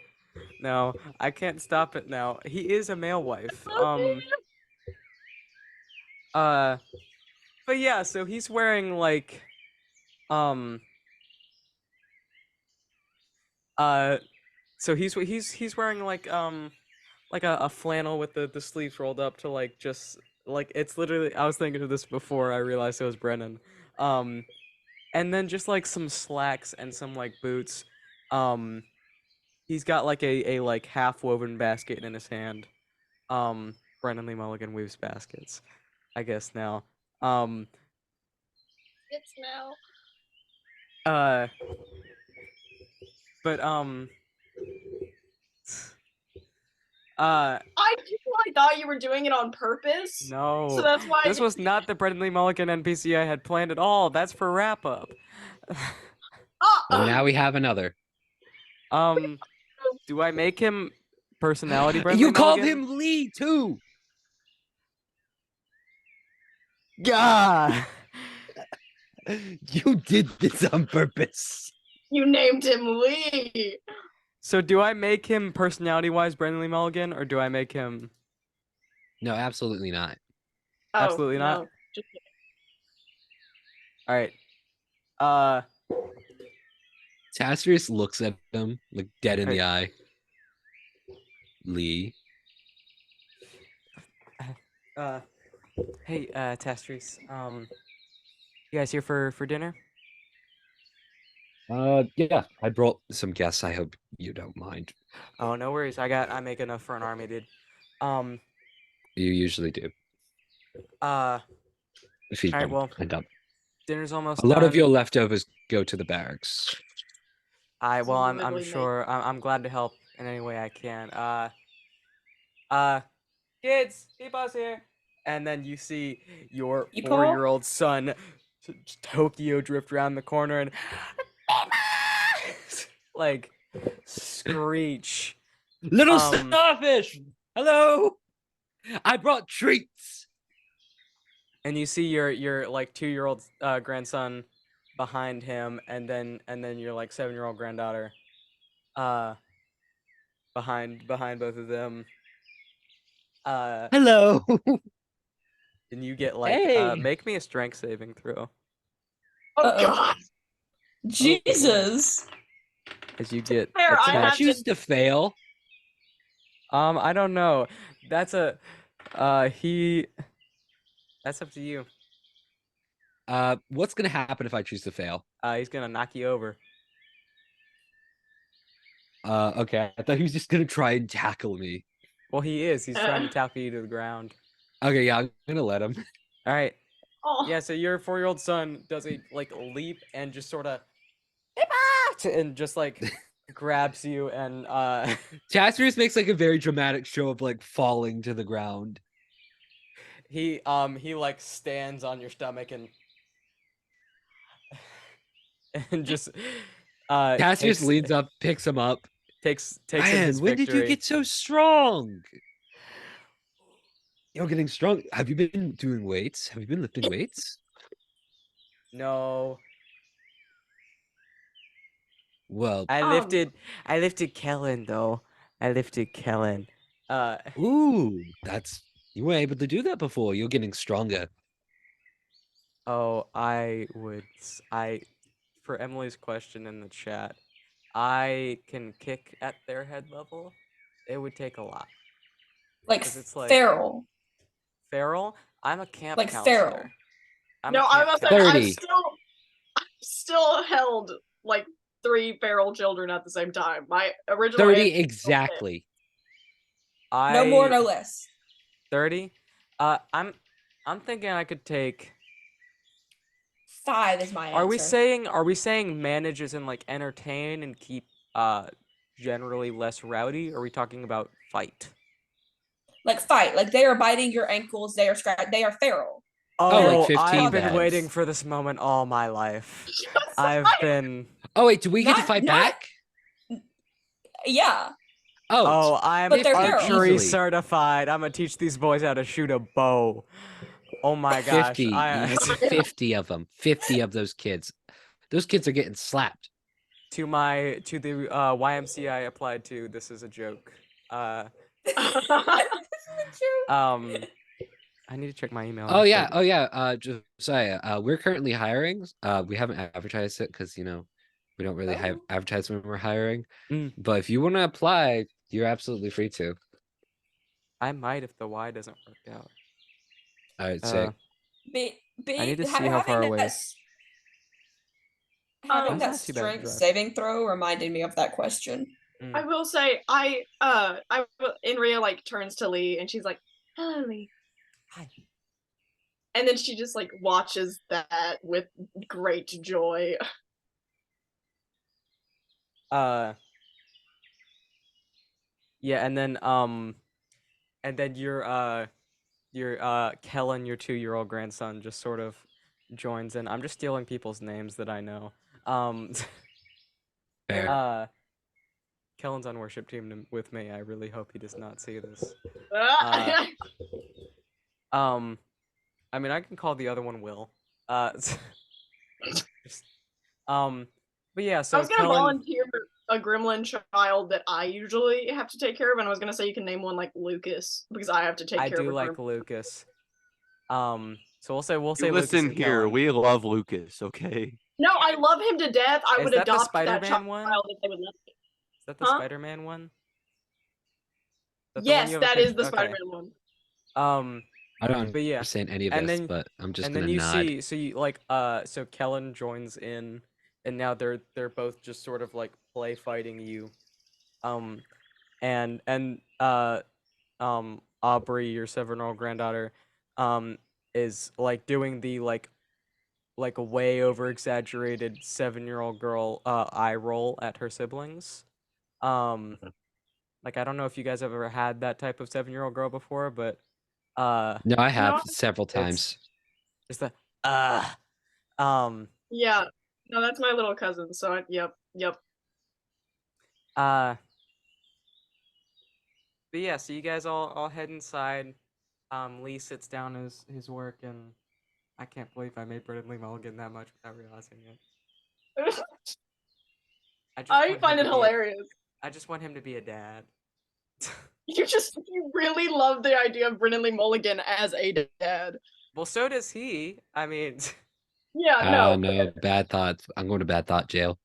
No, I can't stop it now. He is a male wife. But yeah, so he's wearing like, so he's wearing like a flannel with the sleeves rolled up to like just like it's literally I was thinking of this before I realized it was Brennan. And then just like some slacks and some like boots. He's got like a like half woven basket in his hand. Brendan Lee Mulligan weaves baskets, I guess now. It's now. But I thought you were doing it on purpose. no. So that's why This was not the Brendan Lee Mulligan NPC I had planned at all. That's for wrap up. Well, now we have another. Do I make him personality Brendan You Lee called Mulligan? him Lee too. Gah! You did this on purpose. you named him Lee. So do I make him personality-wise Brendan Lee Mulligan, or do I make him... No, absolutely not. Absolutely not? No, just kidding. Alright. Tastrius looks at him like dead in the Hey. eye. Lee. Hey, Tastrius, you guys here for dinner? Yeah, I brought some guests. I hope you don't mind. Oh, no worries. I make enough for an army, dude. You usually do. If you Alright, don't well, end up. dinner's almost A lot of done. your leftovers go to the barracks. Well, I'm Literally sure. I'm glad to help in any way I can. Kids, Peepaw's here. And then you see your Peepaw? 4-year-old son, Tokyo, drift around the corner and like screech. Little Um, starfish! Hello! I brought treats! And you see your like 2-year-old grandson behind him, and then your like 7-year-old granddaughter, behind both of them. Hello! And you get like Hey! make me a strength saving throw Oh Uh-oh. God. Jesus. as you get Fair, I Can I have attacked. to- choose to fail? I don't know. That's a that's up to you. What's gonna happen if I choose to fail? He's gonna knock you over. Okay. I thought he was just gonna try and tackle me. Well, he is. He's trying to tackle you to the ground. Okay, yeah, I'm gonna let him. All right. Oh. Yeah. So your 4-year-old son does a like leap and just sort of and just like grabs you and Tastrius makes like a very dramatic show of like falling to the ground. he like stands on your stomach and just Tastrius leans up, picks him up. takes Man, his when did you victory. get so strong? You're getting strong. Have you been doing weights? Have you been lifting weights? No. Well, I lifted Kellen though. I lifted Kellen. ooh, that's you weren't able to do that before. You're getting stronger. Oh, for Emily's question in the chat, I can kick at their head level. It would take a lot. Like 'Cause it's like- feral. Feral? I'm a camp Like counselor. feral. I'm No, a I'm camp about to say, 30. I've still held like 3 feral children at the same time. My original 30 answer- exactly. No more, no less. 30? I'm thinking I could take. 5 is my answer. Are we saying manage as in like entertain and keep generally less rowdy? Or are we talking about fight? Like fight? Like they are biting your ankles. They are they are feral. Oh, like 15 I've been beds. waiting for this moment all my life. Yes, I've been. Oh wait, do we get to Not- fight not- back? Yeah. Oh, I'm But they're feral. archery Easily. certified. I'm gonna teach these boys how to shoot a bow. Oh my gosh. 50, you know, 50 of them. 50 of those kids. Those kids are getting slapped. To the YMCA I applied to, this is a joke. I need to check my email. Oh yeah. Josiah, we're currently hiring. We haven't advertised it because we don't really advertise when we're hiring. But if you want to apply, you're absolutely free to. I might if the Y doesn't work out. All right, sick. I need to see how far away. Having That's that not too bad to strength drive. saving throw reminded me of that question. I will say, Inria like turns to Lee and she's like, "Hello, Lee." Hi. And then she just like watches that with great joy. Yeah, and then your Kellen, your 2-year-old grandson, just sort of joins in. I'm just stealing people's names that I know. Fair. Kellen's on worship team with me. I really hope he does not see this. I mean, I can call the other one Will. But yeah. So I was gonna Kellen, volunteer a gremlin child that I usually have to take care of, and I was gonna say you can name one like Lucas because I have to take I care of do a like gremlin. Lucas. So we'll say Lucas Listen and here, Kellen. we love Lucas, okay? No, I love him to death. I Is would that the adopt that Spider-Man child one? if they would let me. Is that the Huh? Spider-Man one? Yes, that is the Okay. Spider-Man one. I don't But yeah, understand any of and this, then- but I'm just and gonna then you nod. so you like so Kellen joins in, and now they're both just sort of like play fighting you, and Aubrey, your 7-year-old granddaughter, is like doing the like a way over exaggerated 7-year-old girl eye roll at her siblings. Like I don't know if you guys have ever had that type of 7-year-old girl before, but No, I have No. several times. it's the Yeah. No, that's my little cousin. So yep. But yeah, so you guys all head inside. Lee sits down his work, and I can't believe I made Brendan Lee Mulligan that much without realizing it. I find it hilarious. I just want him to be a dad. You really love the idea of Brennan Lee Mulligan as a dad. Well, so does he. I mean, Yeah, No, bad thoughts. I'm going to bad thought jail.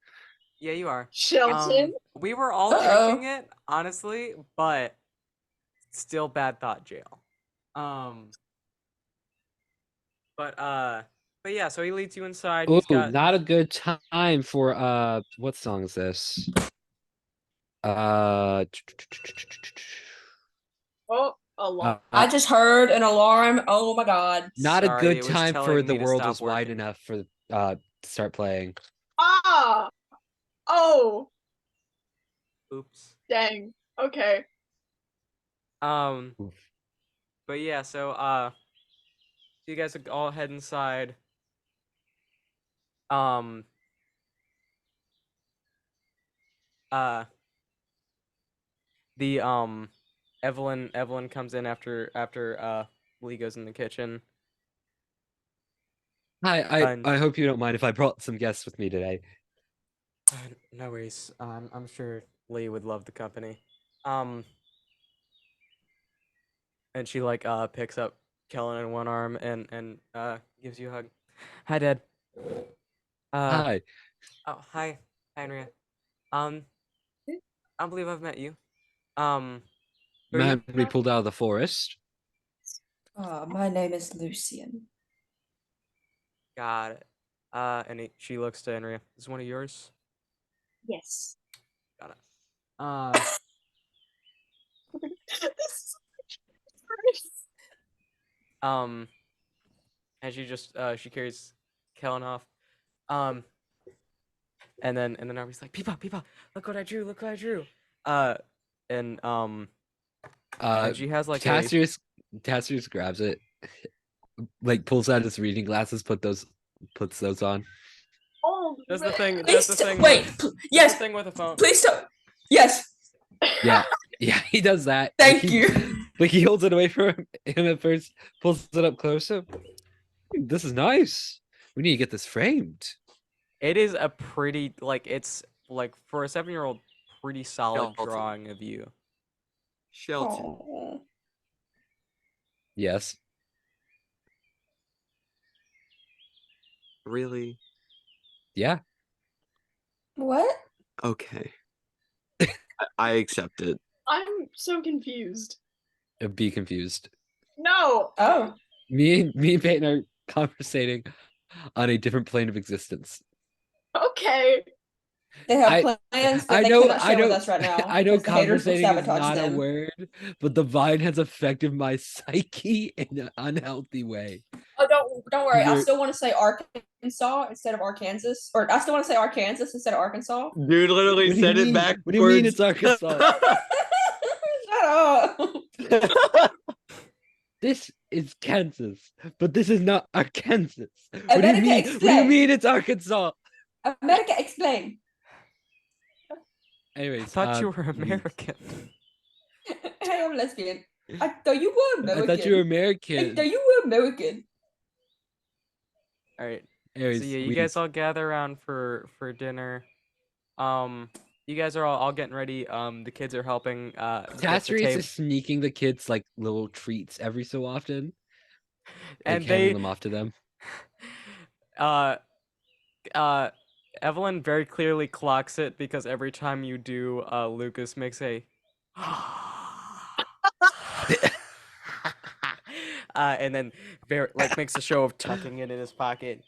yeah, you are. Shelton. We were all Uh-oh. thinking it, honestly, but still bad thought jail. But yeah, so he leads you inside. Ooh, He's got not a good time for what song is this? Oh, a lot. I just heard an alarm. Oh my god. Not Sorry, a good it was time for telling The me to World stop Is Wide working. Enough for to start playing. Ah! Oh, oops. dang. Okay. But yeah, so you guys all head inside. The Evelyn comes in after Lee goes in the kitchen. Hi, And- I hope you don't mind if I brought some guests with me today. No worries. I'm sure Lee would love the company. And she like picks up Kellen in one arm and gives you a hug. Hi, Dad. Hi. Oh, hi, Henry. I don't believe I've met you. Who are you? Man, we pulled out of the forest. My name is Lucian. Got it. And she looks to Henry. Is this one of yours? Yes. Got it. And she just she carries Kellen off. And then Arby's like, Peepa, look what I drew, and she has like Tassius grabs it, like pulls out his reading glasses, puts those on. Oh, does the thing. Please Does the thing. wait. Yes. The thing with a phone. Please don't. Yes. Yeah, he does that. Thank Like, you. Like he holds it away from him, him at first, pulls it up closer. This is nice. We need to get this framed. It is a pretty it's like for a 7-year-old pretty solid Shelton. drawing of you. Shelton. Aw. Yes. Really? Yeah. What? Okay. I accept it. I'm so confused. Be confused. No. Oh. Me and Peyton are conversating on a different plane of existence. Okay. They have I- plans that I they know, cannot I share with know, us right now. I know because the haters will conversating is sabotage not a them. word, but the vine has affected my psyche in an unhealthy way. Oh, don't worry. I You're- still want to say Arkansas instead of Arkansas, or I still want to say Arkansas instead of Arkansas. Dude literally What do you said it mean? backwards. What do you mean it's Arkansas? Shut up. This is Kansas, but this is not Arkansas. What do you America, mean? What do you explain. mean it's Arkansas? America, explain. Anyways, I thought you were leave. American. Hey, I'm lesbian. I thought you were I American. thought you were I American. thought you were American. All right. Anyways, So yeah, you leave. guys all gather around for dinner. You guys are all getting ready. The kids are helping. Get the Tasseries table, is sneaking the kids like little treats every so often, like and handing they, them off to them. uh, Evelyn very clearly clocks it because every time you do, Lucas makes a. And then makes a show of tucking it in his pocket.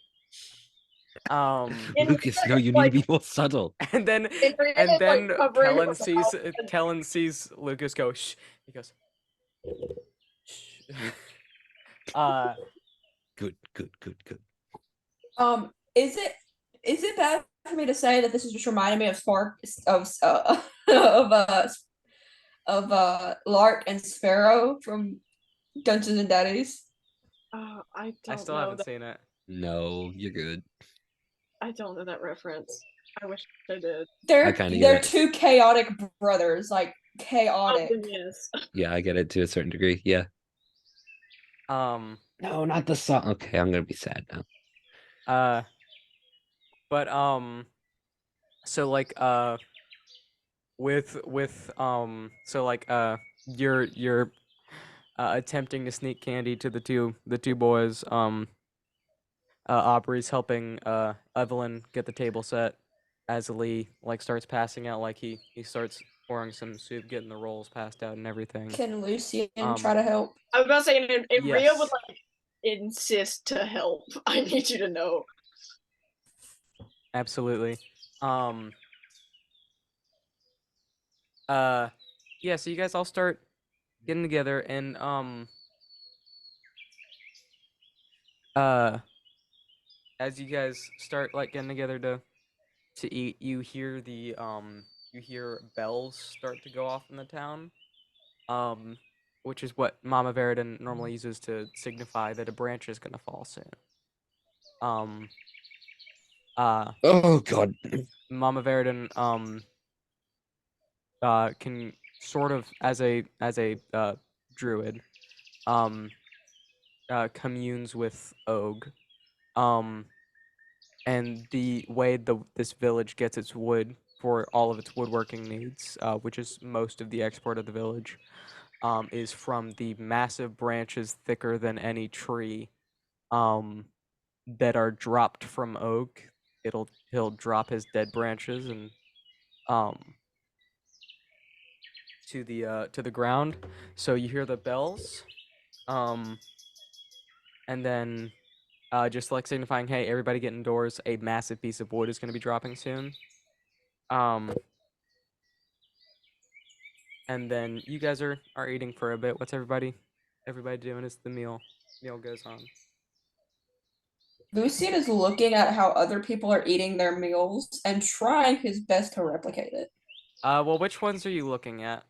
And Lucas, no, it's you need like- to be more subtle. And then And Brianna's, like, covering her mouth. Kellen sees Lucas go shh. He goes shh. Good. Is it bad for me to say that this is just reminding me of Spark of Lark and Sparrow from Dungeons and Daddies? I I don't still know haven't that. seen it. No, you're good. I don't know that reference. I wish I did. They're kinda get they're it. two chaotic brothers, like chaotic. Oh, yes. Yeah, I get it to a certain degree. Yeah. Um No, not the song. Okay, I'm gonna be sad now. But so you're attempting to sneak candy to the two boys. Aubrey's helping Evelyn get the table set as Lee starts passing out, he starts pouring some soup, getting the rolls passed out and everything. Can Lucian Um, try to help? I was about to say, if Ria would Yes. insist to help, I need you to know. Absolutely. Yeah, so you guys all start getting together and as you guys start getting together to eat, you hear bells start to go off in the town. Which is what Mama Veridan normally uses to signify that a branch is gonna fall soon. Oh God. Mama Veridan can sort of as a druid communes with Og. And the way this village gets its wood for all of its woodworking needs, which is most of the export of the village, is from the massive branches thicker than any tree that are dropped from Og. He'll drop his dead branches and to the ground. So you hear the bells, and then just signifying, hey, everybody get indoors. A massive piece of wood is going to be dropping soon. And then you guys are eating for a bit. What's everybody doing as the meal goes on? Lucian is looking at how other people are eating their meals and trying his best to replicate it. Well, which ones are you looking at?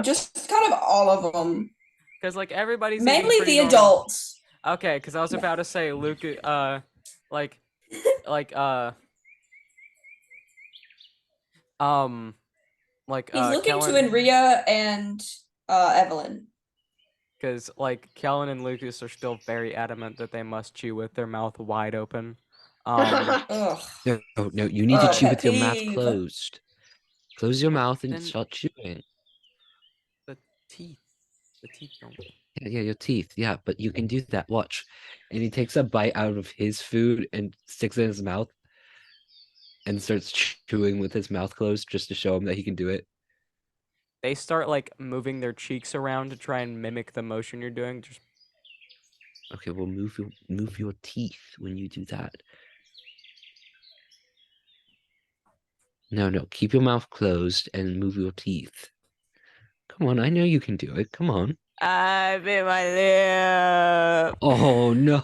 Just kind of all of them. Because everybody's eating Mainly pretty the normal. adults. Okay, because I was about to say Luke, He's looking Kellen, to Enria and Evelyn. Because like Kellen and Lucas are still very adamant that they must chew with their mouth wide open. Ugh. No, you need to chew pet with your mouth peeve. closed. Close your mouth and Then- start chewing. The teeth don't. Yeah, your teeth. Yeah, but you can do that. Watch. And he takes a bite out of his food and sticks it in his mouth and starts chewing with his mouth closed just to show him that he can do it. They start like moving their cheeks around to try and mimic the motion you're doing. Just Okay, well move your teeth when you do that. No, keep your mouth closed and move your teeth. Come on, I know you can do it. Come on. I bit my lip. Oh no.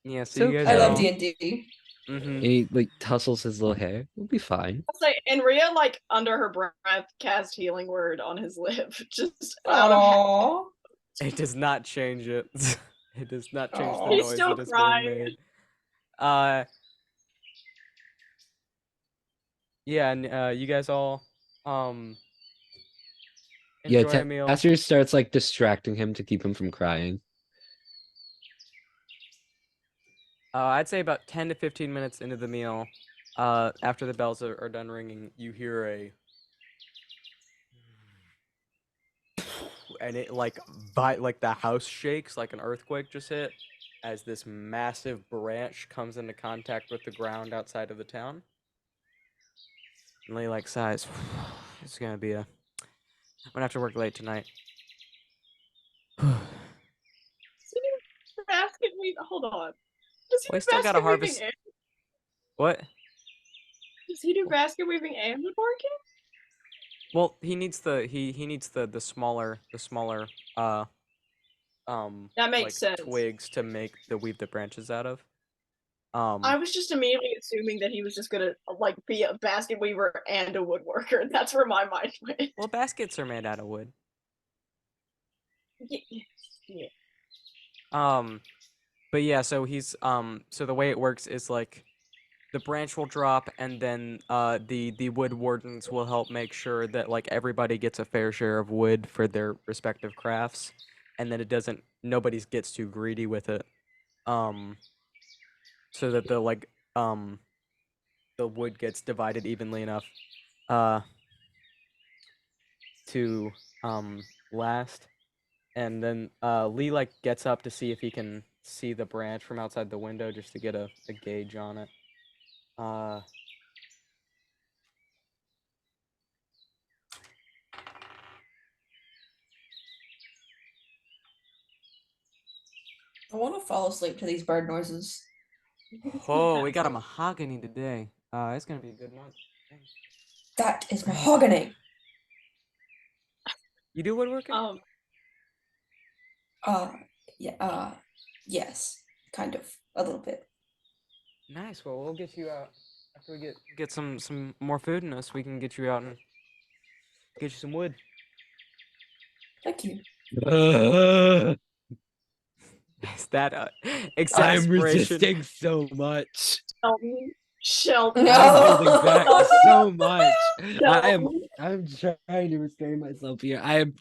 Yeah, so So you guys I are love all. D&D. Mm-hmm. He like tussles his little hair. We'll be fine. I'll say, and Rhea, like, under her breath, cast healing word on his lip. Just out of Aww. It does not change it. It does not change the Aw. He's noise still that is crying. being made. Yeah, and you guys all Yeah, enjoy a meal. Tasker starts like distracting him to keep him from crying. I'd say about 10 to 15 minutes into the meal, after the bells are done ringing, you hear a and it like the house shakes like an earthquake just hit as this massive branch comes into contact with the ground outside of the town. And Lee like sighs. It's gonna be I'm gonna have to work late tonight. basket weave. Hold on. Does he Well, do he still gotta basket weaving harvest- and What? does he do basket weaving and woodworking? Well, he needs the the smaller That makes like sense. twigs to weave the branches out of. I was just immediately assuming that he was just gonna like be a basket weaver and a woodworker. That's where my mind went. Well, baskets are made out of wood. Yeah. But yeah, so he's so the way it works is like the branch will drop and then the wood wardens will help make sure that like everybody gets a fair share of wood for their respective crafts and that nobody gets too greedy with it. So that the wood gets divided evenly enough to last. And then Lee like gets up to see if he can see the branch from outside the window just to get a gauge on it. I want to fall asleep to these bird noises. Oh, we got a mahogany today. It's gonna be a good month. That is mahogany. You do woodworking? Yeah, yes, kind of, a little bit. Nice. Well, we'll get you out after we get some more food in us. We can get you out and get you some wood. Thank you. Is that I'm exasperation? resisting so much. Shelton. No. I'm holding back so much. Shelton. I'm trying to restrain myself here. I am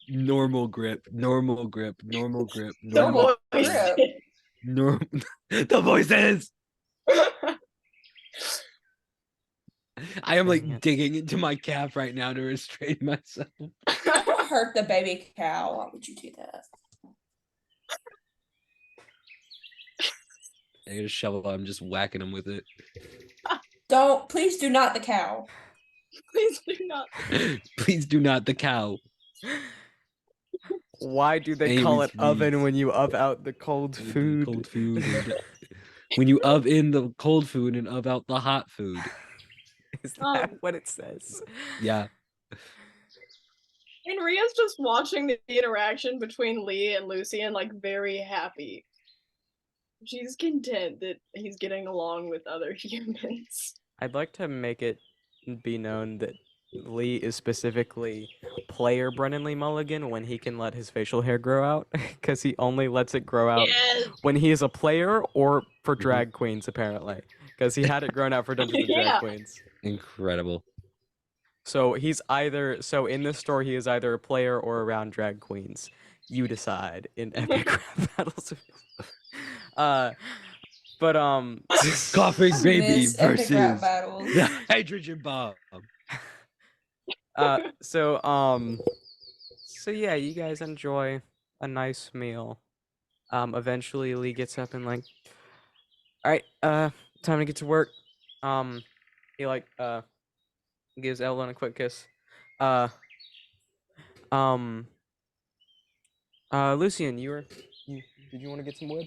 normal grip. Normal. The Grip. The voices. I am Dang like it. digging into my calf right now to restrain myself. Don't hurt the baby cow. Why would you do that? I get a shovel. I'm just whacking him with it. Please do not the cow. Please do not. Please do not the cow. Why do they Hey, call it oven refuse. when you out the cold The food? cold food. When you in the cold food and out the hot food. Is that what it says? Yeah. And Ria's just watching the interaction between Lee and Lucy and like very happy. She's content that he's getting along with other humans. I'd like to make it be known that Lee is specifically player Brennan Lee Mulligan when he can let his facial hair grow out, because he only lets it grow out Yes. when he is a player or for drag queens, apparently, because he had it grown out for Dungeons and Yeah. Drag Queens. Incredible. So he's either in this story he is either a player or around drag queens. You decide in epic rap battles. But Coughing baby Miss epic rap versus battles. the hydrogen bomb. So yeah, you guys enjoy a nice meal. Eventually Lee gets up and like, all right, time to get to work. He like gives Evelyn a quick kiss. Lucian, did you want to get some wood?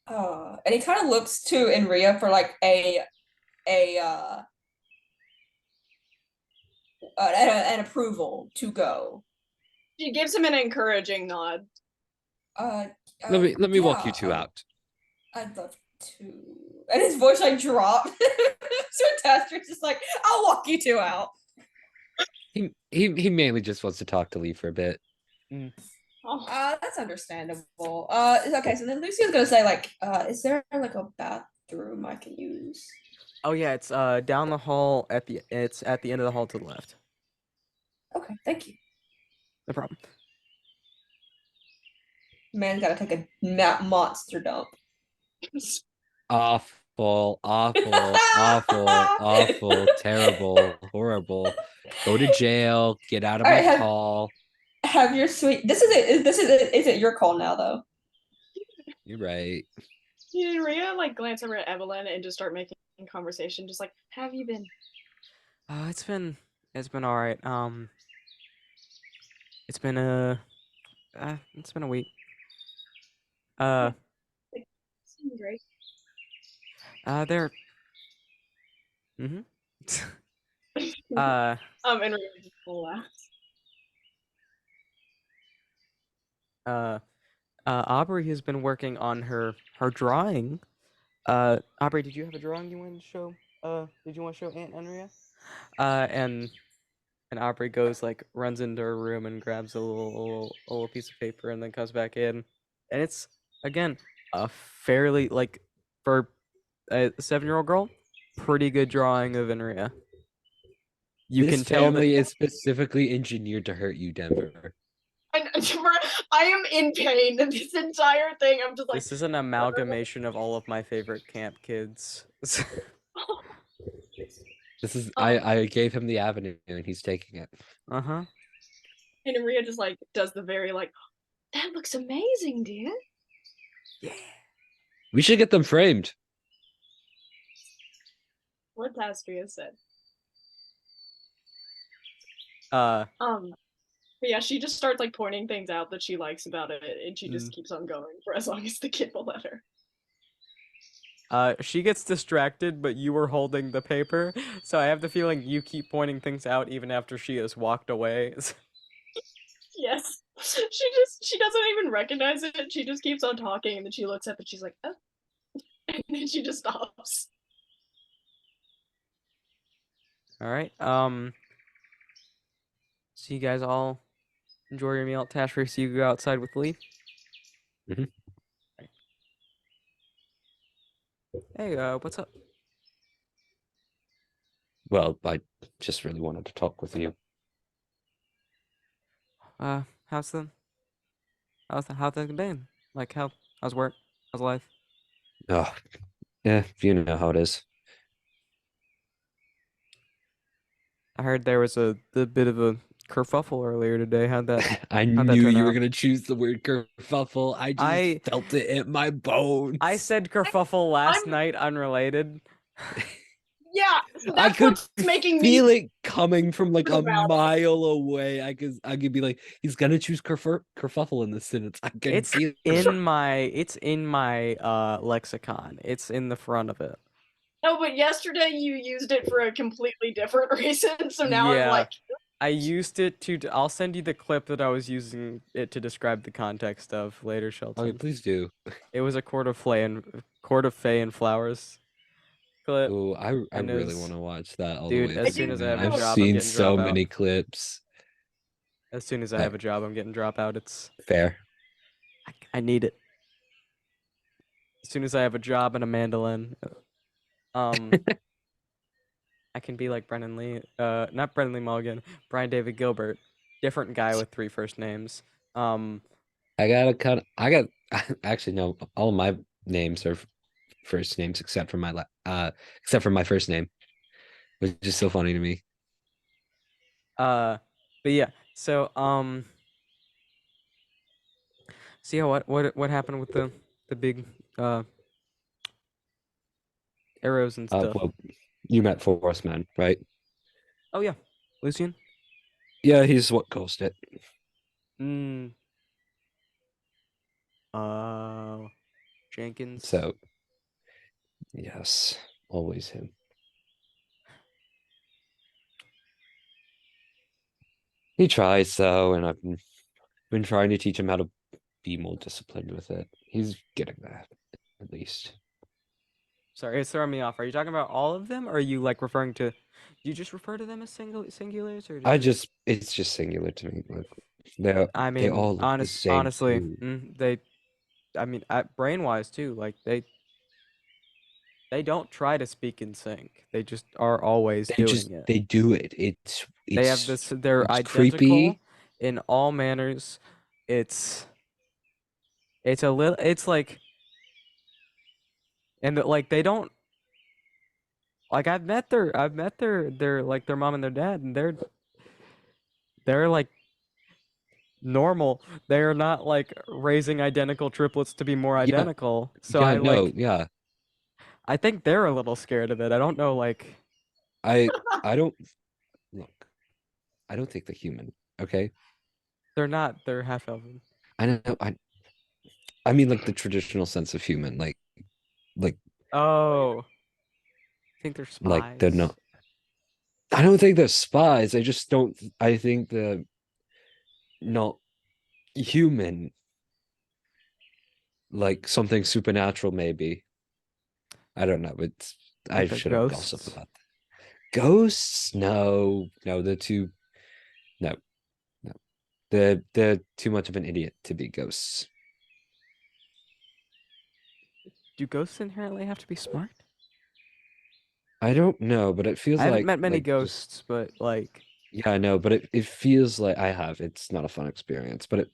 And he kind of looks to Enria for like an approval to go. She gives him an encouraging nod. Let me walk you two out. I'd love to. And his voice like dropped. So Taster's just like, I'll walk you two out. He mainly just wants to talk to Lee for a bit. Oh, That's understandable. Okay, so then Lucian's gonna say like, is there like a bathroom I can use? Oh yeah, it's down the hall it's at the end of the hall to the left. Okay, thank you. No problem. Man's gotta take a monster dump. Awful, terrible, horrible. Go to jail. Get out of Alright, my call. Have your sweet. This is it. Is it your call now though? You're right. Did Rhea like glance over at Evelyn and just start making conversation? Just like, how have you been? It's been all right. It's been a week. Seems great. There. And Rhea just laughs. Aubrey has been working on her drawing. Aubrey, did you have a drawing you wanted to show? Did you want to show Aunt Enria? And Aubrey goes runs into her room and grabs a little piece of paper and then comes back in, and it's again a fairly for a 7-year-old girl, pretty good drawing of Enria. You This can tell that family is specifically engineered to hurt you, Denver. I am in pain. This entire thing, I'm just like. this is an amalgamation of all of my favorite camp kids. This is I gave him the avenue and he's taking it. Uh-huh. And Rhea just does the very that looks amazing, dear. Yeah. We should get them framed. What Tastria said. But yeah, she just starts pointing things out that she likes about it, and she just keeps on going for as long as the kid will let her. She gets distracted, but you were holding the paper, so I have the feeling you keep pointing things out even after she has walked away. Yes. She doesn't even recognize it. She just keeps on talking, and then she looks up and she's like, oh. And then she just stops. All right. So you guys all enjoy your meal at Tashri, so you go outside with Lee. Mhm. Right. Hey, what's up? Well, I just really wanted to talk with you. How's things been? How's work? How's life? Oh, yeah, you know how it is. I heard there was a bit of a kerfuffle earlier today. How'd that I that knew turn you were out? gonna choose the word kerfuffle. I just felt it in my bones. I said kerfuffle last night, unrelated. Yeah, so I that's could what's making feel me it coming from a about it. mile away. I could be like, he's gonna choose kerfuffle in this sentence. I can It's feel in my lexicon. It's in the front of it. No, but yesterday you used it for a completely different reason, so now I'm Yeah. like, I used it to. I'll send you the clip that I was using it to describe the context of later, Shelton. Okay, please do. It was a court of fay and flowers clip. Oh, I And it really was- want to watch that all Dude, the way as through, soon as I man. have a I've job, I'm seen getting so dropout. many clips. As soon as I have a job, I'm getting dropout. It's Fair. I need it. As soon as I have a job and a mandolin. I can be like Brendan Lee. Not Brendan Lee Mulligan. Brian David Gilbert. Different guy with 3 first names. I got actually no, all of my names are first names except for my first name, which is so funny to me. But yeah. So so yeah, what happened with the big arrows and stuff? Well, you met Forest Man, right? Oh yeah, Lucian. Yeah, he's what caused it. Jenkins. So, yes, always him. He tries though, and I've been trying to teach him how to be more disciplined with it. He's getting that, at least. Sorry, it's throwing me off. Are you talking about all of them, or are you like referring to? Do you just refer to them as singulars, or did you? It's just singular to me. Like I they mean, all look the same honestly, too. I mean, brain wise too. Like they don't try to speak in sync. They just are always doing it. They do it. They have this. They're it's identical creepy. in all manners. It's a little. It's like, and like they don't. Like I've met their like their mom and their dad, and they're like normal. They're not like raising identical triplets to be more Yeah, identical. So yeah, no, yeah. I think they're a little scared of it. I don't know, like I don't look. I don't think they're human. Okay, they're not. They're half elven. I know. I mean, like the traditional sense of human, like Oh, I think they're they're spies. not. I don't think they're spies. I just don't. I think they're not human. Like something supernatural, maybe. I don't know. I Like they're shouldn't gossip ghosts. about that. Ghosts? No, no, they're too. No, no, they're too much of an idiot to be ghosts. Do ghosts inherently have to be smart? I don't know, but it feels I haven't like met many just ghosts, but like, yeah, I know, but it feels like I have. It's not a fun experience, but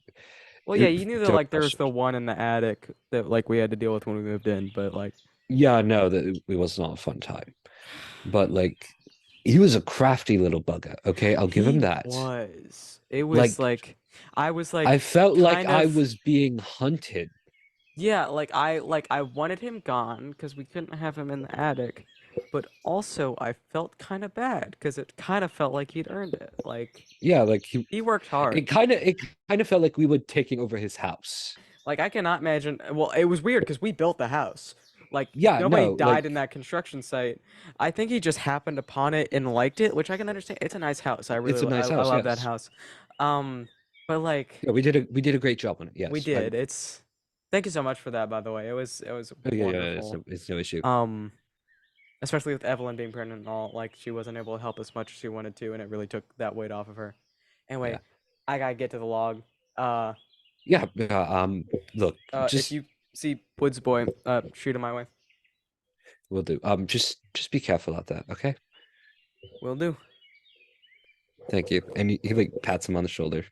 well, yeah, it you knew that don't like there was the one in the attic that like we had to deal with when we moved in, but like, yeah, no, that it was not a fun time. But like he was a crafty little bugger, okay? I'll give him he that. was. It was Like like, I was like I felt like kind I of. was being hunted. Yeah, like I wanted him gone because we couldn't have him in the attic, but also I felt kind of bad because it kind of felt like he'd earned it. Like Yeah, like he worked hard. it kind of felt like we were taking over his house. Like I cannot imagine. Well, it was weird because we built the house. Like Yeah, nobody no, died in that construction site. I think he just happened upon it and liked it, which I can understand. It's a nice house. I it's really a nice I house, love that yes. house. But like Yeah, we did a great job on it. Yes. we did. It's thank you so much for that, by the way. It was Oh, yeah, wonderful. it's no issue. Especially with Evelyn being pregnant and all, like she wasn't able to help as much as she wanted to, and it really took that weight off of her. Anyway, Yeah. I gotta get to the log. Yeah, look, If just you see Woods Boy, shoot him my way. we'll do. Just be careful out there, okay? Will do. Thank you. And he like pats him on the shoulder.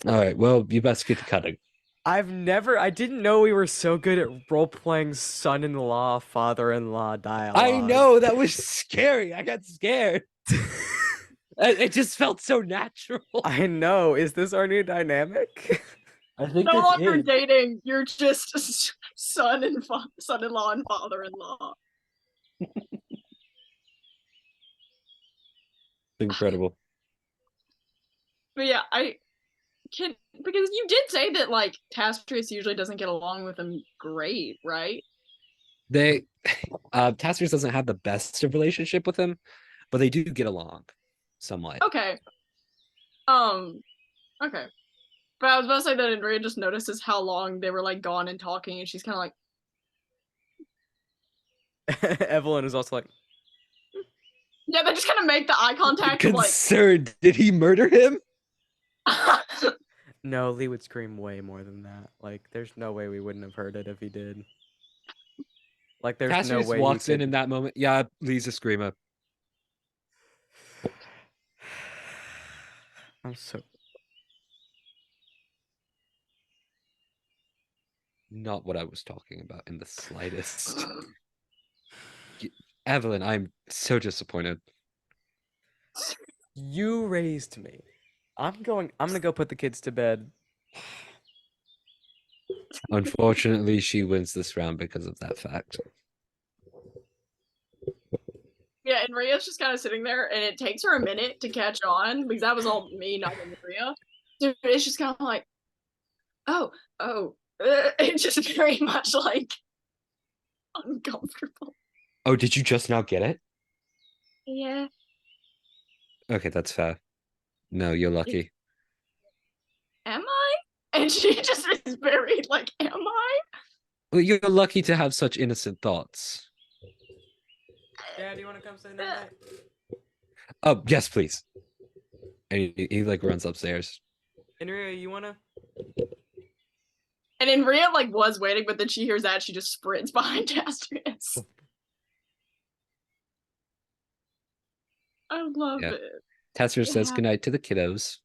All right, well, you best get to cutting. I didn't know we were so good at role playing son-in-law, father-in-law dialogue. I know that was scary. I got scared. It just felt so natural. I know. Is this our new dynamic? I think No this longer is. dating. You're just son-in-law and father-in-law. Incredible. But yeah, I can because you did say that like Tastrius usually doesn't get along with him great, right? Taskers doesn't have the best of relationship with him, but they do get along somewhat. Okay. Okay. But I was about to say that Andrea just notices how long they were like gone and talking, and she's kind of like, Evelyn is also like, yeah, they just kind of make the eye contact of like, Concerned. Did he murder him? no, Lee would scream way more than that. Like, there's no way we wouldn't have heard it if he did. Like, there's no Taskers way walks he in could. that moment. Yeah, Lee's a screamer. I'm so. Not what I was talking about in the slightest. Evelyn, I'm so disappointed. You raised me. I'm gonna go put the kids to bed. Unfortunately, she wins this round because of that fact. Yeah, and Ria's just kind of sitting there, and it takes her a minute to catch on because that was all me, not Ria. So it's just kind of like, oh, it's just very much like uncomfortable. Oh, did you just now get it? Yeah. Okay, that's fair. No, you're lucky. Am I? And she just is very like, am I? Well, you're lucky to have such innocent thoughts. Dad, do you want to come say night? Oh, yes, please. And he like runs upstairs. Enria, you wanna? And then Ria like was waiting, but then she hears that she just sprints behind Tastrius. I love Yeah. it. Tesser says Yeah. goodnight to the kiddos.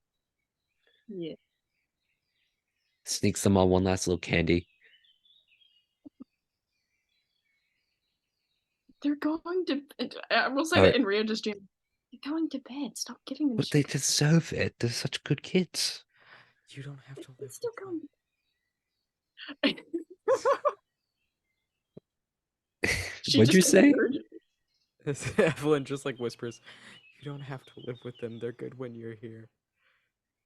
Yeah. Sneaks them all one last little candy. They're going to. I will say Oh, that in Ria just they're going to bed. Stop giving them but they sugar. deserve it. They're such good kids. You don't have to live It's still with them. going. She What'd you just say? Evelyn just like whispers, "You don't have to live with them. They're good when you're here."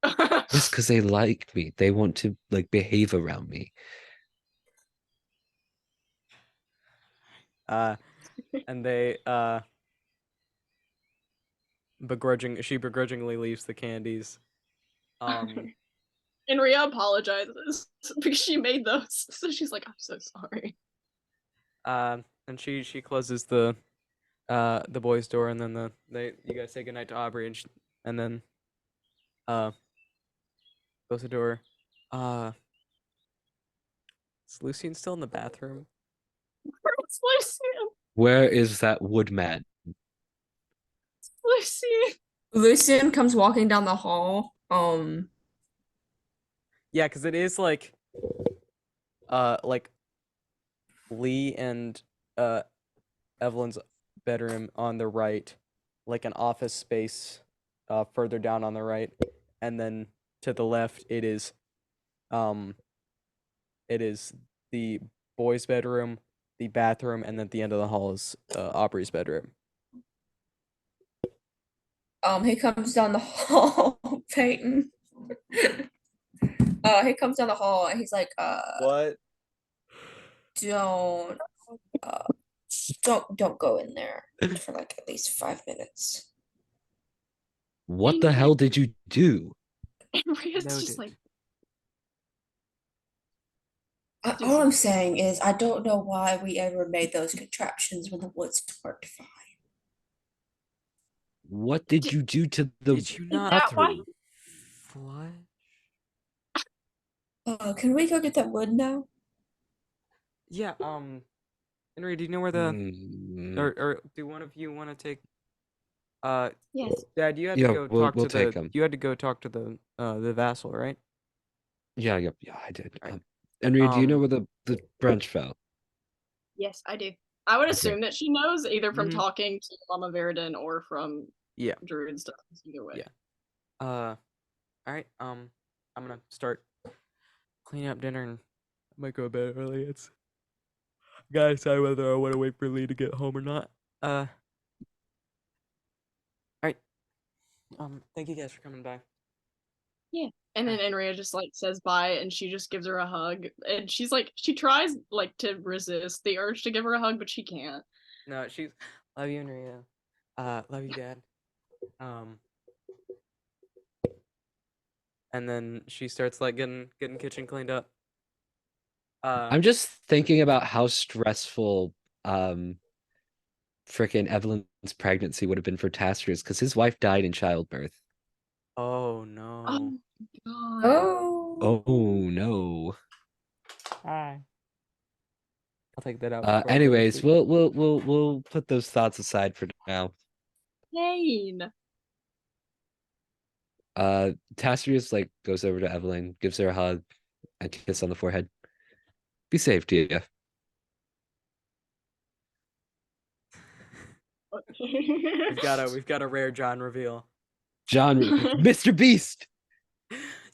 It's because they like me. They want to like behave around me. And they she begrudgingly leaves the candies. And Ria apologizes because she made those, so she's like, "I'm so sorry." And she closes the boys' door, and then you guys say goodnight to Aubrey, and then close the door. Is Lucien still in the bathroom? It's Lucien. Where is that woodman? Lucien. Lucien comes walking down the hall. Yeah, because it is like Lee and Evelyn's bedroom on the right, like an office space further down on the right, and then to the left it is the boys' bedroom, the bathroom, and then at the end of the hall is Aubrey's bedroom. He comes down the hall, Peyton. He comes down the hall and he's like, What? don't don't go in there for like at least 5 minutes. What the hell did you do? And Ria's just like, All I'm saying is I don't know why we ever made those contraptions when the woods worked fine. What did you do to the Did you not that why? flush? Can we go get that wood now? Yeah. Henry, do you know where the Mm, or do one of you want to take? Yes. Dad, you had Yeah, to go we'll talk to take the. 'em. You had to go talk to the vassal, right? yeah, I did. Right. Henry, do you know where the branch fell? Yes, I do. I would Okay. assume that she knows either from Mhm. talking to Mama Verdon or from Yeah. Druid stuff. Either way. Yeah. All right. I'm gonna start cleaning up dinner and I might go to bed early. It's gotta decide whether I want to wait for Lee to get home or not. All right. Thank you guys for coming by. And then Enria just like says bye, and she just gives her a hug, and she's like, she tries like to resist the urge to give her a hug, but she can't. No, she's love you, Enria. Love you, Dad. And then she starts like getting kitchen cleaned up. I'm just thinking about how stressful frickin' Evelyn's pregnancy would have been for Tastrius because his wife died in childbirth. Oh no. Oh god. Oh. Oh no. Hi. I'll take that out. before I go to Anyways, sleep. we'll put those thoughts aside for now. Pain. Tastrius like goes over to Evelyn, gives her a hug, and kiss on the forehead. Be safe, Tia. We've got a rare John reveal. John, Mr. Beast.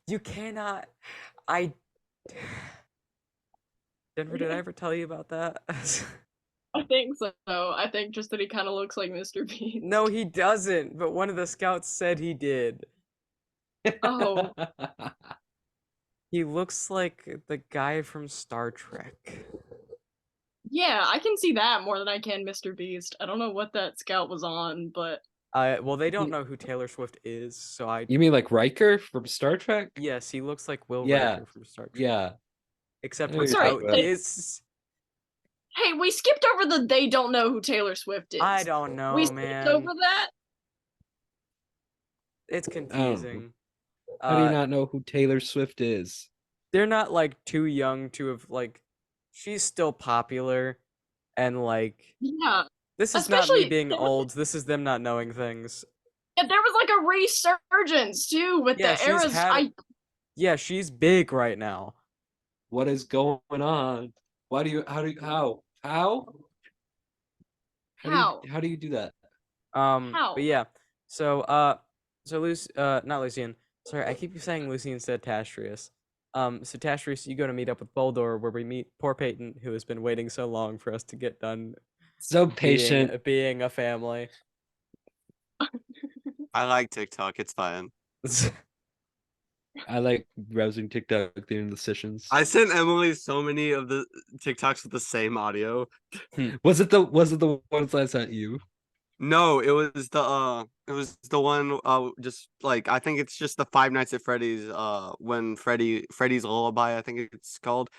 You cannot. I. Denver, did I ever tell you about that? I think so. I think just that he kind of looks like Mr. Beast. No, he doesn't. But one of the scouts said he did. Oh. He looks like the guy from Star Trek. Yeah, I can see that more than I can Mr. Beast. I don't know what that scout was on, but Well, they don't know who Taylor Swift is, so I. You mean like Riker from Star Trek? Yes, he looks like Will Yeah, Riker from Star Trek. Yeah. Except I know what you're Sorry, without talking about. his. hey, we skipped over the they don't know who Taylor Swift is. I don't know, we skipped man. over that. It's confusing. How do you not know who Taylor Swift is? They're not like too young to have like. She's still popular, and like. Yeah. This is not me Especially- being old. This is them not knowing things. Yeah, there was like a resurgence too with Yeah, the she's eras. had- Yeah, she's big right now. What is going on? How do you do that? How? But yeah. So not Lucian. Sorry, I keep saying Lucian instead of Tastrius. So Tastrius, you go to meet up with Boldor, where we meet poor Peyton, who has been waiting so long for us to get done So patient. being a family. I like TikTok. It's fine. I like browsing TikTok during the sessions. I sent Emily so many of the TikToks with the same audio. Was it the ones I sent you? No, it was the one just like I think it's just the Five Nights at Freddy's when Freddy's Lullaby, I think it's called.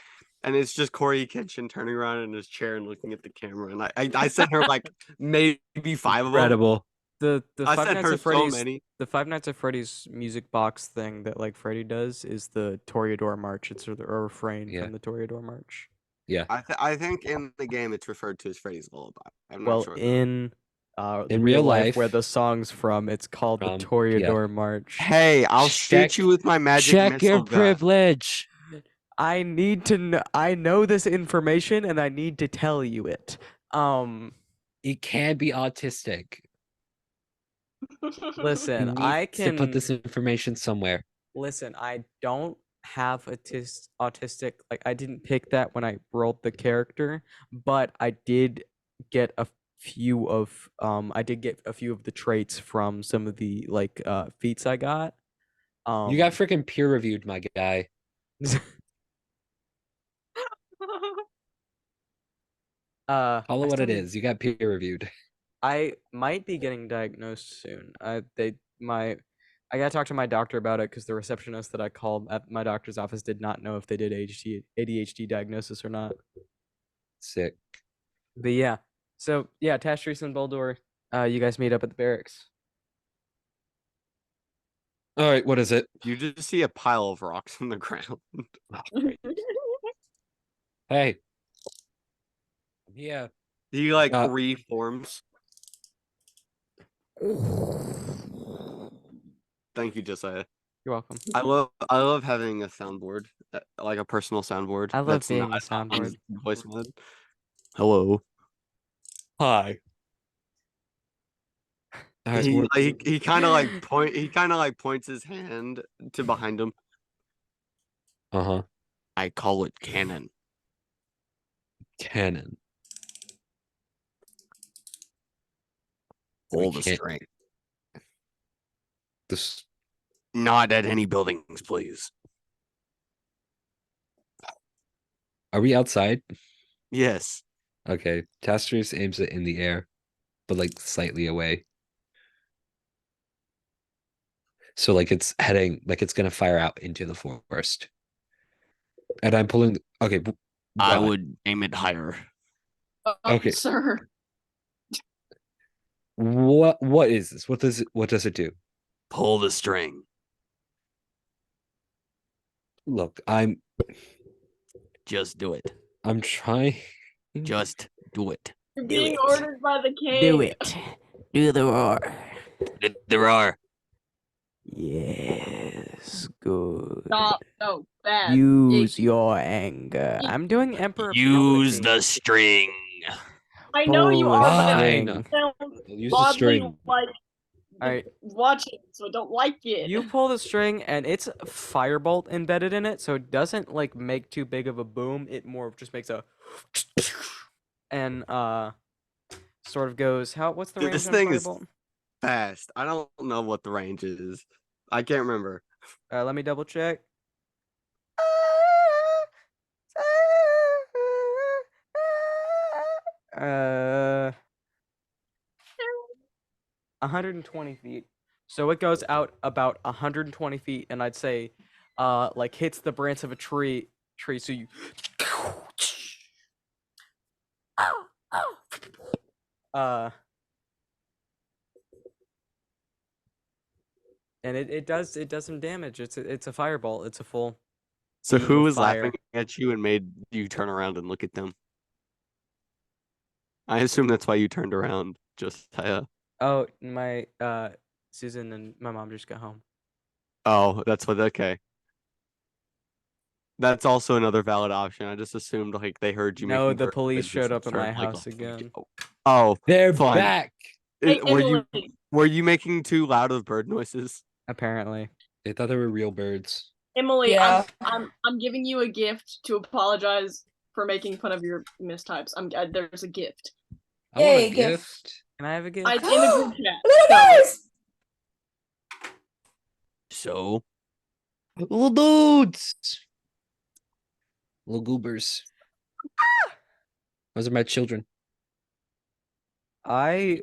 And it's just Corey Kitchen turning around in his chair and looking at the camera. And I sent her like maybe 5 of them. Incredible. The I Five sent Nights her at so Freddy's many. the Five Nights at Freddy's music box thing that like Freddy does is the Toreador March. It's a refrain Yeah. from the Toreador March. Yeah. I think in the game it's referred to as Freddy's Lullaby. I'm not Well, sure. in real life, where the song's from, it's called the yeah. Toreador March. Hey, I'll shoot Check- you with my magic Check missile your gun. privilege. I need to know. I know this information, and I need to tell you it. It can be autistic. Listen, You need I to put can this information somewhere. listen. I don't have autistic. Like I didn't pick that when I rolled the character, but I did get a few of the traits from some of the like feats I got. You got freaking peer reviewed, my guy. Call I it what still it need- is. You got peer reviewed. I might be getting diagnosed soon. I gotta talk to my doctor about it because the receptionist that I called at my doctor's office did not know if they did ADHD diagnosis or not. Sick. But yeah, so yeah, Tastrius and Boldor, you guys meet up at the barracks. All right, what is it? You just see a pile of rocks on the ground. Hey. Yeah. He like Uh, reforms. Thank you, Josiah. You're welcome. I love having a soundboard, like a personal soundboard. I love that's being a not on soundboard. voice mode. Hello. Hi. All right, He kind of like points his hand to behind him. uh-huh. I call it cannon. Cannon. Pull the can't- string. This Not at any buildings, please. Are we outside? Yes. Okay. Tastrius aims it in the air, but like slightly away. So like it's heading, like it's gonna fire out into the forest. And I'm pulling. Okay. I what? would aim it higher. Okay. Sir. What is this? What does it do? Pull the string. Look, Just do it. I'm trying. Just do it. You're Do being it. ordered by the king. Do it. Do the roar. There are. Yes, good. Stop. No, bad. Use Icky. your anger. I'm doing Emperor Use Palpatine. the string. I know you Pull are, the but Fine. it string. sounds Use the oddly string. like Alright. watching, so I don't like it. You pull the string and it's a firebolt embedded in it, so it doesn't like make too big of a boom. It more just makes a and sort of goes what's the range This on a thing is firebolt? fast. I don't know what the range is. I can't remember. Let me double check. 120 feet. So it goes out about 120 feet, and I'd say, like hits the branch of a tree. So you, and it does some damage. It's a fireball. It's a full. So beam who of was fire. laughing at you and made you turn around and look at them? I assume that's why you turned around. Just Oh, my Susan and my mom just got home. oh, that's what. Okay, that's also another valid option. I just assumed like they heard you No, making. the bird police noises showed and up at my started, like, house laughing at you. again. Oh, They're fun. back. Hey, Were Emily, you making too loud of bird noises? Apparently. They thought they were real birds. Emily, Yeah. I'm giving you a gift to apologize for making fun of your mistypes. There's a gift. I want a Yay, gift. gift. Can I have a gift? It's in the group chat. Little So, guys! So Little dudes. Little goobers. Those are my children. I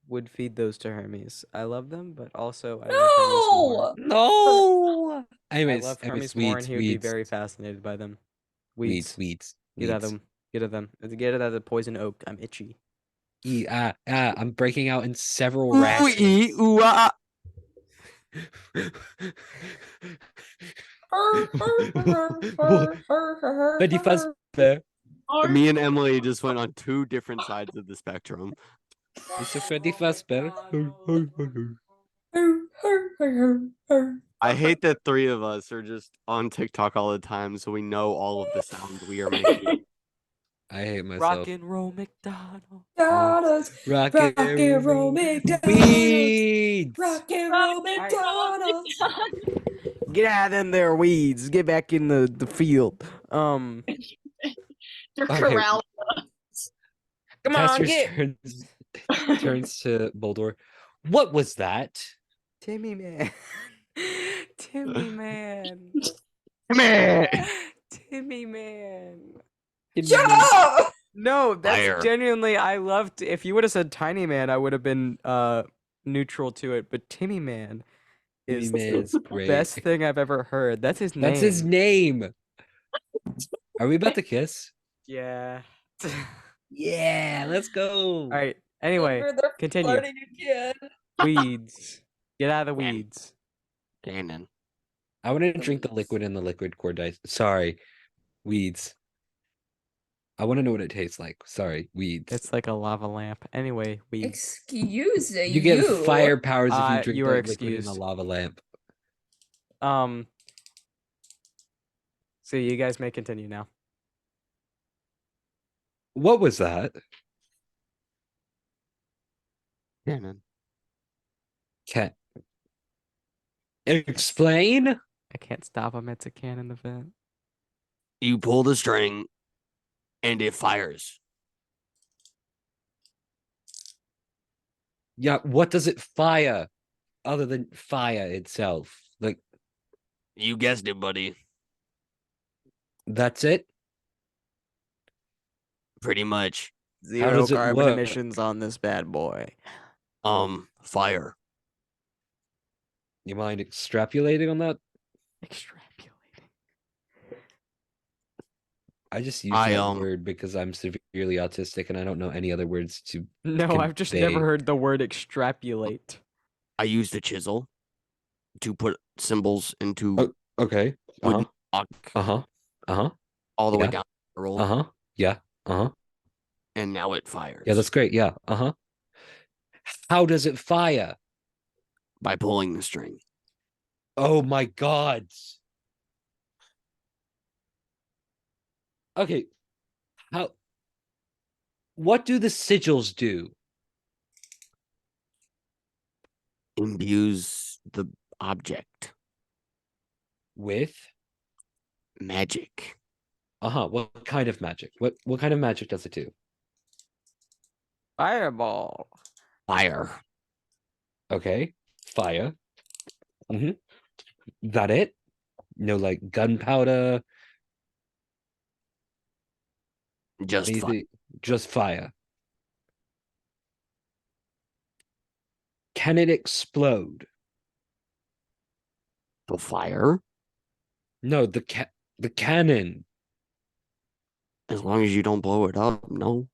would feed those to Hermes. I love them, but also I love Hermes more. No. Anyways, I love anyways, Hermes more, and weeds, he would be weeds, very fascinated by them. weeds, Weeds. weeds, Get at weeds. them. Get at them. Get at the poison oak. I'm itchy. I'm breaking out in several ooh rashes. ee ooh ah. Betty Fazbear. Me and Emily just went on two different sides of the spectrum. Mr. Freddy Fazbear. I hate that three of us are just on TikTok all the time, so we know all of the sounds we are making. I hate Rock myself. and roll McDonald. Rock Rock and and roll roll McDonald's. weeds. Rock and roll McDonald's. Get out of them there weeds. Get back in the field. They're Okay. corralling. Come on, Caster's get. turns to Boldor. What was that? Timmy man. Timmy man. Come here. Timmy man. Shut up! No, that's Fire. genuinely I loved. If you would have said Tiny Man, I would have been neutral to it. But Timmy Man is Timmy Man's the great. best thing I've ever heard. That's his name. That's his name. Are we about to kiss? Yeah. Yeah, let's go. All right. Anyway, They're continue. flirting again. Weeds. Get out of the weeds. Cannon. I want to drink the liquid in the liquid core dice. Sorry, weeds. I want to know what it tastes like. Sorry, weeds. It's like a lava lamp. Anyway, weeds. Excuse You get fire powers if you drink you the are liquid in a excused. lava lamp. So you guys may continue now. What was that? Cannon. Can't explain. I can't stop him. It's a cannon event. You pull the string, and it fires. Yeah, what does it fire other than fire itself? Like, You guessed it, buddy. that's it? Pretty much. Zero does it carbon work? emissions on this bad boy. Fire. You mind extrapolating on that? Extrapolating. I just use I, that word because I'm severely autistic and I don't know any other words to. No, I've just never convey. heard the word extrapolate. I used a chisel to put symbols into Okay. wooden block Uh-huh. all the way Yeah. down the roll, Uh-huh. Yeah. Uh-huh. and now it fires. Yeah, that's great. Yeah. Uh-huh. How does it fire? by pulling the string. Oh my god. Okay. How what do the sigils do? Imbues the object. With? Magic. What kind of magic? What kind of magic does it do? Fireball. Fire. Okay. Fire. That it? No, like gunpowder, Just fire. anything, just fire. Can it explode? The fire? No, the cannon. As long as you don't blow it up, no.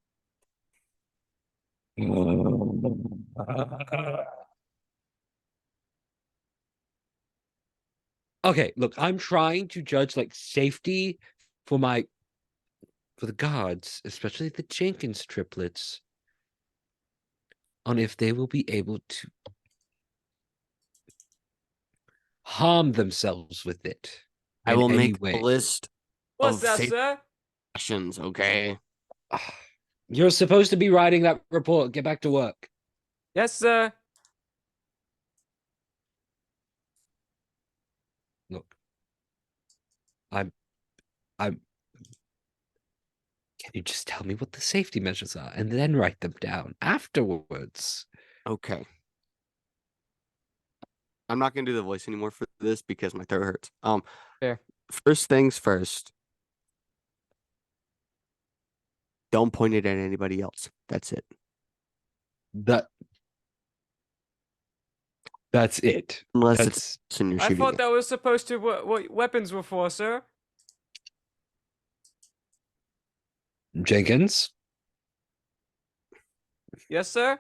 Okay, look, I'm trying to judge like safety for the gods, especially the Jenkins triplets, on if they will be able to harm themselves with it I in will any make way. a list What's of that, safe sir? actions, okay? You're supposed to be writing that report. Get back to work. Yes, sir. Look, I'm can you just tell me what the safety measures are and then write them down afterwards? Okay. I'm not gonna do the voice anymore for this because my throat hurts. Fair. First things first. Don't point it at anybody else. That's it. That's it. Unless That's it's the person you're I shooting thought at. that was supposed to what weapons were for, sir. Jenkins. Yes, sir.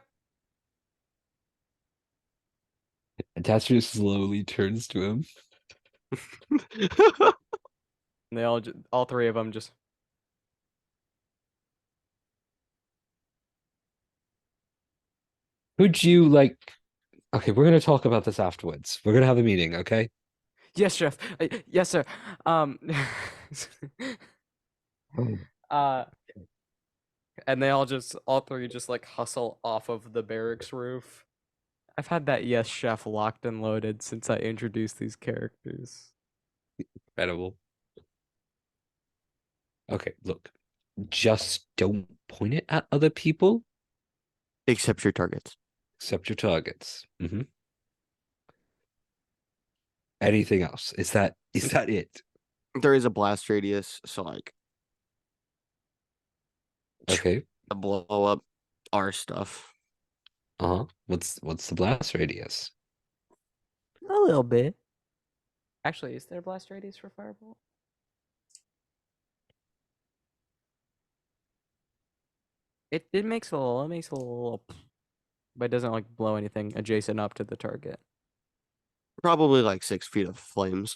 Attachment slowly turns to him. And they all three of them just. Who'd you like? Okay, we're gonna talk about this afterwards. We're gonna have a meeting, okay? Yes, chef. Yes, sir. Uh, and they all three just like hustle off of the barracks roof. I've had that yes, chef locked and loaded since I introduced these characters. Incredible. Okay, look. Just don't point it at other people Except your targets. except your targets. Anything else? Is that it? There is a blast radius, so like Okay. to blow up our stuff. What's the blast radius? A little bit. Actually, is there a blast radius for fireball? It makes a little, but it doesn't like blow anything adjacent up to the target. Probably like 6 feet of flames.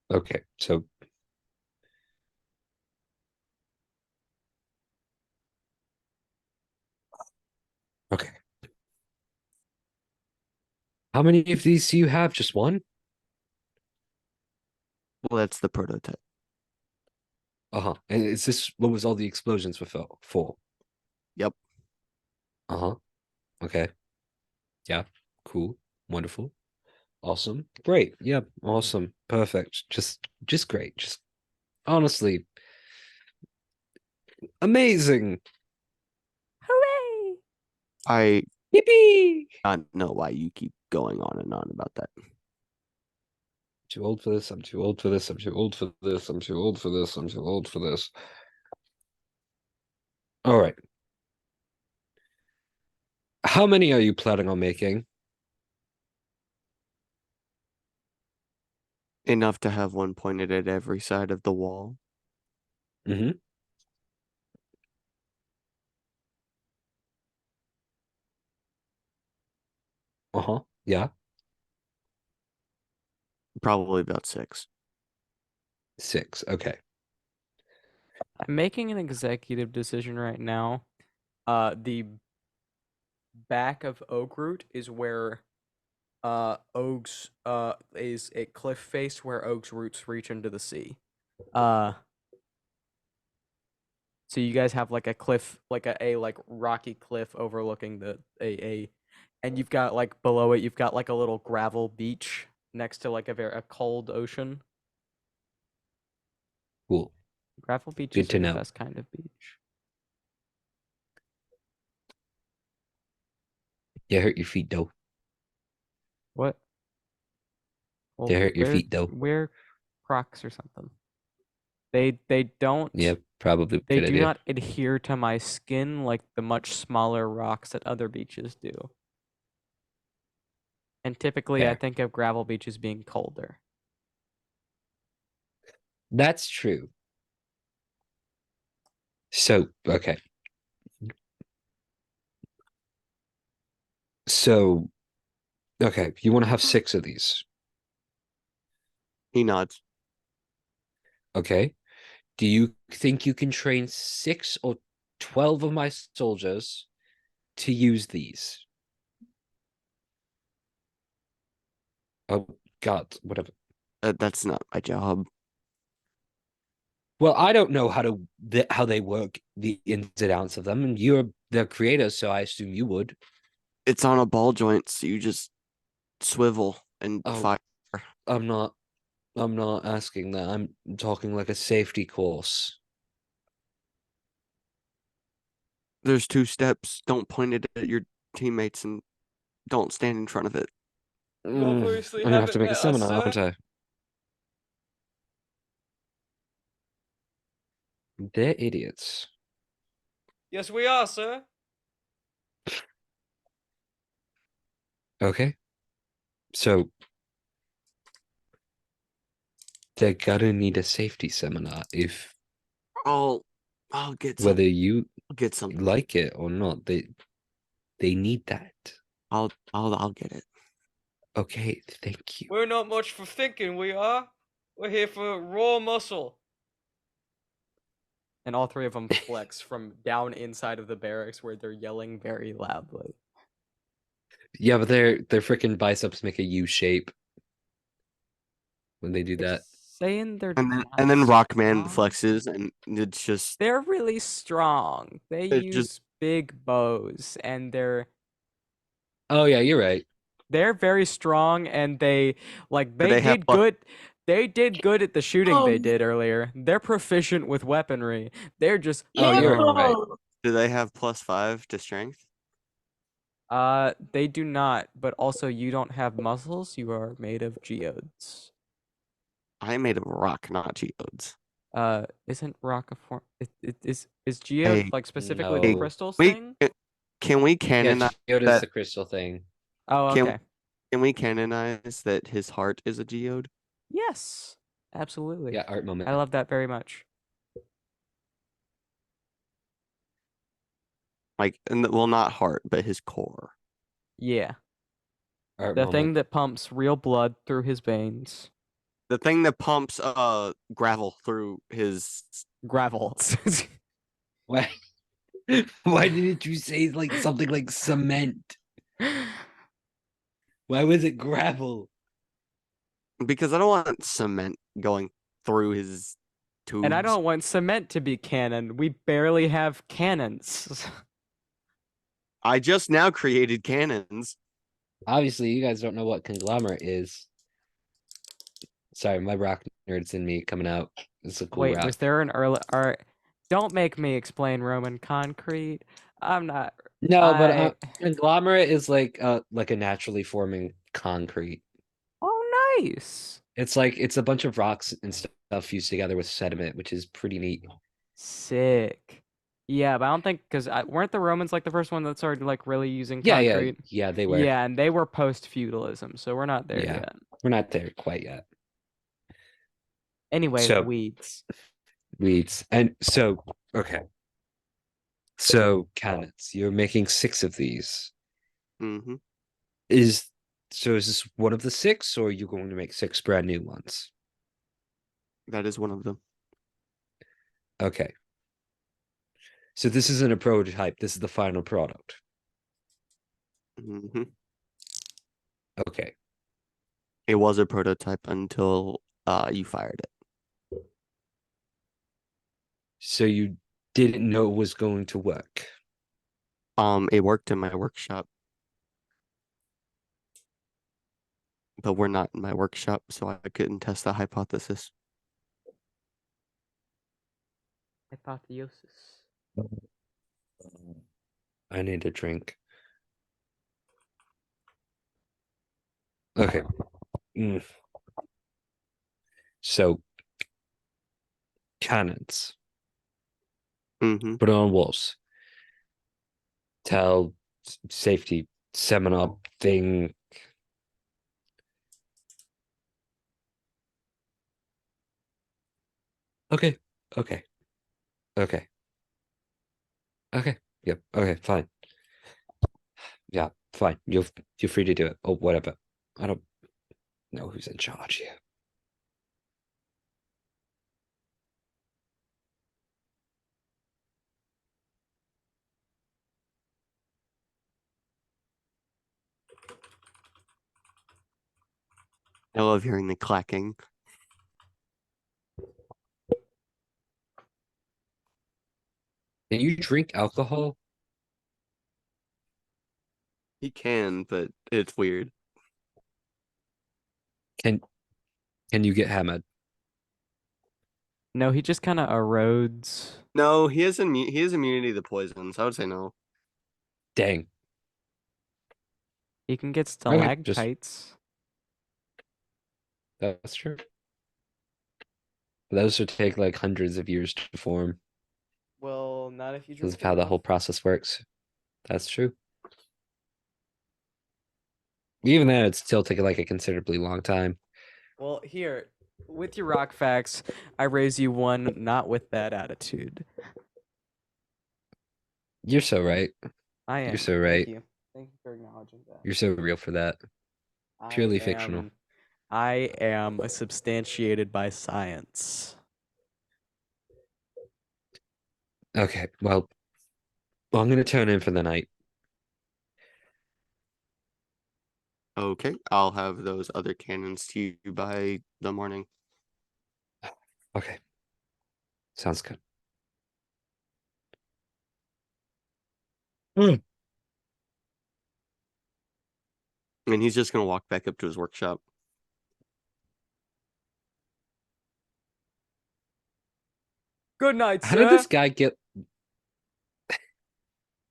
Okay, so okay. How many of these do you have? Just one? Well, that's the prototype. And is this what was all the explosions were for? Yep. Okay. Yeah. Cool. Wonderful. Awesome. Great. Yep. Awesome. Perfect. Just great. Just honestly amazing. Hooray! I Yippee! don't know why you keep going on and on about that. Too old for this. I'm too old for this. I'm too old for this. I'm too old for this. I'm too old for this. All right. How many are you planning on making? Enough to have one pointed at every side of the wall. Mm-hmm. Yeah. Probably about 6. 6. Okay. I'm making an executive decision right now. The back of Oak Root is where oaks is a cliff face where oak's roots reach into the sea. So you guys have like a cliff, like a like rocky cliff overlooking and you've got like below it, you've got like a little gravel beach next to like a cold ocean. Cool. Gravel beaches to are the know. best kind of beach. They hurt your feet though. What? Well, They hurt your feet though. wear Crocs or something. They don't. Yeah, probably They good do idea. not adhere to my skin like the much smaller rocks at other beaches do. And typically, I Fair. think of gravel beaches being colder. That's true. So, okay. So, okay, you want to have 6 of these. He nods. Okay. Do you think you can train 6 or 12 of my soldiers to use these? Oh, God, whatever. That's not my job. Well, I don't know how they work, the ins and outs of them, and you're the creator, so I assume you would. It's on a ball joint, so you just swivel and Oh. fire. I'm not asking that. I'm talking like a safety course. There's 2 steps. Don't point it at your teammates and don't stand in front of it. obviously I'm gonna have to haven't make a met us, seminar, sir. aren't I? They're idiots. Yes, we are, sir. Okay. So they're gonna need a safety seminar if I'll get some. whether you I'll get some. like it or not. They need that. I'll get it. Okay, thank you. We're not much for thinking, we are. We're here for raw muscle. And all 3 of them flex from down inside of the barracks where they're yelling very loudly. Yeah, but their freaking biceps make a U shape when they do that. Saying they're And not then Rockman strong? flexes, and it's just They're really strong. They It use just- big bows, and they're Oh yeah, you're right. very strong, and they they have did plus- good. They did good at the shooting they Um, did earlier. They're proficient with weaponry. They're just Oh, you're strong. right. do they have +5 to strength? They do not, but also you don't have muscles. You are made of geodes. I made of rock, not geodes. Isn't rock a form? Is geode Hey, like specifically the no. crystals We thing? can we Yeah, canonize geode is that? the crystal thing. Oh, Can- okay. Can we canonize that his heart is a geode? Yes, absolutely. Yeah, art moment. I love that very much. Like, not heart, but his core. Yeah, Art the moment. thing that pumps real blood through his veins. The thing that pumps gravel through his. Gravel. Why? Why didn't you say like something like cement? Why was it gravel? Because I don't want cement going through his tubes. And I don't want cement to be canon. We barely have cannons. I just now created cannons. Obviously, you guys don't know what conglomerate is. Sorry, my rock nerd's in me coming out. It's a cool Wait, rock. was there an early? Don't make me explain Roman concrete. I'm not. No, but I- conglomerate is like a naturally forming concrete. Oh, nice. It's a bunch of rocks and stuff fused together with sediment, which is pretty neat. Sick. Yeah, but I don't think because weren't the Romans like the first one that started like really using Yeah, concrete? yeah, they were. Yeah, and they were post-feudalism, so we're not there Yeah. yet. We're not there quite yet. Anyway, So- weeds. Weeds. And so, okay. So, cannons. You're making 6 of these. Mm-hmm. Is this one of the 6, or are you going to make 6 brand new ones? That is one of them. Okay. So this isn't a prototype. This is the final product. Mm-hmm. Okay. It was a prototype until you fired it. So you didn't know it was going to work. It worked in my workshop, but we're not in my workshop, so I couldn't test the hypothesis. Hypotheosis. I need a drink. Okay. Mm. So cannons. Mm-hmm. Put it on walls. Tell safety seminar thing. Okay. Okay. Okay. Okay. Yep. Okay. Fine. Yeah. Fine. You're free to do it or whatever. I don't know who's in charge here. I love hearing the clacking. Can you drink alcohol? He can, but it's weird. Can can you get hammered? No, he just kind of erodes. No, he has immunity to poison, so I would say no. Dang. He can get Just stalactites. that's true. Those would take like hundreds of years to form Well, not if you because drink of how the enough. whole process works. That's true. Even then, it'd still take like a considerably long time. Well, here, with your rock facts, I raise you one not with that attitude. You're so right. I am. You're so right. Thank you. Thank you for acknowledging that. You're so real for that. Purely fictional. I am substantiated by science. Okay, well, I'm gonna turn in for the night. Okay, I'll have those other cannons to you by the morning. Okay. Sounds good. And he's just gonna walk back up to his workshop. Good night, How sir. did this guy get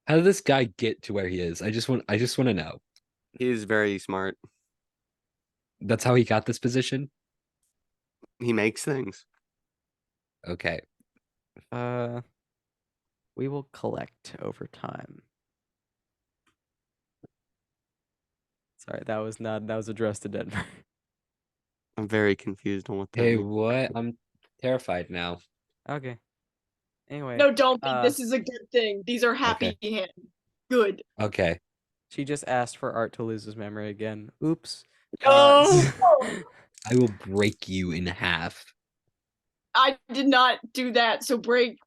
How did this guy get to where he is? I just want to know. He's very smart. That's how he got this position? He makes things. Okay. We will collect over time. Sorry, that was addressed to Denver. I'm very confused on what that Hey, means. what? I'm terrified now. Okay. Anyway. No, don't be. This is a good thing. These are happy hands. Good. Okay. She just asked for Art to lose his memory again. Oops. Oh, I will break you in half. I did not do that. So break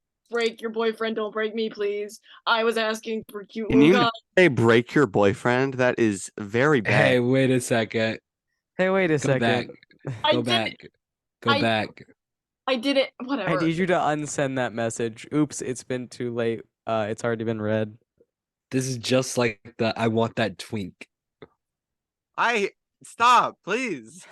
your boyfriend. Don't break me, please. I was asking for cute Can you Lugan. say break your boyfriend? That is very bad. Hey, wait a second. Hey, wait a Go second. back. I Go did- back. Go I- back. I did it. I Whatever. need you to unsend that message. Oops, it's been too late. It's already been read. This is just like the I want that twink. Stop, please.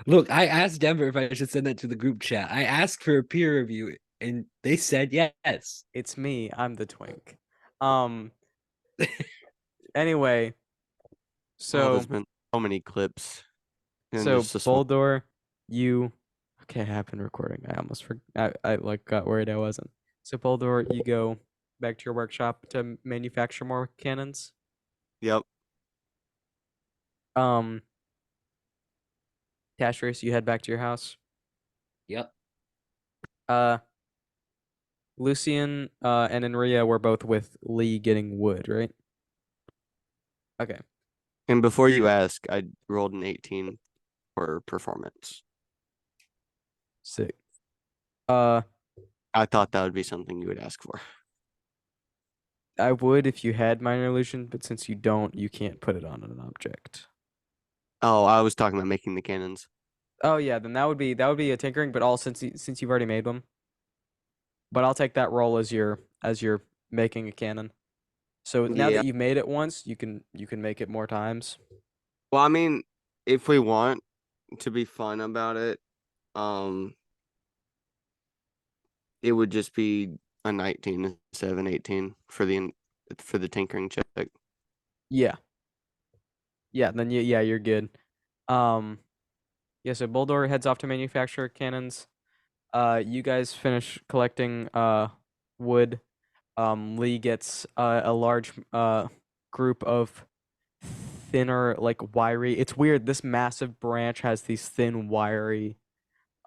Look, I asked Denver if I should send that to the group chat. I asked for a peer review and they said yes. It's me. I'm the twink. Anyway, so there's been so many clips. And so there's just one- Boldor, you okay? I've been recording. I almost forgot. I like got worried I wasn't. So Boldor, you go back to your workshop to manufacture more cannons. Yep. Tashris, you head back to your house. Yep. Lucian and Enria were both with Lee getting wood, right? Okay. And before you ask, I rolled an 18 for performance. Sick. I thought that would be something you would ask for. I would if you had minor illusion, but since you don't, you can't put it on an object. Oh, I was talking about making the cannons. Oh yeah, then that would be a tinkering, but all since you've already made them. But I'll take that role as you're making a cannon. So now Yeah. that you've made it once, you can make it more times. Well, I mean, if we want to be fun about it, um, it would just be a 19 instead of an 18 for the tinkering check. Yeah. Yeah, then yeah, you're good. Yeah, so Boldor heads off to manufacture cannons. You guys finish collecting wood. Lee gets a large group of thinner, like wiry. It's weird. This massive branch has these thin, wiry,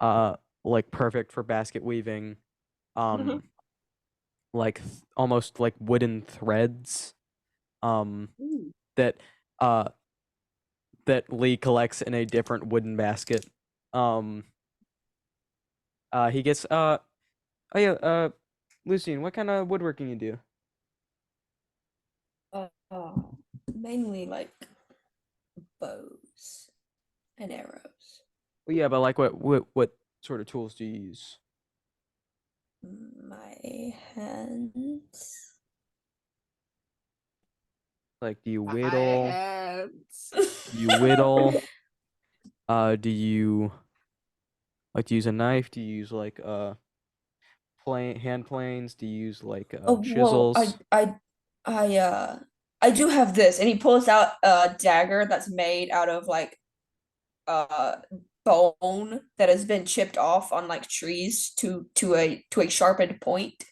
like perfect for basket weaving, like almost like wooden threads, Ooh. that that Lee collects in a different wooden basket. Um, he gets oh yeah, Lucian, what kind of woodworking you do? Uh, mainly like bows and arrows. Well, yeah, but like what sort of tools do you use? My hands. Like, do you My whittle? hands. Do you whittle? Do you like to use a knife? Do you use like hand planes? Do you use like Oh well, chisels? I do have this, and he pulls out a dagger that's made out of like uh bone that has been chipped off on like trees to a sharpened point.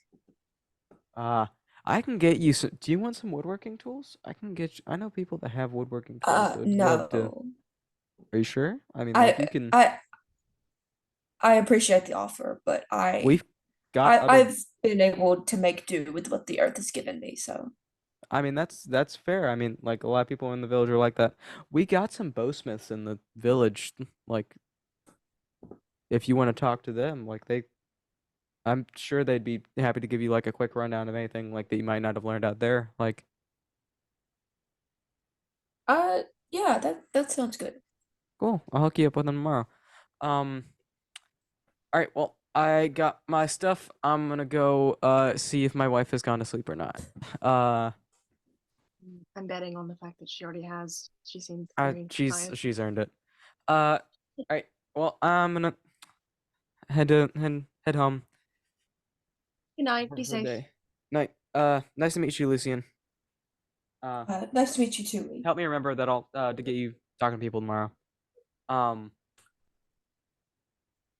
Uh, I can get you some. Do you want some woodworking tools? I can get you, I know people that have woodworking tools that would love to. No. Are you sure? I mean, like you I can. I I appreciate the offer, but We've got other. I've been able to make do with what the earth has given me, so I mean, that's fair. I mean, like a lot of people in the village are like that. We got some bowsmiths in the village. Like, if you want to talk to them, like I'm sure they'd be happy to give you like a quick rundown of anything like that you might not have learned out there. Like, uh yeah, that sounds good. cool. I'll hook you up with them tomorrow. Um, all right. Well, I got my stuff. I'm gonna go see if my wife has gone to sleep or not. Uh, I'm betting on the fact that she already has. She seems very tired. she's earned it. All right. Well, I'm gonna head home Good night. for Be the safe. day. Night. Nice to meet you, Lucian. Nice to meet you too, Lee. Help me remember that I'll to get you talking to people tomorrow. Um,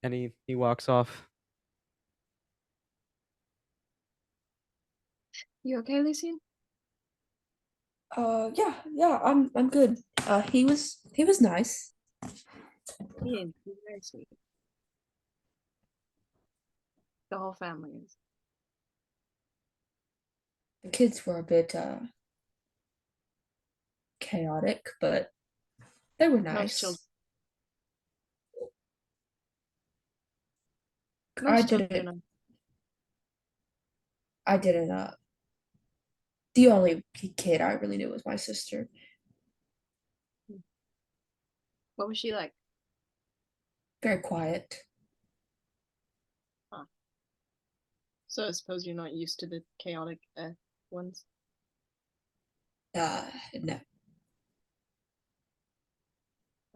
and he walks off. You okay, Lucian? Yeah, I'm good. He was nice. He is. He's very sweet. The whole family is. The kids were a bit chaotic, but they were Most nice. children. I Most children didn't are. I didn't the only kid I really knew was my sister. What was she like? Very quiet. So I suppose you're not used to the chaotic ones. No.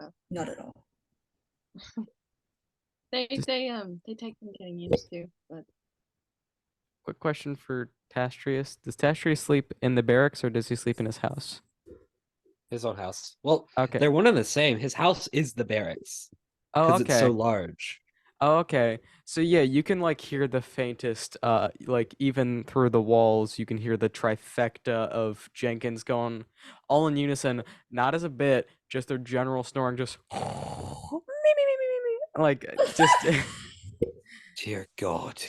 Oh. Not at all. They take some getting used to, but Quick question for Tastrius. Does Tastrius sleep in the barracks or does he sleep in his house? His own house. Well, Okay. they're one and the same. His house is the barracks Oh, because okay. it's so large. Oh, okay. So yeah, you can like hear the faintest, like even through the walls, you can hear the trifecta of Jenkins going all in unison, not as a bit, just their general snoring, just like just Dear God.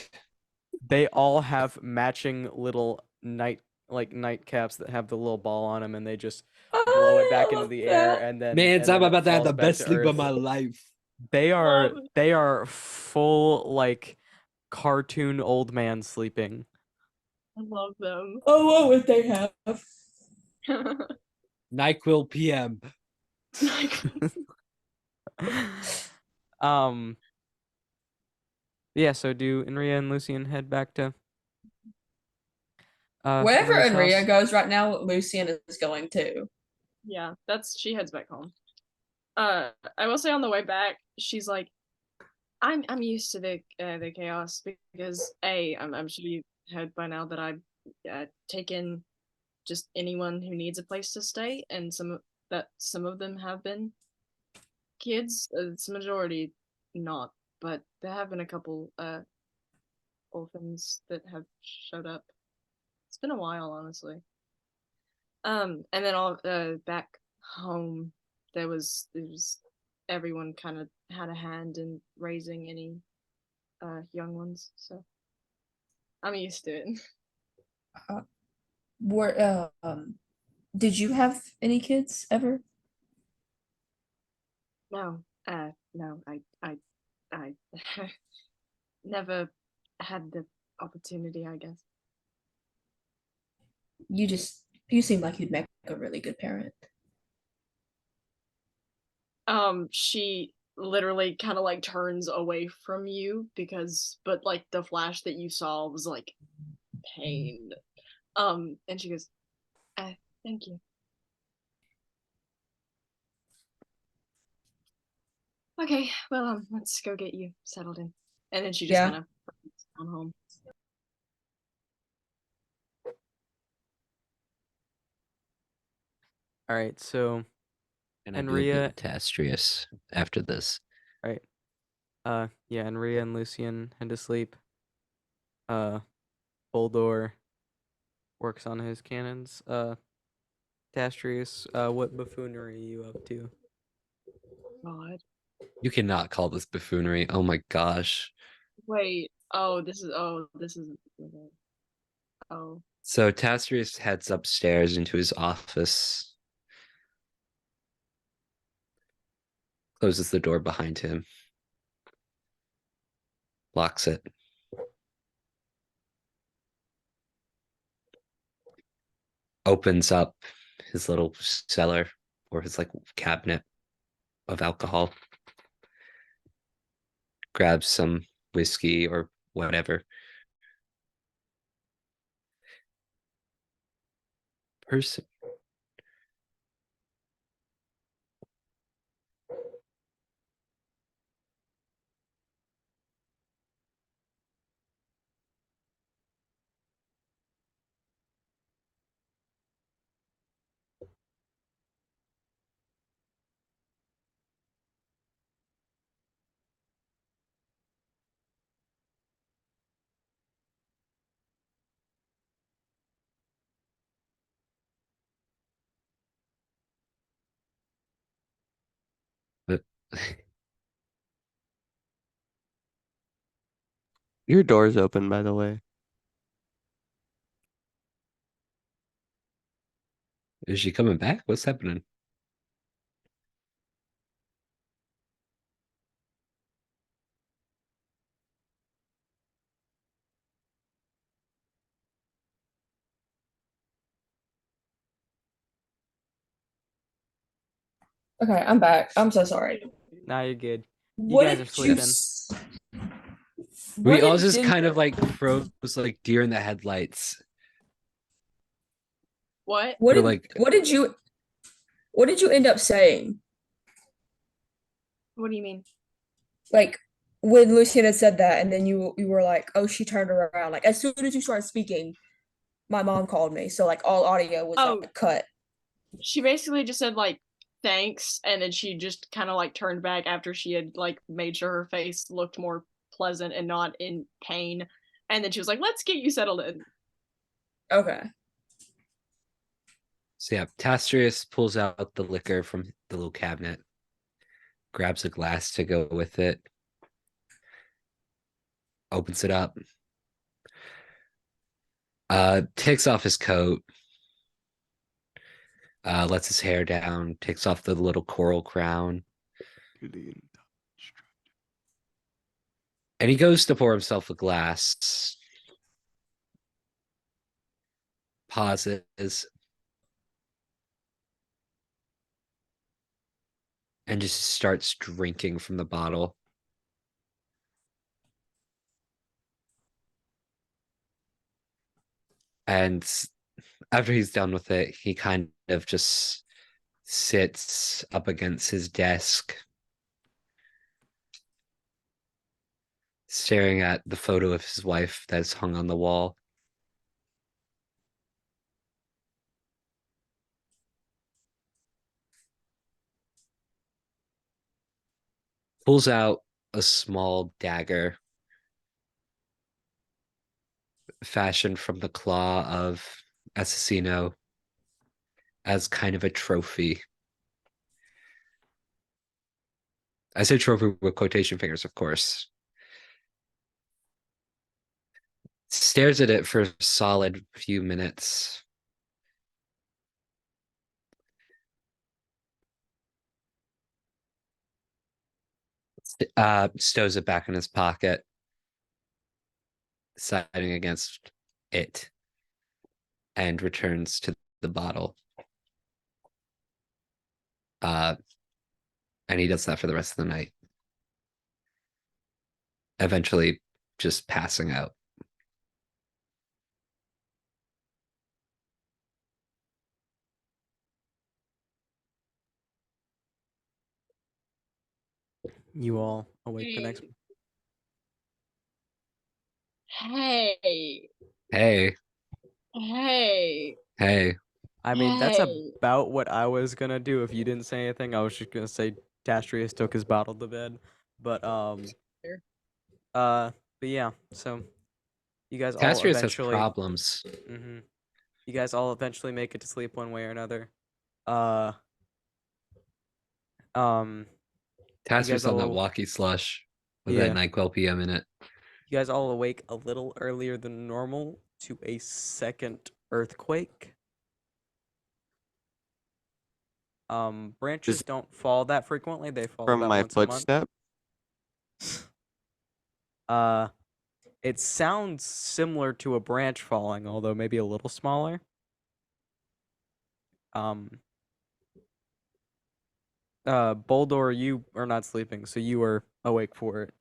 they all have matching little nightcaps that have the little ball on them, and they just blow it back into the air, and then Man, I'm it about to have falls the back best to sleep of earth. my life. They Love are full like cartoon old man sleeping. I love them. Oh, what would they have? NyQuil PM. um. Yeah. So do Enria and Lucian head back to Wherever Enria's Enria house? goes right now, Lucian is going too. Yeah, she heads back home. I will say on the way back, she's like, I'm used to the chaos because I'm sure you heard by now that I've taken just anyone who needs a place to stay, and some of them have been kids. It's a majority not, but there have been a couple orphans that have showed up. It's been a while, honestly. And then all back home, there was everyone kind of had a hand in raising any young ones, so I'm used to it. Were did you have any kids ever? No, no, I never had the opportunity, I guess. You seem like you'd make a really good parent. She literally kind of like turns away from you but like the flash that you saw was like pain. And she goes, thank you. Okay, well, let's go get you settled in. And then she just kind of on home. All right. So And I do admit Enria. to Astrius after this. Right. Yeah, Enria and Lucian head to sleep. Boldor works on his cannons. Tastrius, what buffoonery are you up to? God. You cannot call this buffoonery. Oh my gosh. Wait. This is. Oh. So Tastrius heads upstairs into his office, closes the door behind him, locks it. Opens up his little cellar or his like cabinet of alcohol, grabs some whiskey or whatever. Person. But Your door's open, by the way. is she coming back? What's happening? Okay, I'm back. I'm so sorry. Nah, you're good. You What guys are did you sleeping. We what all did just Jin- kind of like froze like deer in the headlights. What? what We're did like, what did you end up saying? What do you mean? Like when Lucian had said that, and then you were like, oh, she turned around. Like as soon as you started speaking, my mom called me, so like all audio was like cut. She basically just said like thanks, and then she just kind of like turned back after she had like made sure her face looked more pleasant and not in pain, and then she was like, let's get you settled in. Okay. so yeah, Tastrius pulls out the liquor from the little cabinet, grabs a glass to go with it, opens it up, takes off his coat, lets his hair down, takes off the little coral crown, and he goes to pour himself a glass. Pauses. and just starts drinking from the bottle. And after he's done with it, he kind of just sits up against his desk, staring at the photo of his wife that's hung on the wall. Pulls out a small dagger fashioned from the claw of Assassino as kind of a trophy. I say trophy with quotation fingers, of course. Stares at it for a solid few minutes. Stows it back in his pocket, deciding against it, and returns to the bottle. And he does that for the rest of the night. Eventually just passing out. You all awake the next. Hey. Hey, Hey. hey. I mean, that's Hey. about what I was gonna do if you didn't say anything. I was just gonna say Tastrius took his bottle to bed, but Fair. but yeah. So you guys all Tastrius has eventually, problems. you guys all eventually make it to sleep one way or another. Uh, Tastrius guys on that all- walkie slush with Yeah. that NyQuil PM in it. you guys all awake a little earlier than normal to a second earthquake. Branches Is don't fall that frequently. They fall from about my once a month. footstep. It sounds similar to a branch falling, although maybe a little smaller. Boldor, you are not sleeping, so you are awake for it.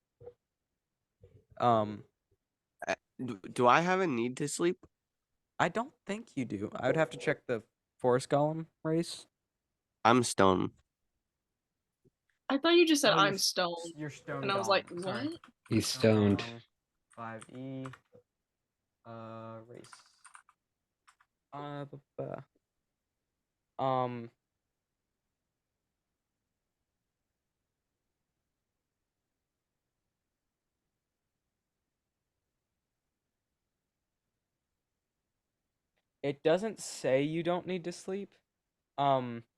Do I have a need to sleep? I don't think you do. I would have to check the forest golem race. I'm stone. I thought you just said Oh, I'm stoned. You're stone. And I was like, what? He's stoned. 5e. Race. It doesn't say you don't need to sleep.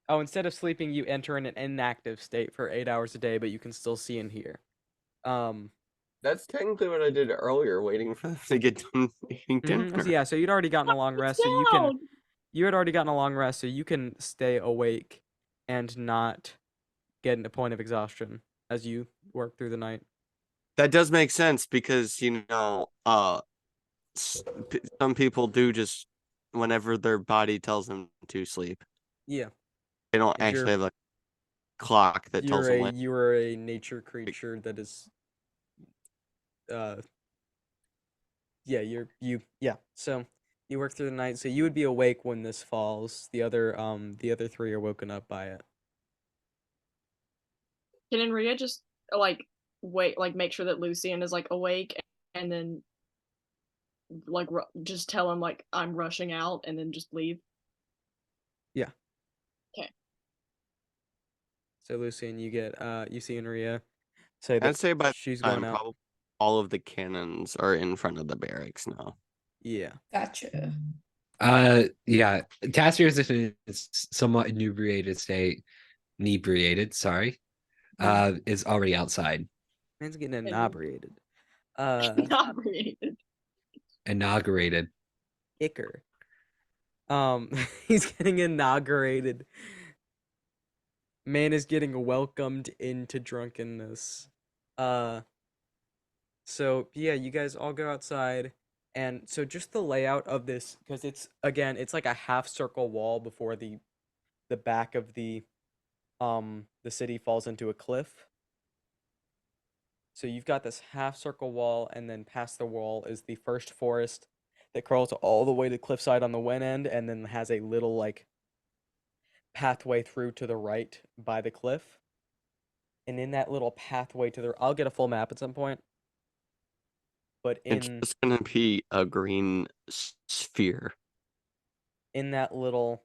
Instead of sleeping, you enter in an inactive state for 8 hours a day, but you can still see and hear. That's technically what I did earlier, waiting for them to get done eating dinner. So yeah, so you'd already gotten a long rest, so you had already gotten a long rest, so you can stay awake and not get into a point of exhaustion as you work through the night. That does make sense because some people do just whenever their body tells them to sleep. Yeah. They don't And actually have a clock that tells them when. You are a nature creature that is so you work through the night, so you would be awake when this falls. The other three are woken up by it. Can Enria just like wait, like make sure that Lucian is like awake, and then like just tell him like I'm rushing out, and then just leave? Yeah. Okay. So Lucian, you see Enria say that I'd say by she's the time going out. probably all of the cannons are in front of the barracks now. Yeah. Gotcha. Yeah. Tastrius is somewhat inebriated state. Inebriated, sorry. Is already outside. Man's getting inebriated. Inebriated. Inaugurated. Icker. He's getting inaugurated. Man is getting welcomed into drunkenness. So yeah, you guys all go outside, and so just the layout of this, because it's like a half circle wall before the back of the the city falls into a cliff. So you've got this half circle wall, and then past the wall is the first forest that crawls all the way to the cliffside on the one end, and then has a little like pathway through to the right by the cliff. And in that little pathway to the, I'll get a full map at some point. But It's just gonna be a green sphere. in that little,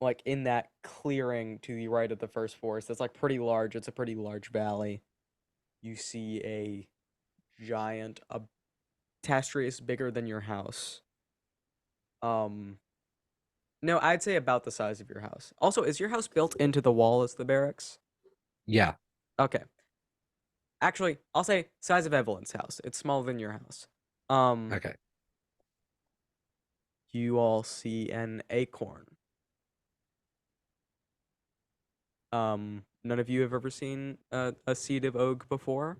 like in that clearing to the right of the first forest, that's like pretty large. It's a pretty large valley. You see a giant, a Tastrius bigger than your house. No, I'd say about the size of your house. Also, is your house built into the wall as the barracks? Yeah. Okay. Actually, I'll say size of Evelyn's house. It's smaller than your house. Okay. You all see an acorn. None of you have ever seen a seed of oak before,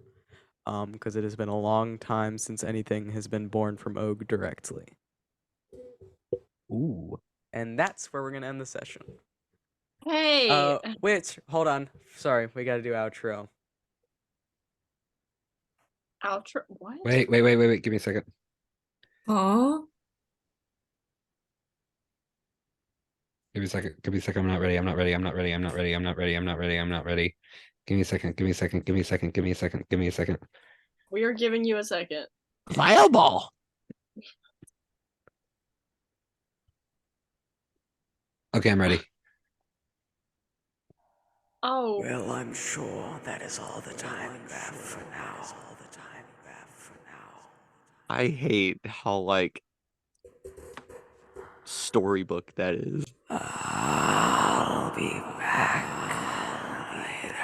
because it has been a long time since anything has been born from oak directly. Ooh. And that's where we're gonna end the session. Hey. Which, hold on. Sorry, we gotta do outro. Outro. What? Wait. Give me a second. Aw. Give me a second. I'm not ready. Give me a second. We are giving you a second. Fireball. Okay, I'm ready. Oh. Well, I'm sure that is all the time you have for now. I hate how like storybook that is. I'll be back later.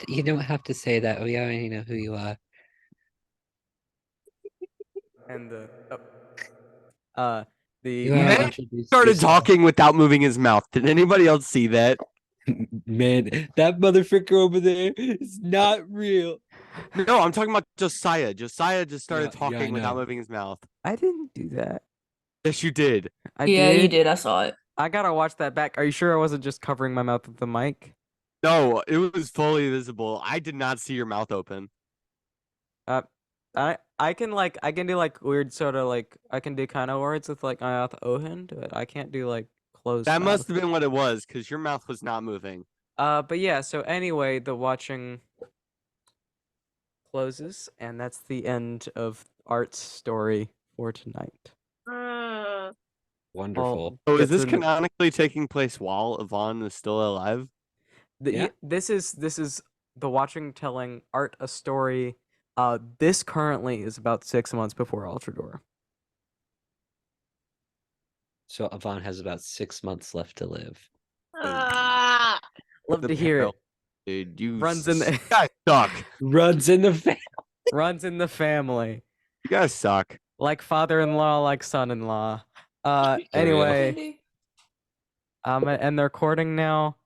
You don't have to say that. We already know who you are. And the You Man, are introduced Started yourself. talking without moving his mouth. Did anybody else see that? Man, that motherfucker over there is not real. No, I'm talking about Josiah. Josiah just started Yeah, I talking without know. moving his mouth. I didn't do that. Yes, you did. I Yeah, did. you did. I saw it. I gotta watch that back. Are you sure I wasn't just covering my mouth with the mic? No, it was fully visible. I did not see your mouth open. I can do like weird sort of like I can do kind of words with like my mouth open, but I can't do like closed That mouth. must have been what it was, because your mouth was not moving. But yeah, so anyway, the watching closes, and that's the end of Art's story for tonight. Wonderful. So is Get this to- canonically taking place while Yvonne is still alive? Yeah. This is the watching telling Art a story. This currently is about 6 months before Ultrador. So Yvonne has about 6 months left to live. Love The to hear it. Dude, you Runs in the you guys suck. Runs in the family. runs in the family. You guys suck. Like father-in-law, like son-in-law. For real. Anyway, I'm gonna end the recording now.